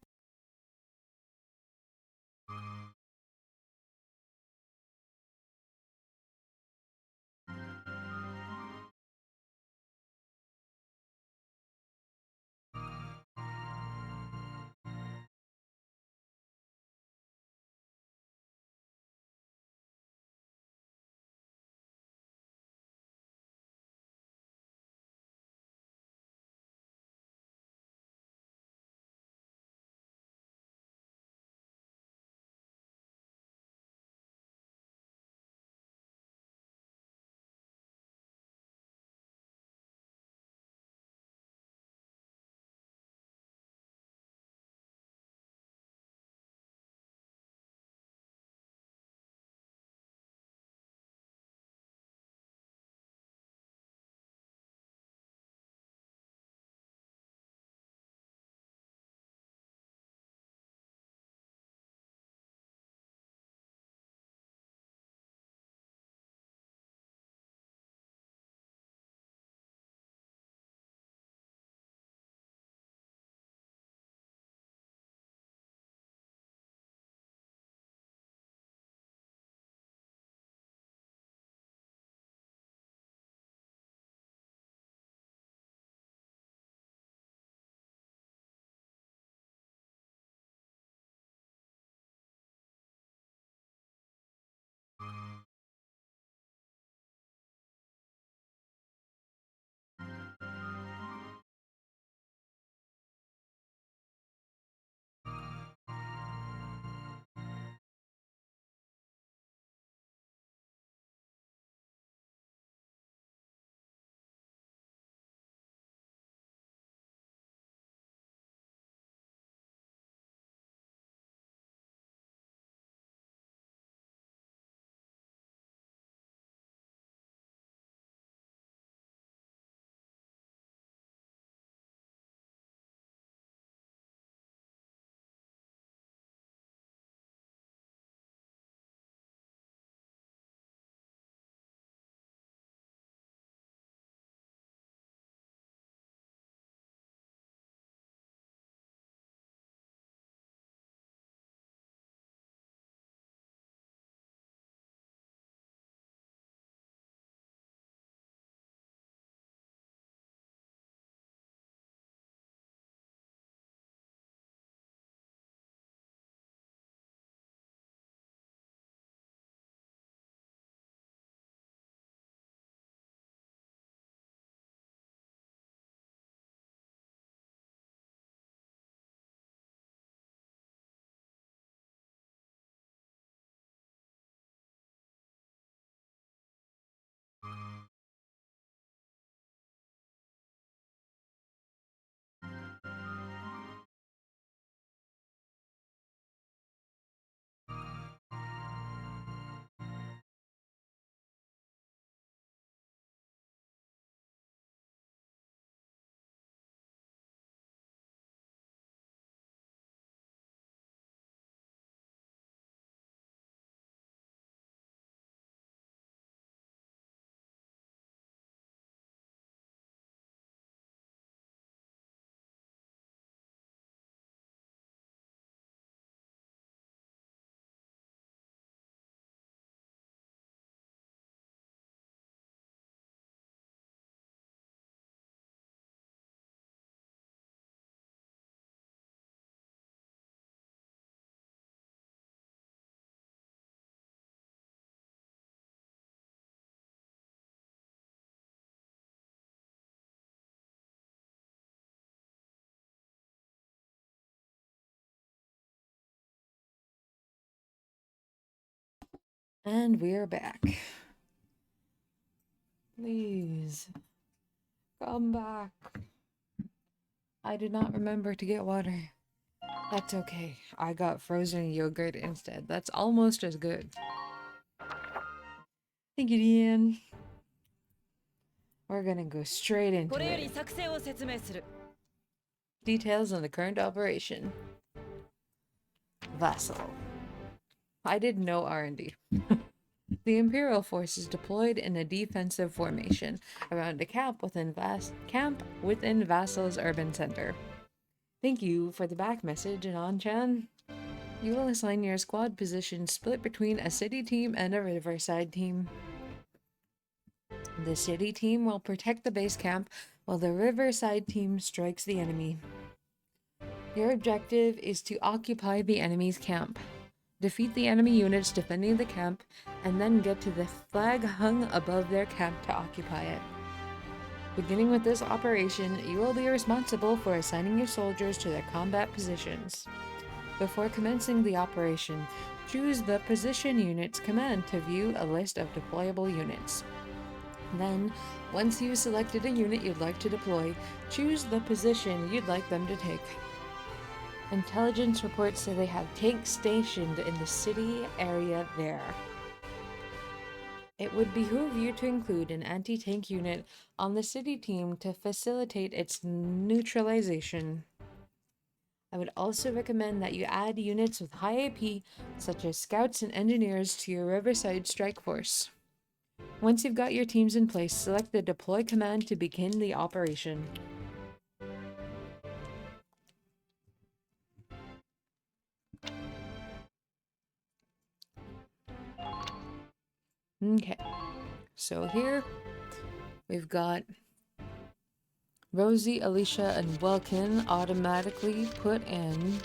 And we're back. Please come back. I did not remember to get water. That's okay. I got frozen yogurt instead. That's almost as good. Thank you, Ian. We're gonna go straight into it. Details on the current operation. Vassal. I did no R&D. The Imperial forces deployed in a defensive formation around a camp within Vassal's urban center. Thank you for the back message, Anon-chan. You will assign your squad position split between a city team and a riverside team. The city team will protect the base camp while the riverside team strikes the enemy. Your objective is to occupy the enemy's camp. Defeat the enemy units defending the camp, and then get to the flag hung above their camp to occupy it. Beginning with this operation, you will be responsible for assigning your soldiers to their combat positions. Before commencing the operation, choose the Position Units command to view a list of deployable units. Then, once you've selected a unit you'd like to deploy, choose the position you'd like them to take. Intelligence reports say they have tanks stationed in the city area there. It would behoove you to include an anti-tank unit on the city team to facilitate its neutralization. I would also recommend that you add units with high AP, such as scouts and engineers, to your Riverside Strike Force. Once you've got your teams in place, select the deploy command to begin the operation. Okay, so here we've got Rosie, Alicia, and Welkin automatically put in.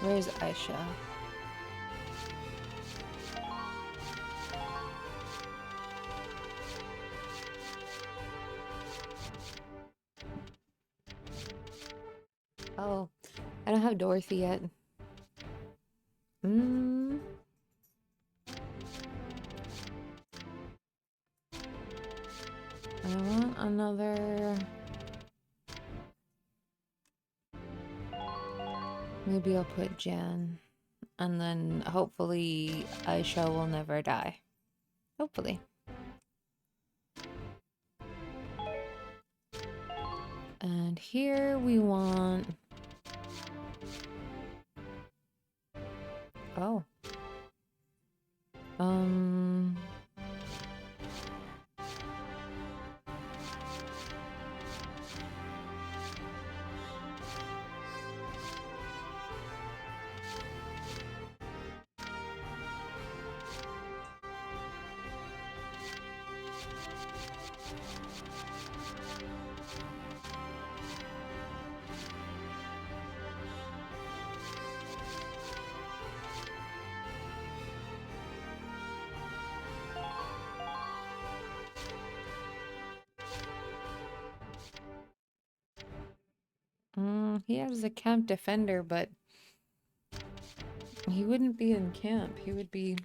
Where's Aisha? Oh, I don't have Dorothy yet. I want another... Maybe I'll put Jan. And then hopefully Aisha will never die. Hopefully. And here we want... Oh. He has a camp defender, but he wouldn't be in camp. He would be...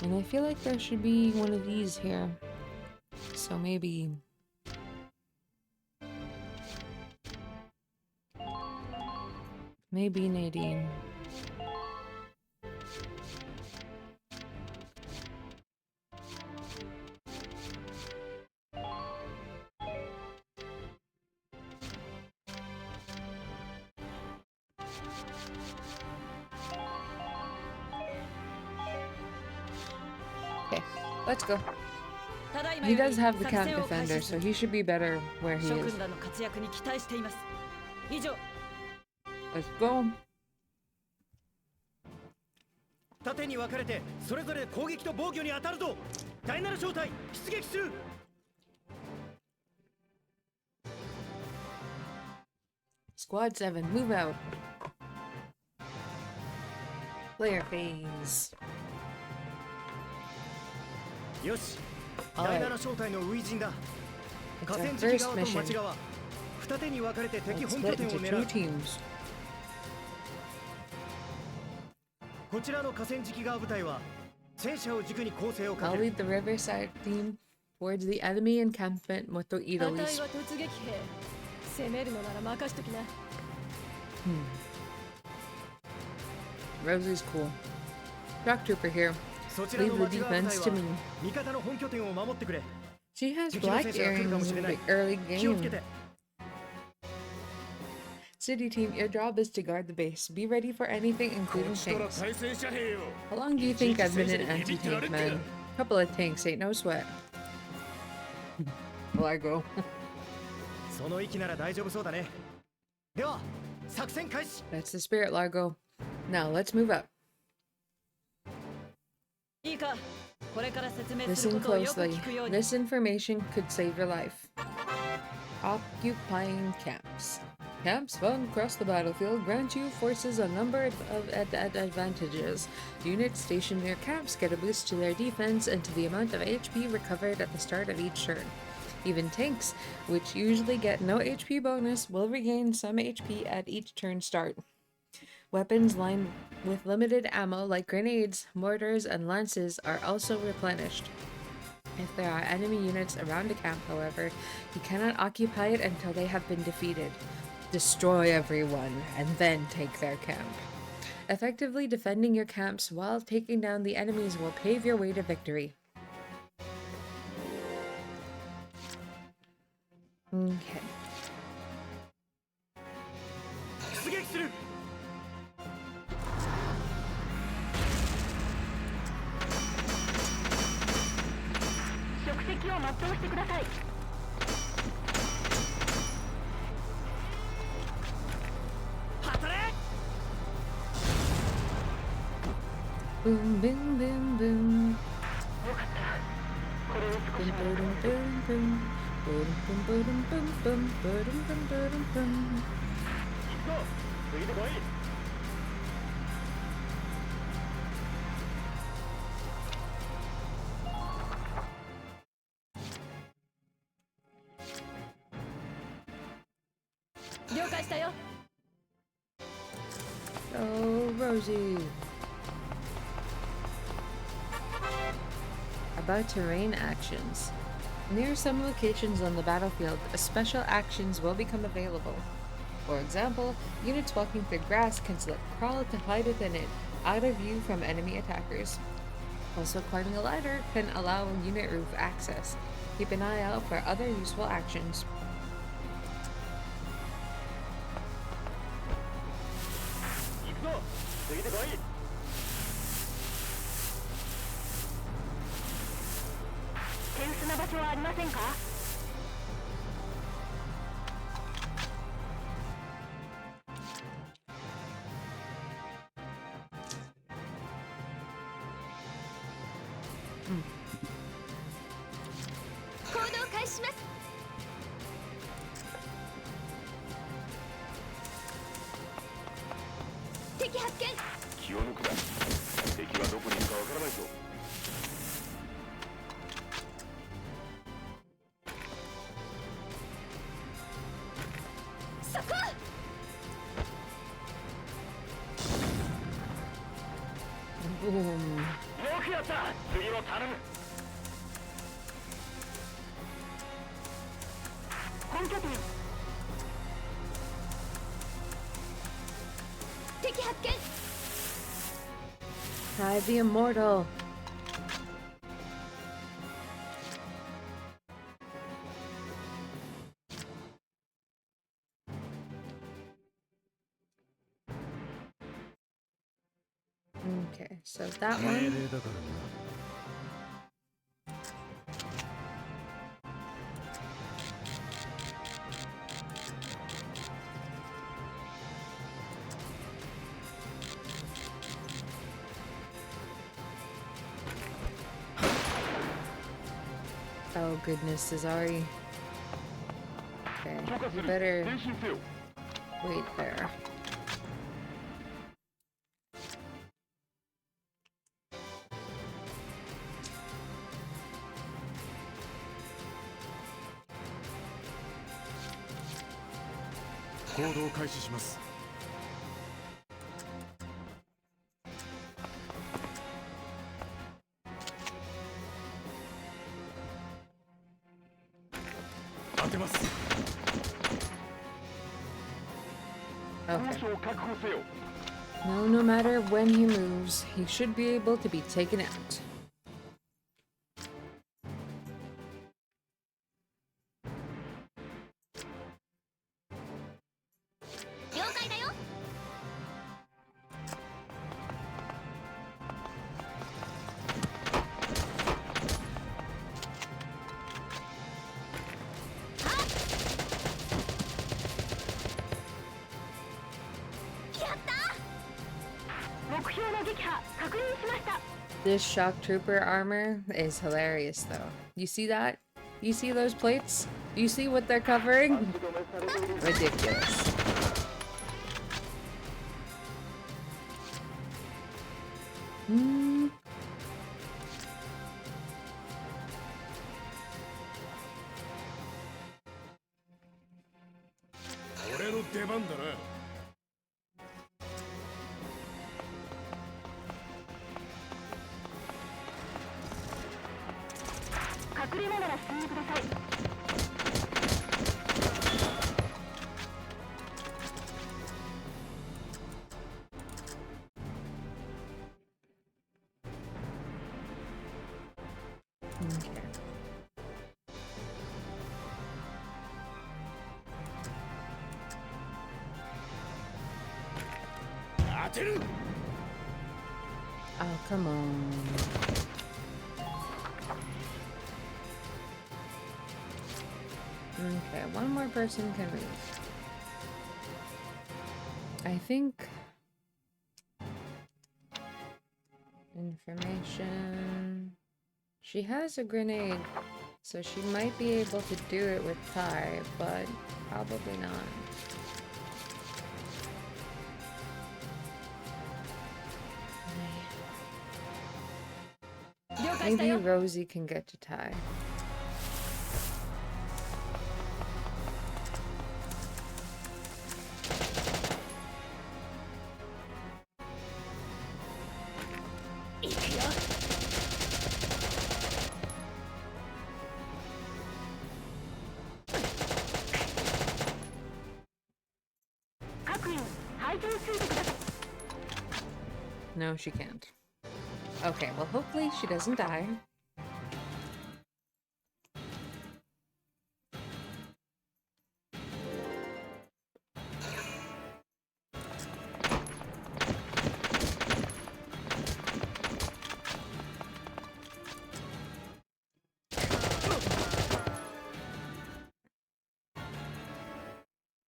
And I feel like there should be one of these here. So maybe... Maybe Nadine. Let's go. He does have the camp defender, so he should be better where he is. Let's go. 縦に分かれてそれぞれ攻撃と防御に当たるぞ。第7小隊出撃する。 Squad 7, move out. Player phase. よし、 Alright. 第7小隊の初陣だ。 It's 河 our 川敷 first 側と町 mission. 側、二手に分かれて敵 Let's 本拠 split 点を into 狙 two う。 teams. こちらの河川敷側部隊は戦車を軸に攻勢をか I'll ける。 lead the riverside team towards the enemy encampment Moto 値は Irolis. 突撃兵。攻めるのなら任しときな。Rosie's cool. Shock Trooper here. そちらの Leave the 町側部 defense 隊 to は me. 味方の本拠点を守ってくれ。 She has 敵の black 戦車が来るかも earrings しれ in な the い。 early 気をつけ game. て。 City team, your job is to guard the base. Be ready for anything, including tanks. How long do you think I've been an anti-tank man? Couple of tanks, ain't no sweat. Largo. その息なら大丈夫そうだね。では、作戦開始。 That's the spirit, Largo. Now let's move up. いいか、これから説明する Listen ことをよく closely. 聞くように。 This information could save your life. Occupying camps. Camps found across the battlefield grant you forces a number of advantages. Units stationed near camps get a boost to their defense and to the amount of HP recovered at the start of each turn. Even tanks, which usually get no HP bonus, will regain some HP at each turn start. Weapons lined with limited ammo like grenades, mortars, and lances are also replenished. If there are enemy units around a camp, however, you cannot occupy it until they have been defeated. Destroy everyone, and then take their camp. Effectively defending your camps while taking down the enemies will pave your way to victory. Okay. 出撃する。 職責を全うしてください。 Boom, boom, boom, boom. Boom, boom, boom, boom. Boom, boom, boom, boom, boom. Boom, boom, boom, boom. 次で来い。 了解したよ。 Oh, Rosie. About terrain actions. Near some locations on the battlefield, special actions will become available. For example, units walking through grass can select crawl to hide within it, out of view from enemy attackers. Also, climbing a ladder can allow unit roof access. Keep an eye out for other useful actions. 行くぞ。次で来い。 手薄な場所はありませんか？ 行動開始します。 敵発見。 気を抜くな。敵はどこにいるかわからないぞ。 そこ。 Boom. よくやった。次も頼む。 本拠点。敵発見。 Try the immortal. Okay, so that 命 one. 令だからな。 Let's Oh goodness, Cesari. Okay, you better wait there. Okay. No matter when he moves, he should be able to be taken out. This shock trooper armor is hilarious though. You see that? You see those plates? You see what they're covering? Ridiculous. Hmm. Oh, come on. Okay, one more person can move. I think... Information... She has a grenade, so she might be able to do it with Tai, but probably not. Maybe Rosie can get to Tai. No, she can't. Okay, well, hopefully she doesn't die.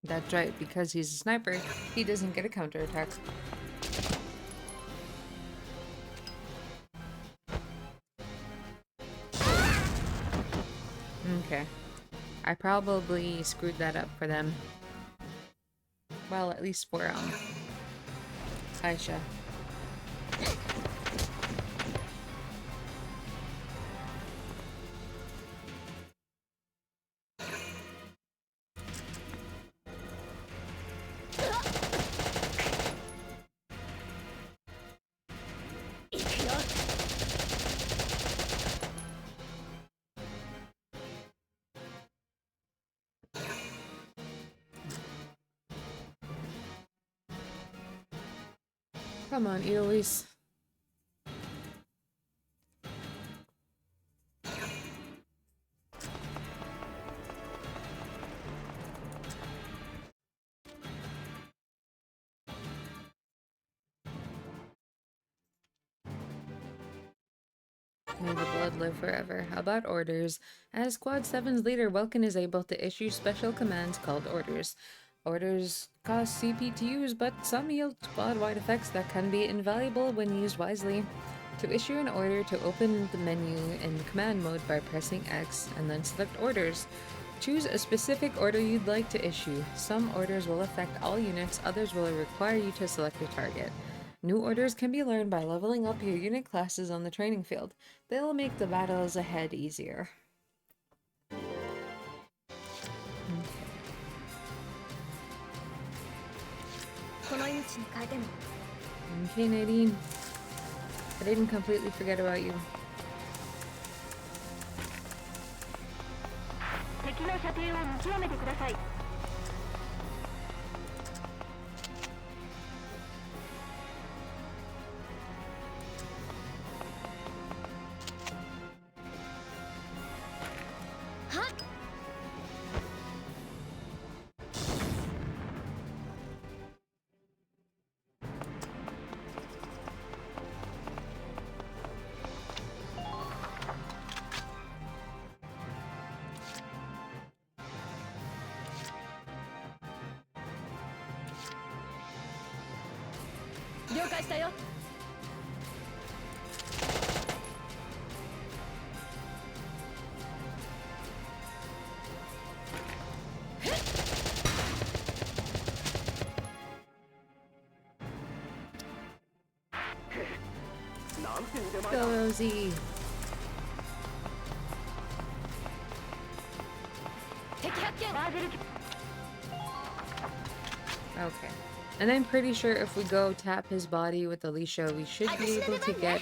That's right, because he's a sniper, he doesn't get a counterattack. Okay. I probably screwed that up for them. Well, at least for, Aisha. Come on, Eloise. May the blood live forever. How about orders? As Squad 7's leader, Welkin is able to issue special commands called orders. Orders cost CP to use, but some yield squad-wide effects that can be invaluable when used wisely. To issue an order, to open the menu in command mode by pressing X and then select orders. Choose a specific order you'd like to issue. Some orders will affect all units, others will require you to select a target. New orders can be learned by leveling up your unit classes on the training field. They'll make the battles ahead easier. Okay, Nadine. I didn't completely forget about you. 敵の射程を見極めてください。了解したよ。Go, Rosie. 敵発見。 Okay. And I'm pretty sure if we go tap his body with Alicia, we should be able to get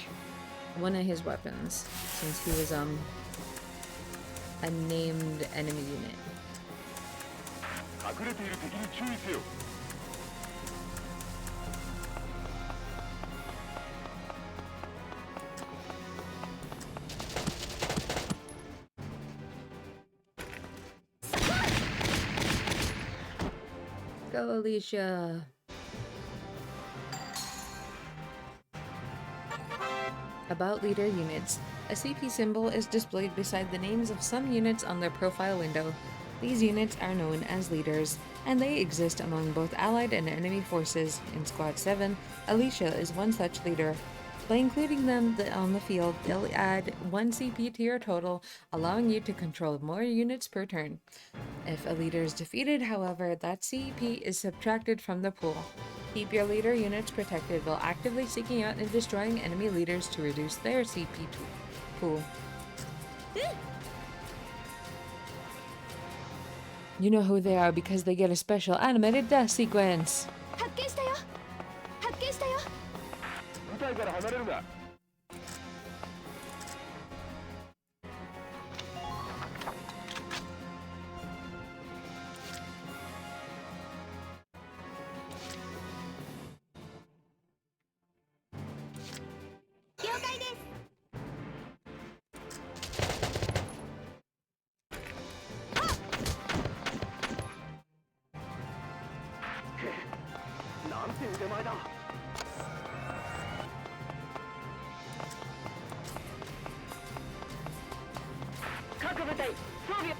one of his weapons, since he was a named enemy unit. Go, Alicia. About leader units. A CP symbol is displayed beside the names of some units on their profile window. These units are known as leaders, and they exist among both allied and enemy forces. In Squad 7, Alicia is one such leader. By including them on the field, they'll add 1 CP to your total, allowing you to control more units per turn. If a leader is defeated, however, that CP is subtracted from the pool. Keep your leader units protected while actively seeking out and destroying enemy leaders to reduce their CP pool. You know who they are because they get a special animated death sequence. 発見したよ。発見したよ。舞台から離れるな。了解です。なんて腕前だ。各部隊装備。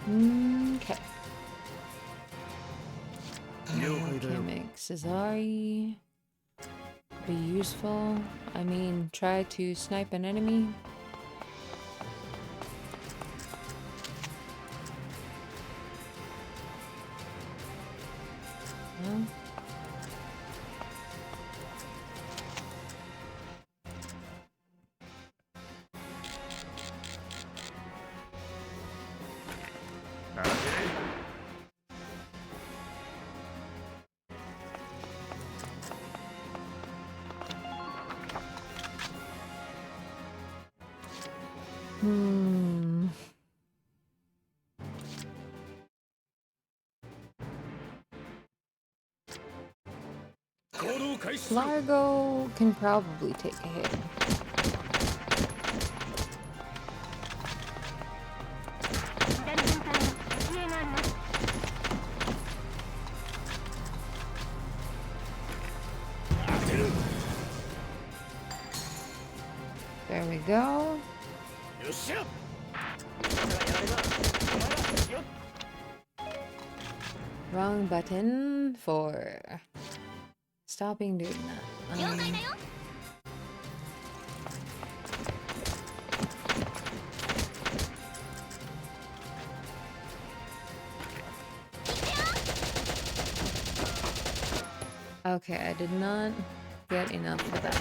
Okay. Okay, make Cesari be useful. I mean, try to snipe an enemy. No? Largo can probably take a hit. There we go. Wrong button for stopping doing that. Okay, I did not get enough of that.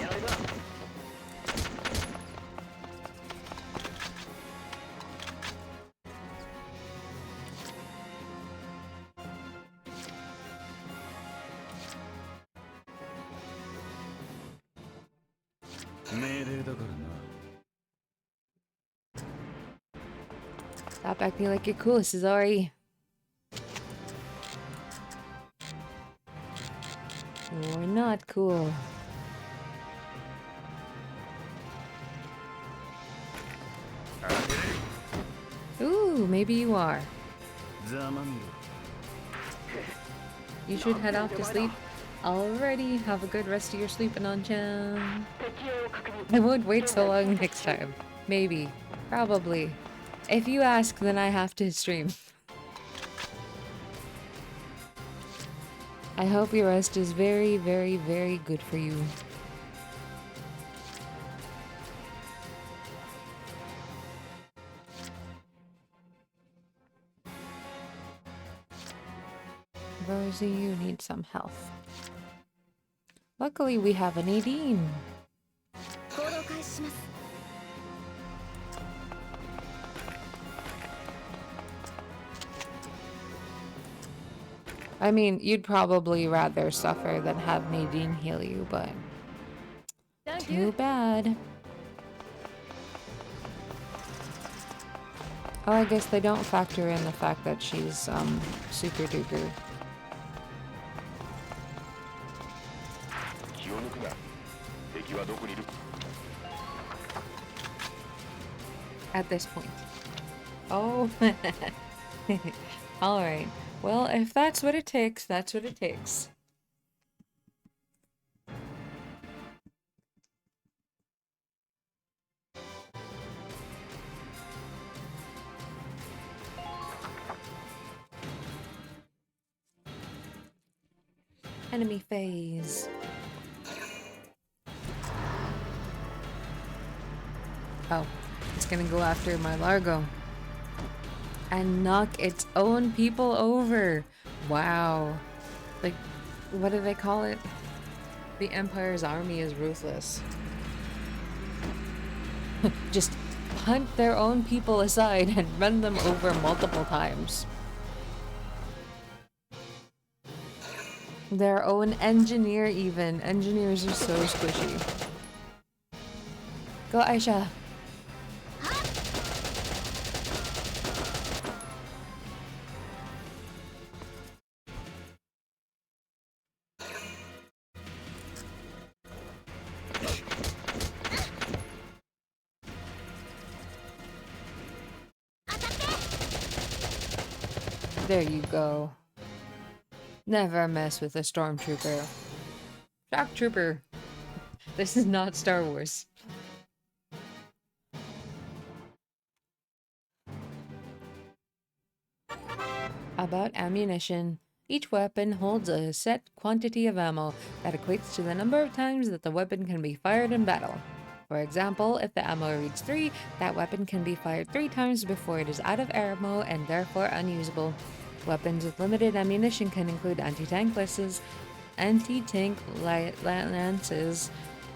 Stop acting like you're cool, Cesari. You're not cool. Ooh, maybe you are. You should head off to sleep. Alrighty, have a good rest of your sleep, Anon-chan. I won't wait so long next time. Maybe. Probably. If you ask, then I have to stream. I hope your rest is very, very, very good for you. Rosie, you need some health. Luckily, we have a Nadine. I mean, you'd probably rather suffer than have Nadine heal you, but too bad. Oh, I guess they don't factor in the fact that she's super duper. At this point. Oh. Alright. Well, if that's what it takes, that's what it takes. Enemy phase. Oh, it's gonna go after my Largo. And knock its own people over. Wow. Like, what do they call it? The Empire's army is ruthless. Just hunt their own people aside and run them over multiple times. Their own engineer even. Engineers are so squishy. Go, Aisha. There you go. Never mess with a stormtrooper. Shock trooper. This is not Star Wars. About ammunition. Each weapon holds a set quantity of ammo that equates to the number of times that the weapon can be fired in battle. For example, if the ammo reads 3, that weapon can be fired 3 times before it is out of ammo and therefore unusable. Weapons with limited ammunition can include anti-tank lances, lances,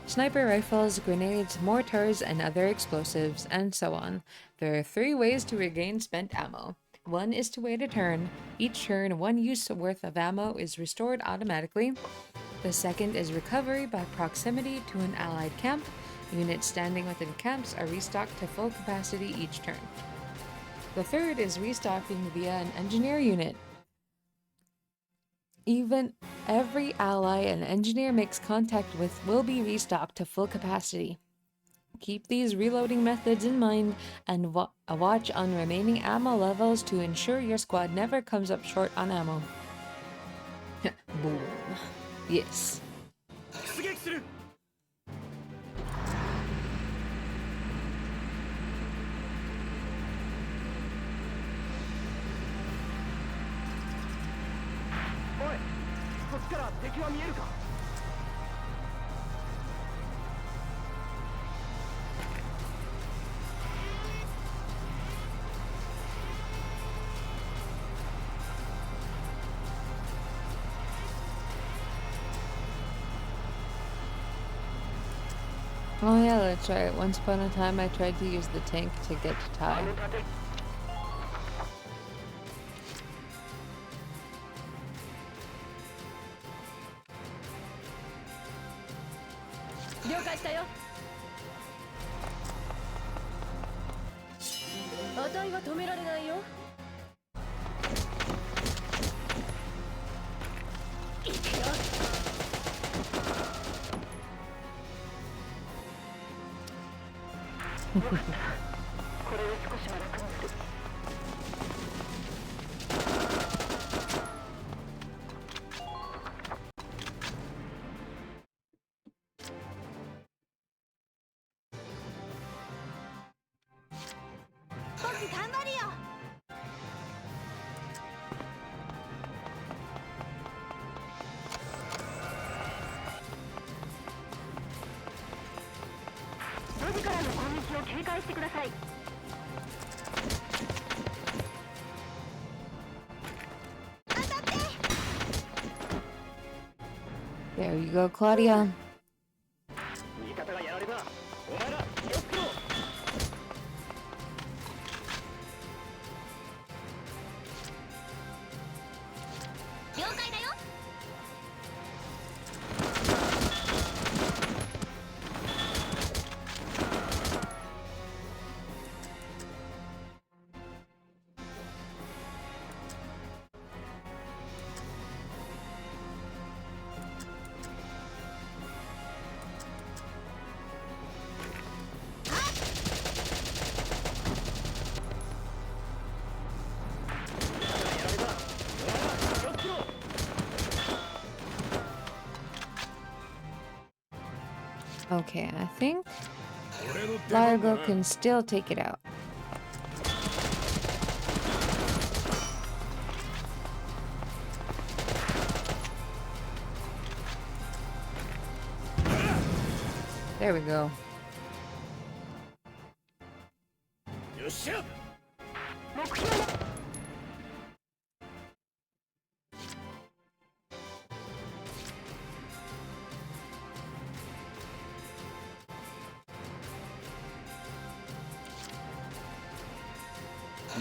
sniper rifles, grenades, mortars, and other explosives, and so on. There are 3 ways to regain spent ammo. One is to wait a turn. Each turn, 1 use worth of ammo is restored automatically. The second is recovery by proximity to an allied camp. Units standing within camps are restocked to full capacity each turn. The third is restocking via an engineer unit. Even every ally an engineer makes contact with will be restocked to full capacity. Keep these reloading methods in mind and watch on remaining ammo levels to ensure your squad never comes up short on ammo. Boom. Yes. Oh yeah, that's right. Once upon a time I tried to use the tank to get to Tai. 了解したよ。あたいは止められないよ。行くよ。これで少しは楽にする。僕頑張るよ。ロジからの攻撃を警戒してください。 There you go, Claudia. 味方がやらればお前ら気をつけろ。了解だよ。 Okay, I think Largo can still take it out. There we go. よっしゃ。目標は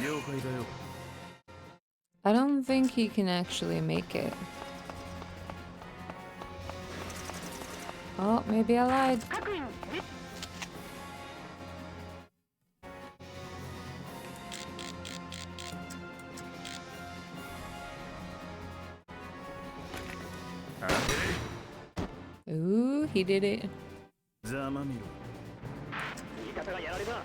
了解だよ。 I don't think he can actually make it. Oh, maybe I lied. 各員 Ooh, he did it. ざまみろ。味方がやられば。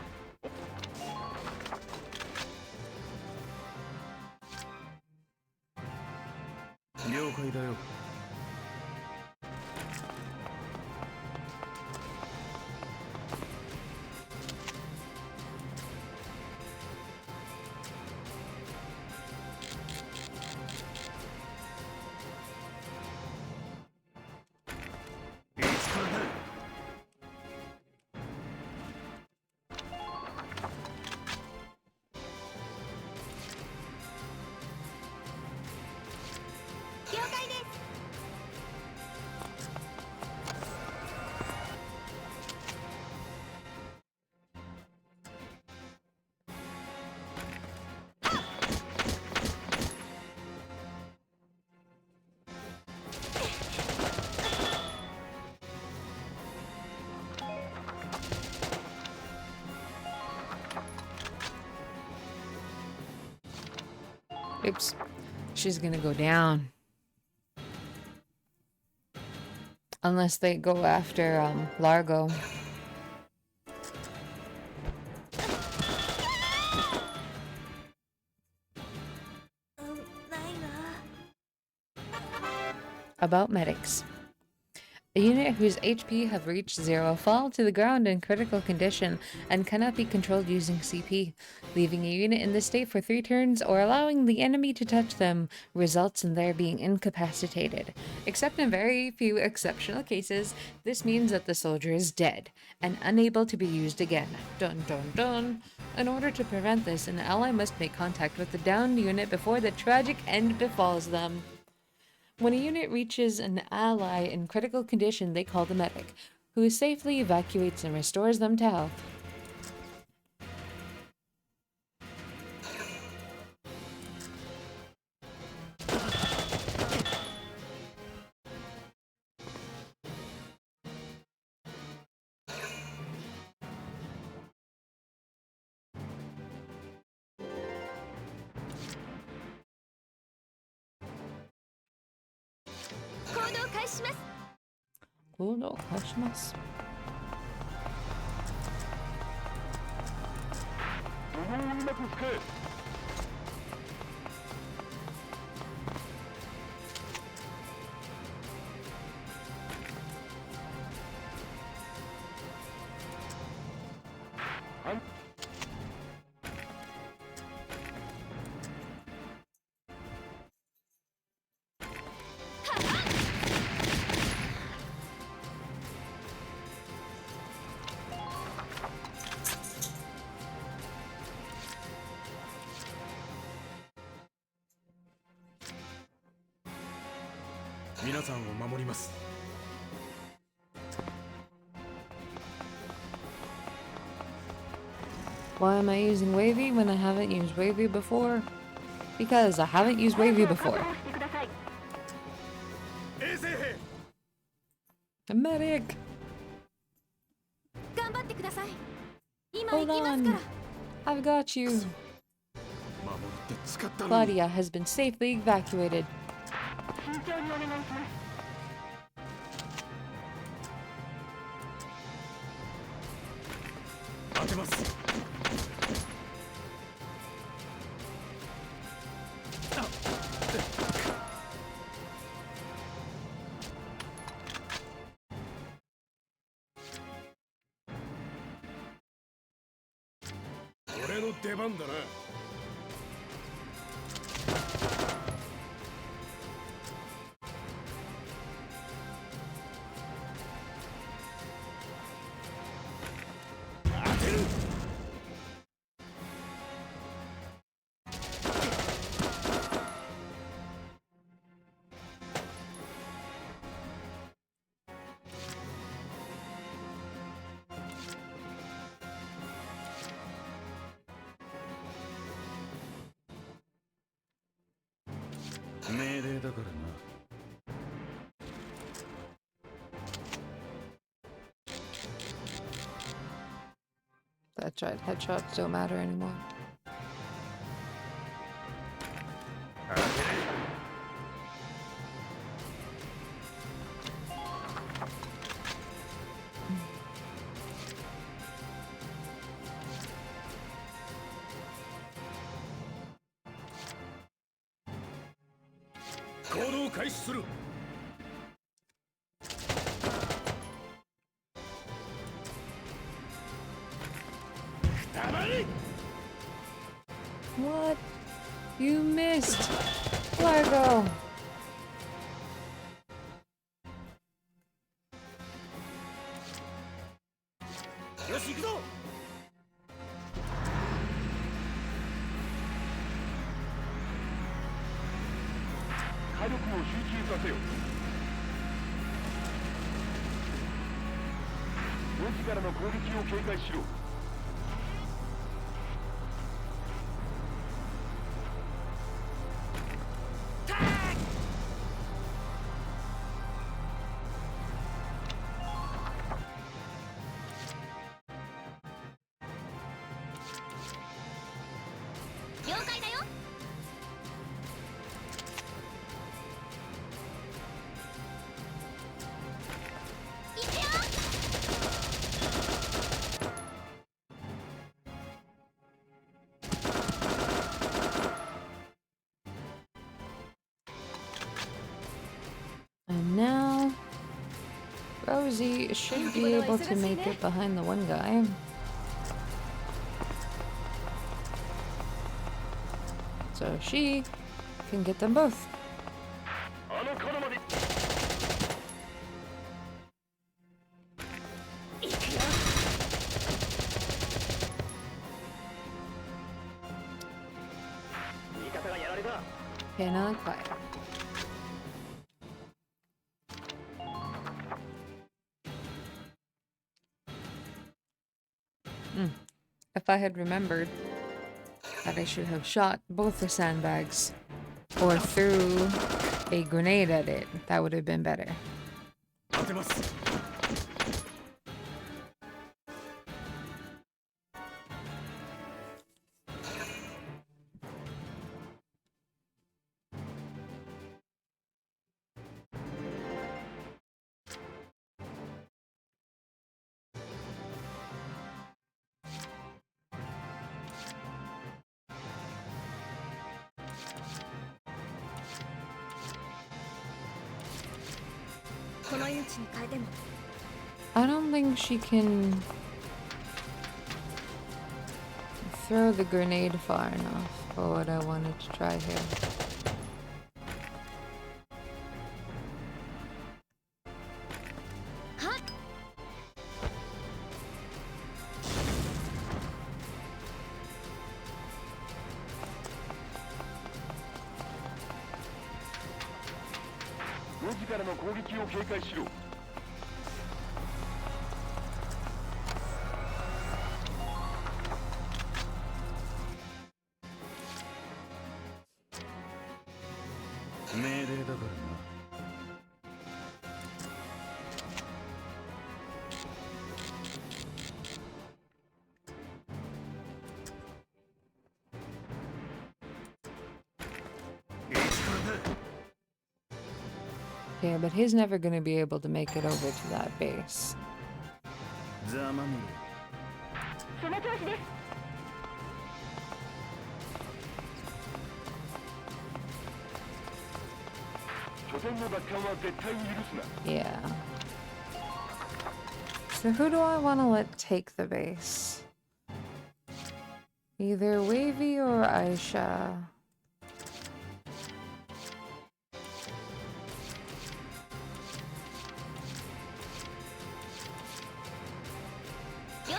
了解だよ。 了解です。 Oops. She's gonna go down. Unless they go after Largo. About medics. A unit whose HP have reached 0 fall to the ground in critical condition and cannot be controlled using CP. Leaving a unit in this state for 3 turns or allowing the enemy to touch them results in their being incapacitated. Except in very few exceptional cases, this means that the soldier is dead and unable to be used again. Dun dun dun. In order to prevent this, an ally must make contact with the downed unit before the tragic end befalls them. When a unit reaches an ally in critical condition, they call the medic. who safely evacuates and restores them to health. Cool, no, hush. 皆さんを守ります。 Why am I using Wavy when I haven't used Wavy before? Because I haven't used Wavy before. A medic! Hold on. I've got you. Claudia has been safely evacuated. That's right, headshots don't matter anymore. What? You missed! Largo! And now, Rosie should be able to make it behind the one guy. So she can get them both. Okay, now they're quiet. If I had remembered that I should have shot both the sandbags or threw a grenade at it, that would have been better. I don't think she can throw the grenade far enough for what I wanted to try here. Yeah, but he's never gonna be able to make it over to that base. Yeah. So who do I want to let take the base? Either Wavy or Aisha.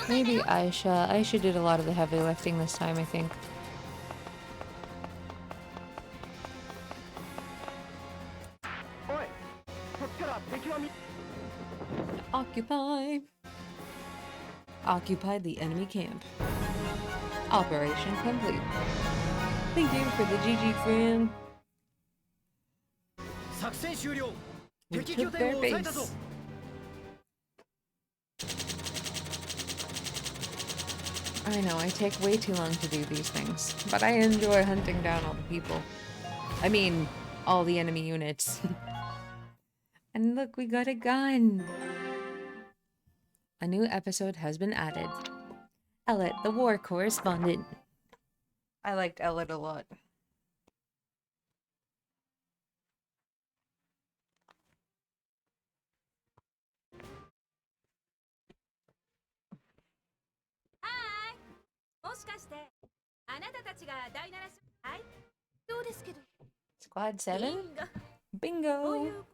Maybe Aisha. Aisha did a lot of the heavy lifting this time, I think. Occupy. Occupy the enemy camp. Operation complete. Thank you for the GG friend. We took their base. I know, I take way too long to do these things, but I enjoy hunting down all the people. I mean, all the enemy units. And look, we got a gun! A new episode has been added. Ellet, the war correspondent. I liked Ellet a lot. Squad 7? Bingo!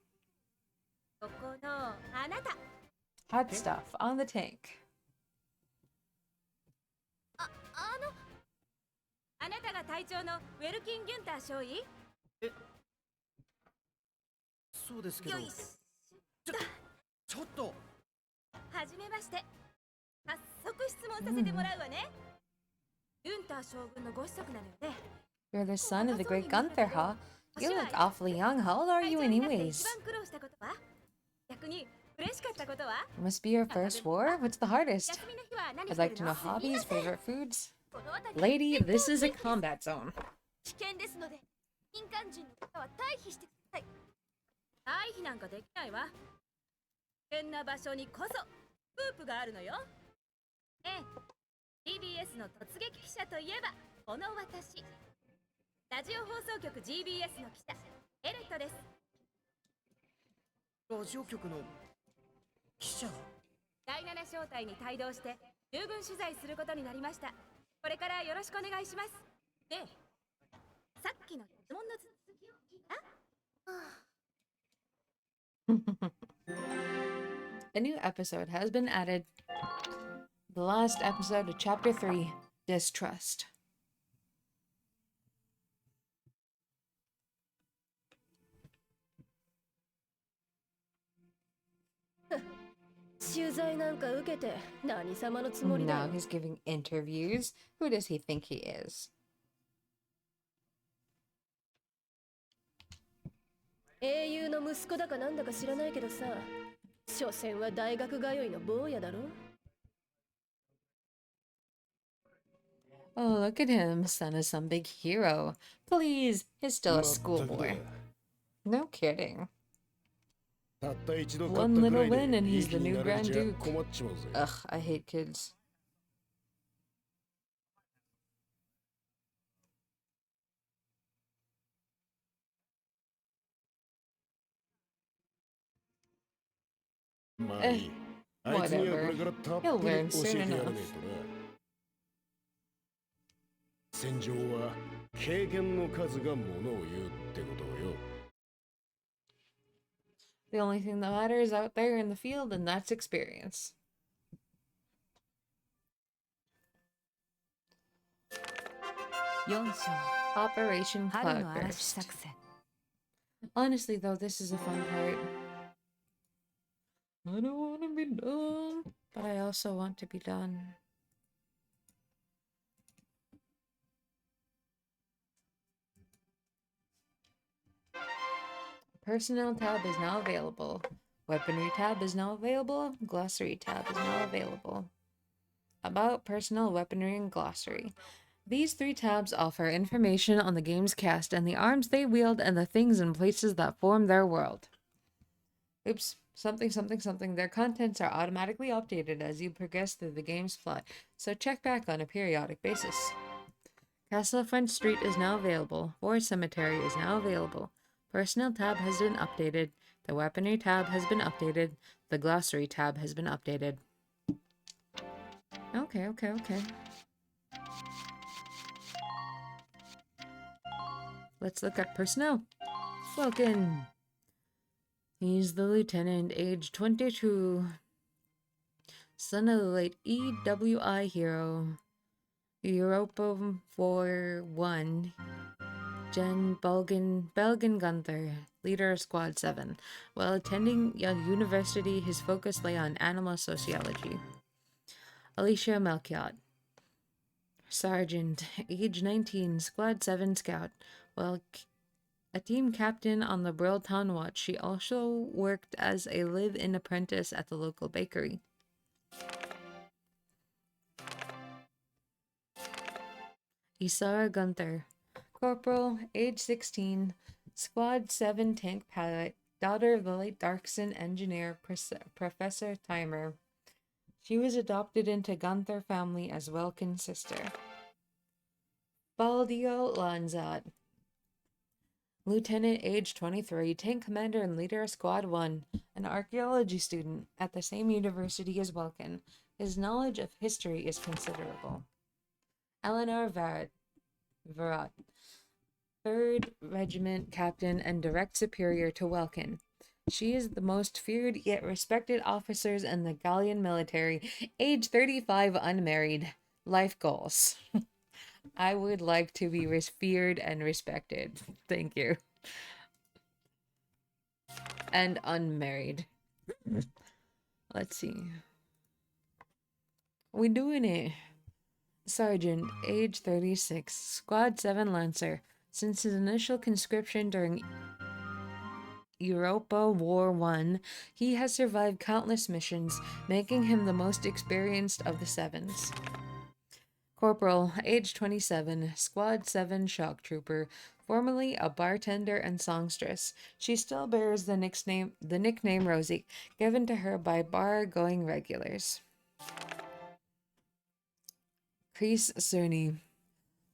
Hot stuff on the tank. You're the son of the great Gunther, huh? You look awfully young. How old are you anyways? Must be your first war? What's the hardest? I'd like to know hobbies, favorite foods. Lady, this is a combat zone. TBS の突撃記者といえばこの私ラジオ放送局 GBS の記者エレットです。ラジオ局の記者？第7小隊に帯同して従軍取材することになりました。これからよろしくお願いします。で、さっきの質問の続きを聞いた？ A new episode has been added. The last episode of Chapter 3, Distrust. 取材なんか受けて何様のつもりだ Now よ。 he's giving interviews. Who does he think he is? 英雄の息子だかなんだか知らないけどさ、所詮は大学通いの坊やだろ。 Oh, look at him, son of some big hero. Please, he's still a schoolboy. No kidding. たった一度 One 勝ったくら little い win で and いい he's 気 the に new なられ Grand ちゃ Duke. 困っちまうぜ。 Ugh, I hate kids. Whatever. He'll learn soon enough. 戦場は経験の数がものを言うってことよ。 The only thing that matters is out there in the field, and that's experience. Operation Cloudburst. Honestly, though, this is a fun part. I don't want to be done, but I also want to be done. Personnel tab is now available. Weaponry tab is now available. Glossary tab is now available. About personnel, weaponry, and glossary. These three tabs offer information on the game's cast and the arms they wield and the things and places that form their world. Oops, something, something, something. Their contents are automatically updated as you progress through the game's plot, so check back on a periodic basis. Castle Front Street is now available. War Cemetery is now available. Personnel tab has been updated. The weaponry tab has been updated. The glossary tab has been updated. Okay. Let's look at personnel. Welcome. He's the lieutenant, age 22. Son of the late EWI hero. Europa 4-1. Belgian Gunther, leader of Squad 7. While attending Young University, his focus lay on animal sociology. Alicia Melchiot, Sergeant, age 19, Squad 7 scout. While a team captain on the Brill Watch, she also worked as a live-in apprentice at the local bakery. Isara Gunther, Corporal, age 16, Squad 7 tank pilot, daughter of the late Darkson engineer Professor Timer. She was adopted into Gunther family as Welkin's sister. Baldio Lanzat, Lieutenant, age 23, tank commander and leader of Squad 1, an archaeology student at the same university as Welkin. His knowledge of history is considerable. Eleanor Varat, 3rd Regiment captain and direct superior to Welkin. She is the most feared yet respected officers in the Gallian military, age 35, unmarried. Life goals. I would like to be feared and respected. Thank you. And unmarried. Let's see. We doing it. Sergeant, age 36, Squad 7 Lancer. Since his initial conscription during Europa War I, he has survived countless missions, making him the most experienced of the Sevens. Corporal, age 27, Squad 7 Shock Trooper, formerly a bartender and songstress. She still bears the nickname Rosie, given to her by bar-going regulars. Chris Cerny,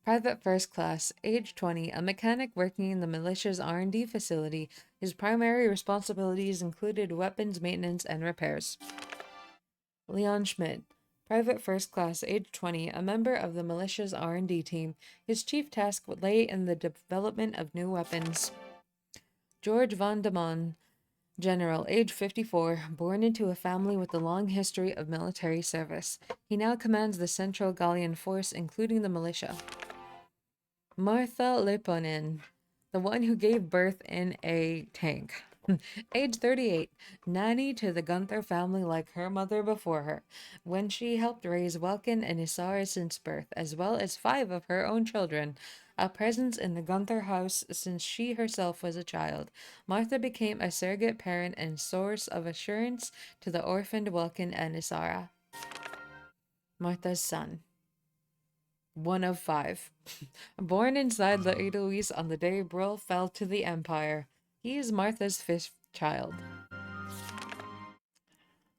Private First Class, age 20, a mechanic working in the militia's R&D facility. His primary responsibilities included weapons maintenance and repairs. Leon Schmidt, Private First Class, age 20, a member of the militia's R&D team. His chief task lay in the development of new weapons. George von de Man, General, age 54, born into a family with a long history of military service. He now commands the Central Gallian Force, including the militia. Martha Leponen, the one who gave birth in a tank. Age 38, nanny to the Gunther family like her mother before her, when she helped raise Welkin and Isara since birth, as well as 5 of her own children. A presence in the Gunther house since she herself was a child, Martha became a surrogate parent and source of assurance to the orphaned Welkin and Isara. Martha's son. 1 of 5. Born inside the Edelweiss on the day Brill fell to the Empire. He is Martha's 5th child.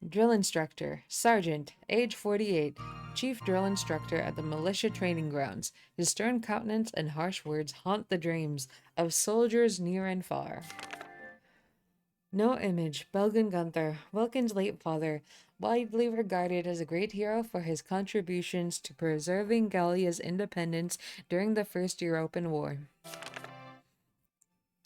Drill instructor, sergeant, age 48, chief drill instructor at the militia training grounds. His stern countenance and harsh words haunt the dreams of soldiers near and far. No image, Belgian Gunther, Welkin's late father, widely regarded as a great hero for his contributions to preserving Gallia's independence during the First European War.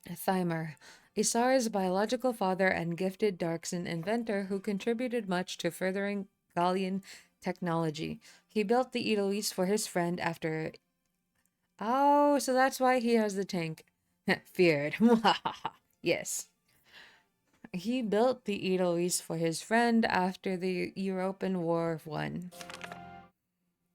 Thymer, Isara's biological father and gifted Darkson inventor who contributed much to furthering Gallian technology. He built the Edelweiss for his friend after... Oh, so that's why he has the tank. Feared. Yes. He built the Edelweiss for his friend after the European War won.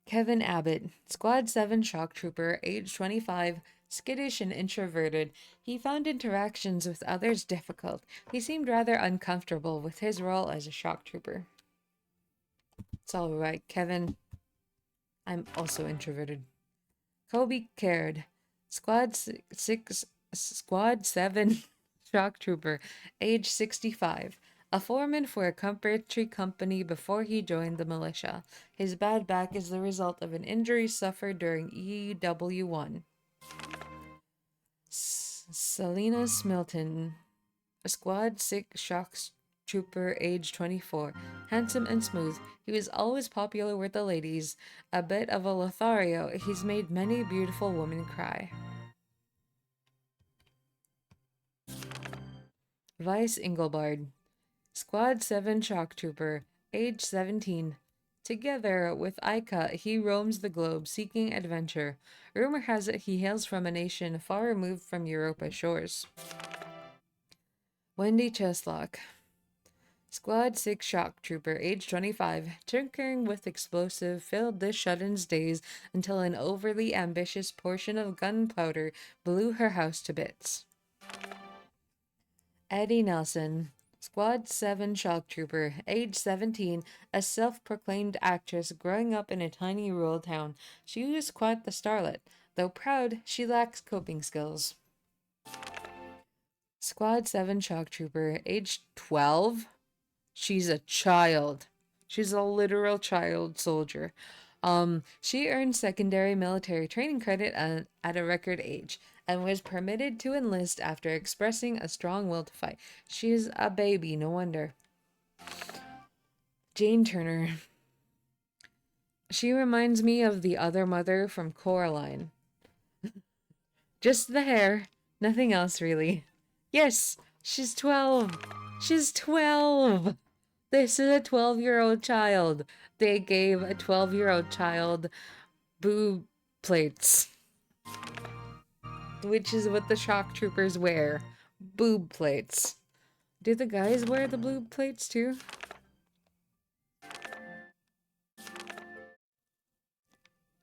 Kevin Abbott, Squad 7 shock trooper, age 25, skittish and introverted. He found interactions with others difficult. He seemed rather uncomfortable with his role as a shock trooper. It's all right, Kevin. I'm also introverted. Kobe Caird, Squad 7 shock trooper, age 65. A foreman for a carpentry company before he joined the militia. His bad back is the result of an injury suffered during EW1. Selena Smilton, a Squad 6 shock trooper, age 24. Handsome and smooth, he was always popular with the ladies. A bit of a Lothario, he's made many beautiful women cry. Vice Engelbard, Squad 7 shock trooper, age 17. Together with Aika, he roams the globe seeking adventure. Rumor has it he hails from a nation far removed from Europa's shores. Wendy Cheslock, Squad 6 shock trooper, age 25. Tinkering with explosive filled this shut-in's days until an overly ambitious portion of gunpowder blew her house to bits. Eddie Nelson, Squad 7 shock trooper, age 17, a self-proclaimed actress growing up in a tiny rural town. She was quite the starlet. Though proud, she lacks coping skills. Squad 7 shock trooper, age 12. She's a child. She's a literal child soldier. She earned secondary military training credit at a record age and was permitted to enlist after expressing a strong will to fight. She is a baby, no wonder. Jane Turner. She reminds me of the other mother from Coraline. Just the hair, nothing else really. Yes, she's 12. She's 12. This is a 12-year-old child. They gave a 12-year-old child boob plates. Which is what the shock troopers wear. Boob plates. Do the guys wear the boob plates too?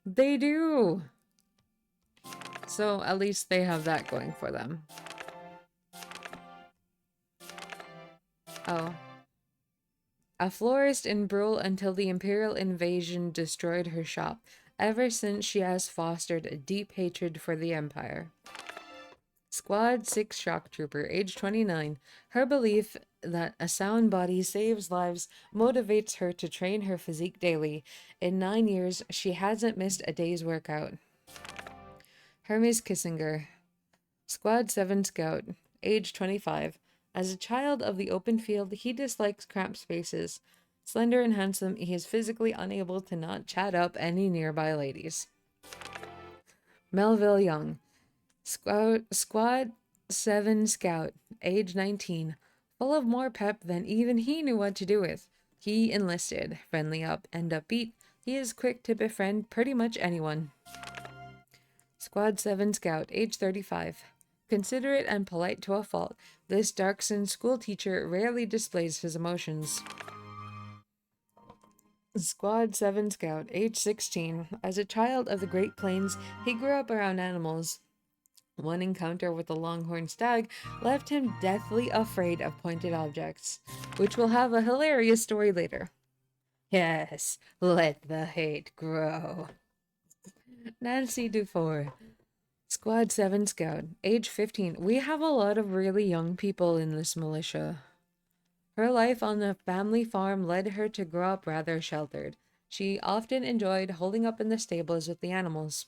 They do. So at least they have that going for them. Oh. A florist in Brule until the Imperial invasion destroyed her shop. Ever since, she has fostered a deep hatred for the Empire. Squad 6 shock trooper, age 29. Her belief that a sound body saves lives motivates her to train her physique daily. In 9 years, she hasn't missed a day's workout. Hermes Kissinger, Squad 7 scout, age 25. As a child of the open field, he dislikes cramped spaces. Slender and handsome, he is physically unable to not chat up any nearby ladies. Melville Young, Squad 7 scout, age 19. Full of more pep than even he knew what to do with. He enlisted, friendly up and upbeat. He is quick to befriend pretty much anyone. Squad 7 scout, age 35. Considerate and polite to a fault, this dark-skinned schoolteacher rarely displays his emotions. Squad 7 Scout, age 16. As a child of the Great Plains, he grew up around animals. One encounter with a longhorn stag left him deathly afraid of pointed objects, which will have a hilarious story later. Yes, let the hate grow. Nancy Dufour, Squad 7 Scout, age 15. We have a lot of really young people in this militia. Her life on a family farm led her to grow up rather sheltered. She often enjoyed holding up in the stables with the animals.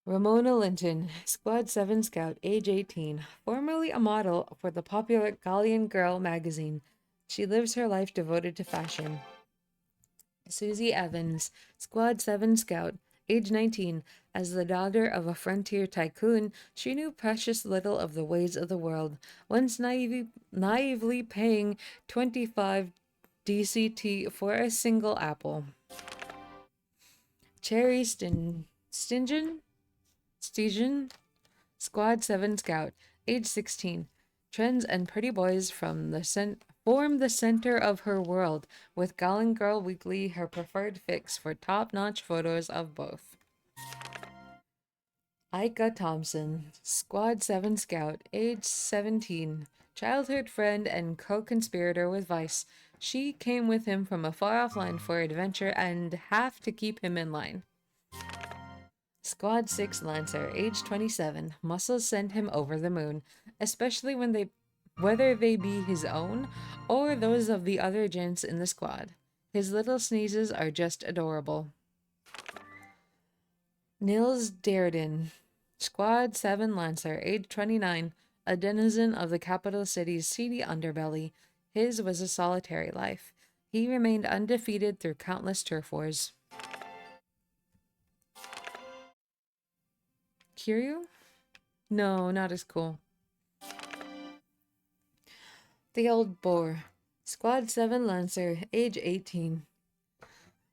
Ramona Linton, Squad 7 Scout, age 18, formerly a model for the popular Galleon Girl magazine. She lives her life devoted to fashion. Susie Evans, Squad 7 Scout, age 19. As the daughter of a frontier tycoon, she knew precious little of the ways of the world, once naively paying 25 DCT for a single apple. Cherry Stingen, Squad 7 Scout, age 16. Trends and pretty boys form the center of her world, with Gallant Girl Weekly her preferred fix for top-notch photos of both. Ika Thompson, Squad 7 Scout, age 17. Childhood friend and co-conspirator with Vice. She came with him from a far-off land for adventure and have to keep him in line. Squad 6 Lancer, age 27. Muscles send him over the moon, especially whether they be his own or those of the other gents in the squad. His little sneezes are just adorable. Nils Darden, Squad 7 Lancer, age 29, a denizen of the capital city's seedy underbelly. His was a solitary life. He remained undefeated through countless turf wars. Kiryu? No, not as cool. The Old Boar, Squad 7 Lancer, age 18.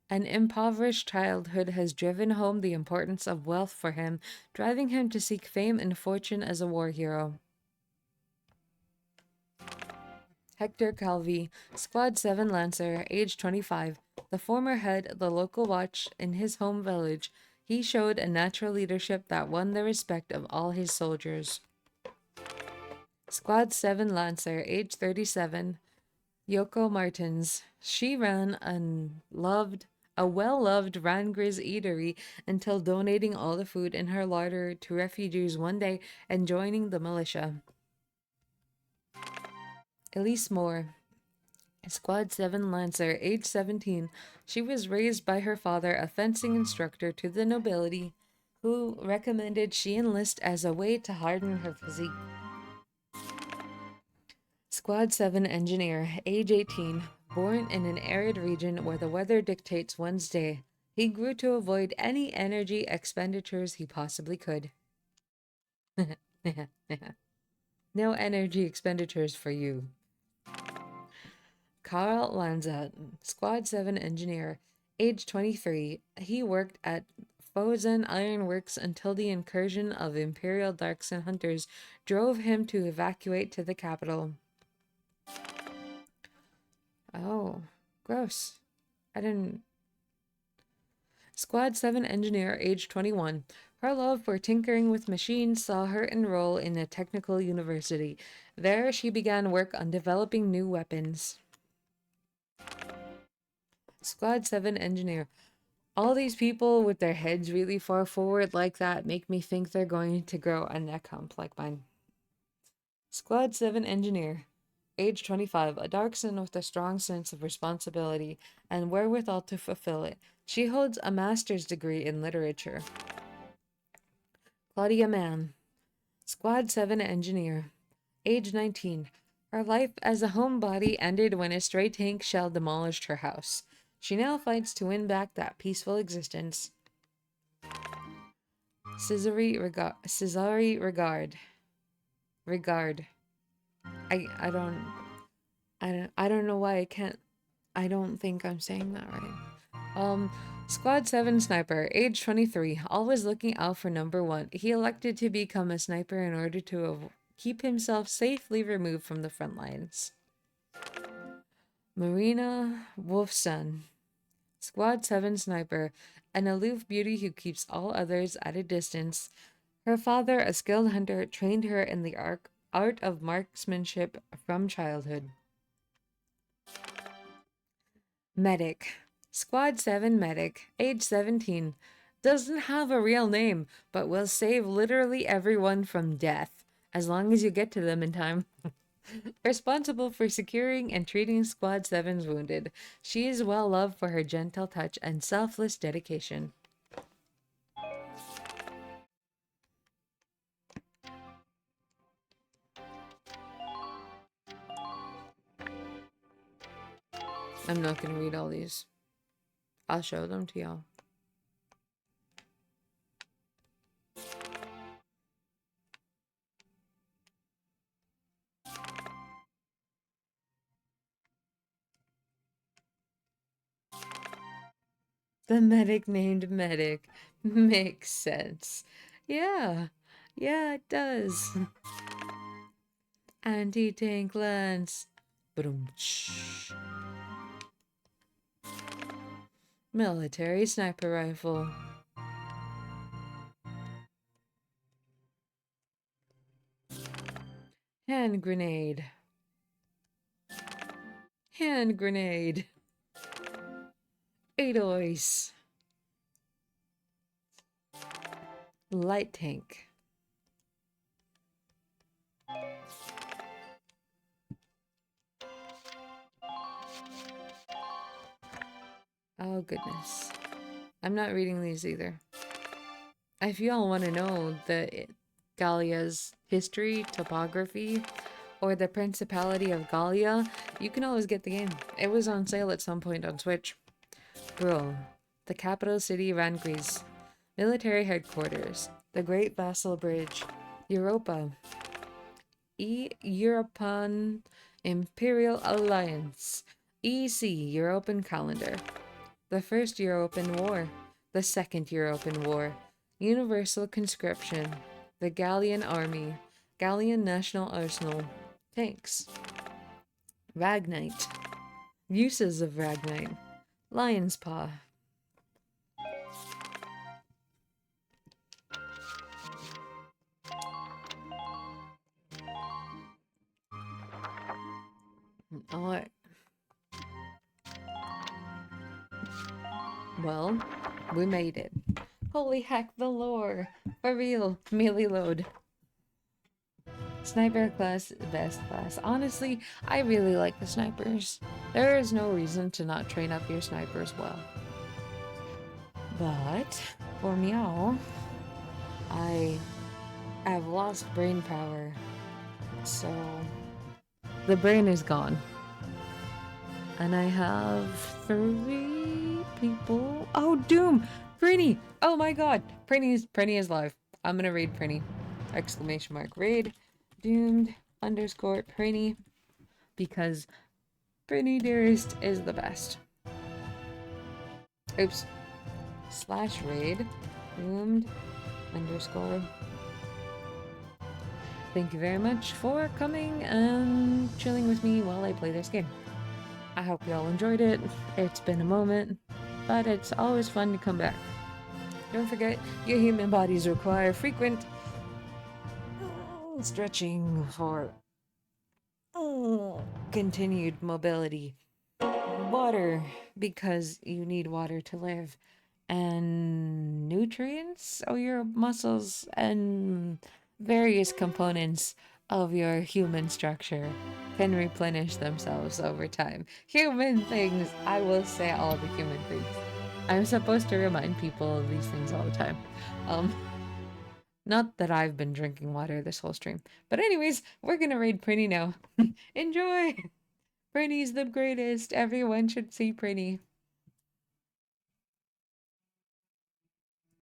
An impoverished childhood has driven home the importance of wealth for him, driving him to seek fame and fortune as a war hero. Hector Calvi, Squad 7 Lancer, age 25. The former head of the local watch in his home village, he showed a natural leadership that won the respect of all his soldiers. Squad 7 Lancer, age 37. Yoko Martins. She ran a well-loved Rangriz eatery until donating all the food in her larder to refugees one day and joining the militia. Elise Moore, Squad 7 Lancer, age 17. She was raised by her father, a fencing instructor to the nobility, who recommended she enlist as a way to harden her physique. Squad 7 Engineer, age 18. Born in an arid region where the weather dictates one's day, he grew to avoid any energy expenditures he possibly could. No energy expenditures for you. Karl Lanza, Squad 7 Engineer, age 23. He worked at Fozen Ironworks until the incursion of Imperial Darkson hunters drove him to evacuate to the capital. Oh, gross. I didn't... Squad 7 Engineer, age 21. Her love for tinkering with machines saw her enroll in a technical university. There, she began work on developing new weapons. Squad 7 Engineer. All these people with their heads really far forward like that make me think they're going to grow a neck hump like mine. Squad 7 Engineer, age 25, a darkson with a strong sense of responsibility and wherewithal to fulfill it. She holds a master's degree in literature. Claudia Mann, Squad 7 Engineer, age 19. Her life as a homebody ended when a stray tank shell demolished her house. She now fights to win back that peaceful existence. Cesare Regard. I don't know why I can't. I don't think I'm saying that right. Squad 7 sniper, age 23, always looking out for number 1. He elected to become a sniper in order to keep himself safely removed from the front lines. Marina Wolfson, Squad 7 sniper, an aloof beauty who keeps all others at a distance. Her father, a skilled hunter, trained her in the art of marksmanship from childhood. Medic. Squad 7 medic, age 17. Doesn't have a real name, but will save literally everyone from death, as long as you get to them in time. Responsible for securing and treating Squad 7's wounded. She is well loved for her gentle touch and selfless dedication. I'm not going to read all these. I'll show them to y'all. The medic named Medic. Makes sense. Yeah. Yeah, it does. Anti-tank lance. Ba-dum-tsh. Military sniper rifle. Hand grenade. Hand grenade. Adois. Light tank. Oh goodness. I'm not reading these either. If y'all want to know the Gallia's history, topography, or the Principality of Gallia, you can always get the game. It was on sale at some point on Switch. Bro, the capital city Vancouver, military headquarters, the Great Vassal Bridge, Europa, European Imperial Alliance, EC European Calendar, the First European War, the Second European War, Universal Conscription, the Gallian Army, Gallian National Arsenal, tanks, Ragnite, uses of Ragnite, Lion's Paw. Alright. Well, we made it. Holy heck, the lore. For real. Melee load. Sniper class, best class. Honestly, I really like the snipers. There is no reason to not train up your snipers well. But, for meow, I have lost brain power. So, the brain is gone. And I have 3 people. Oh, Doom! Prinny! Oh my god! Prinny is live. I'm gonna raid Prinny. Exclamation mark. Raid. Doomed _ Prinny. Because Prinny Dearest is the best. Oops. / raid. Doomed _ Thank you very much for coming and chilling with me while I play this game. I hope you all enjoyed it. It's been a moment, but it's always fun to come back. Don't forget, your human bodies require frequent stretching for continued mobility. Water, because you need water to live. And nutrients, so your muscles and various components of your human structure can replenish themselves over time. Human things! I will say all the human things. I'm supposed to remind people of these things all the time. Not that I've been drinking water this whole stream. But anyways, we're gonna raid Prinny now. Enjoy! Prinny's the greatest. Everyone should see Prinny.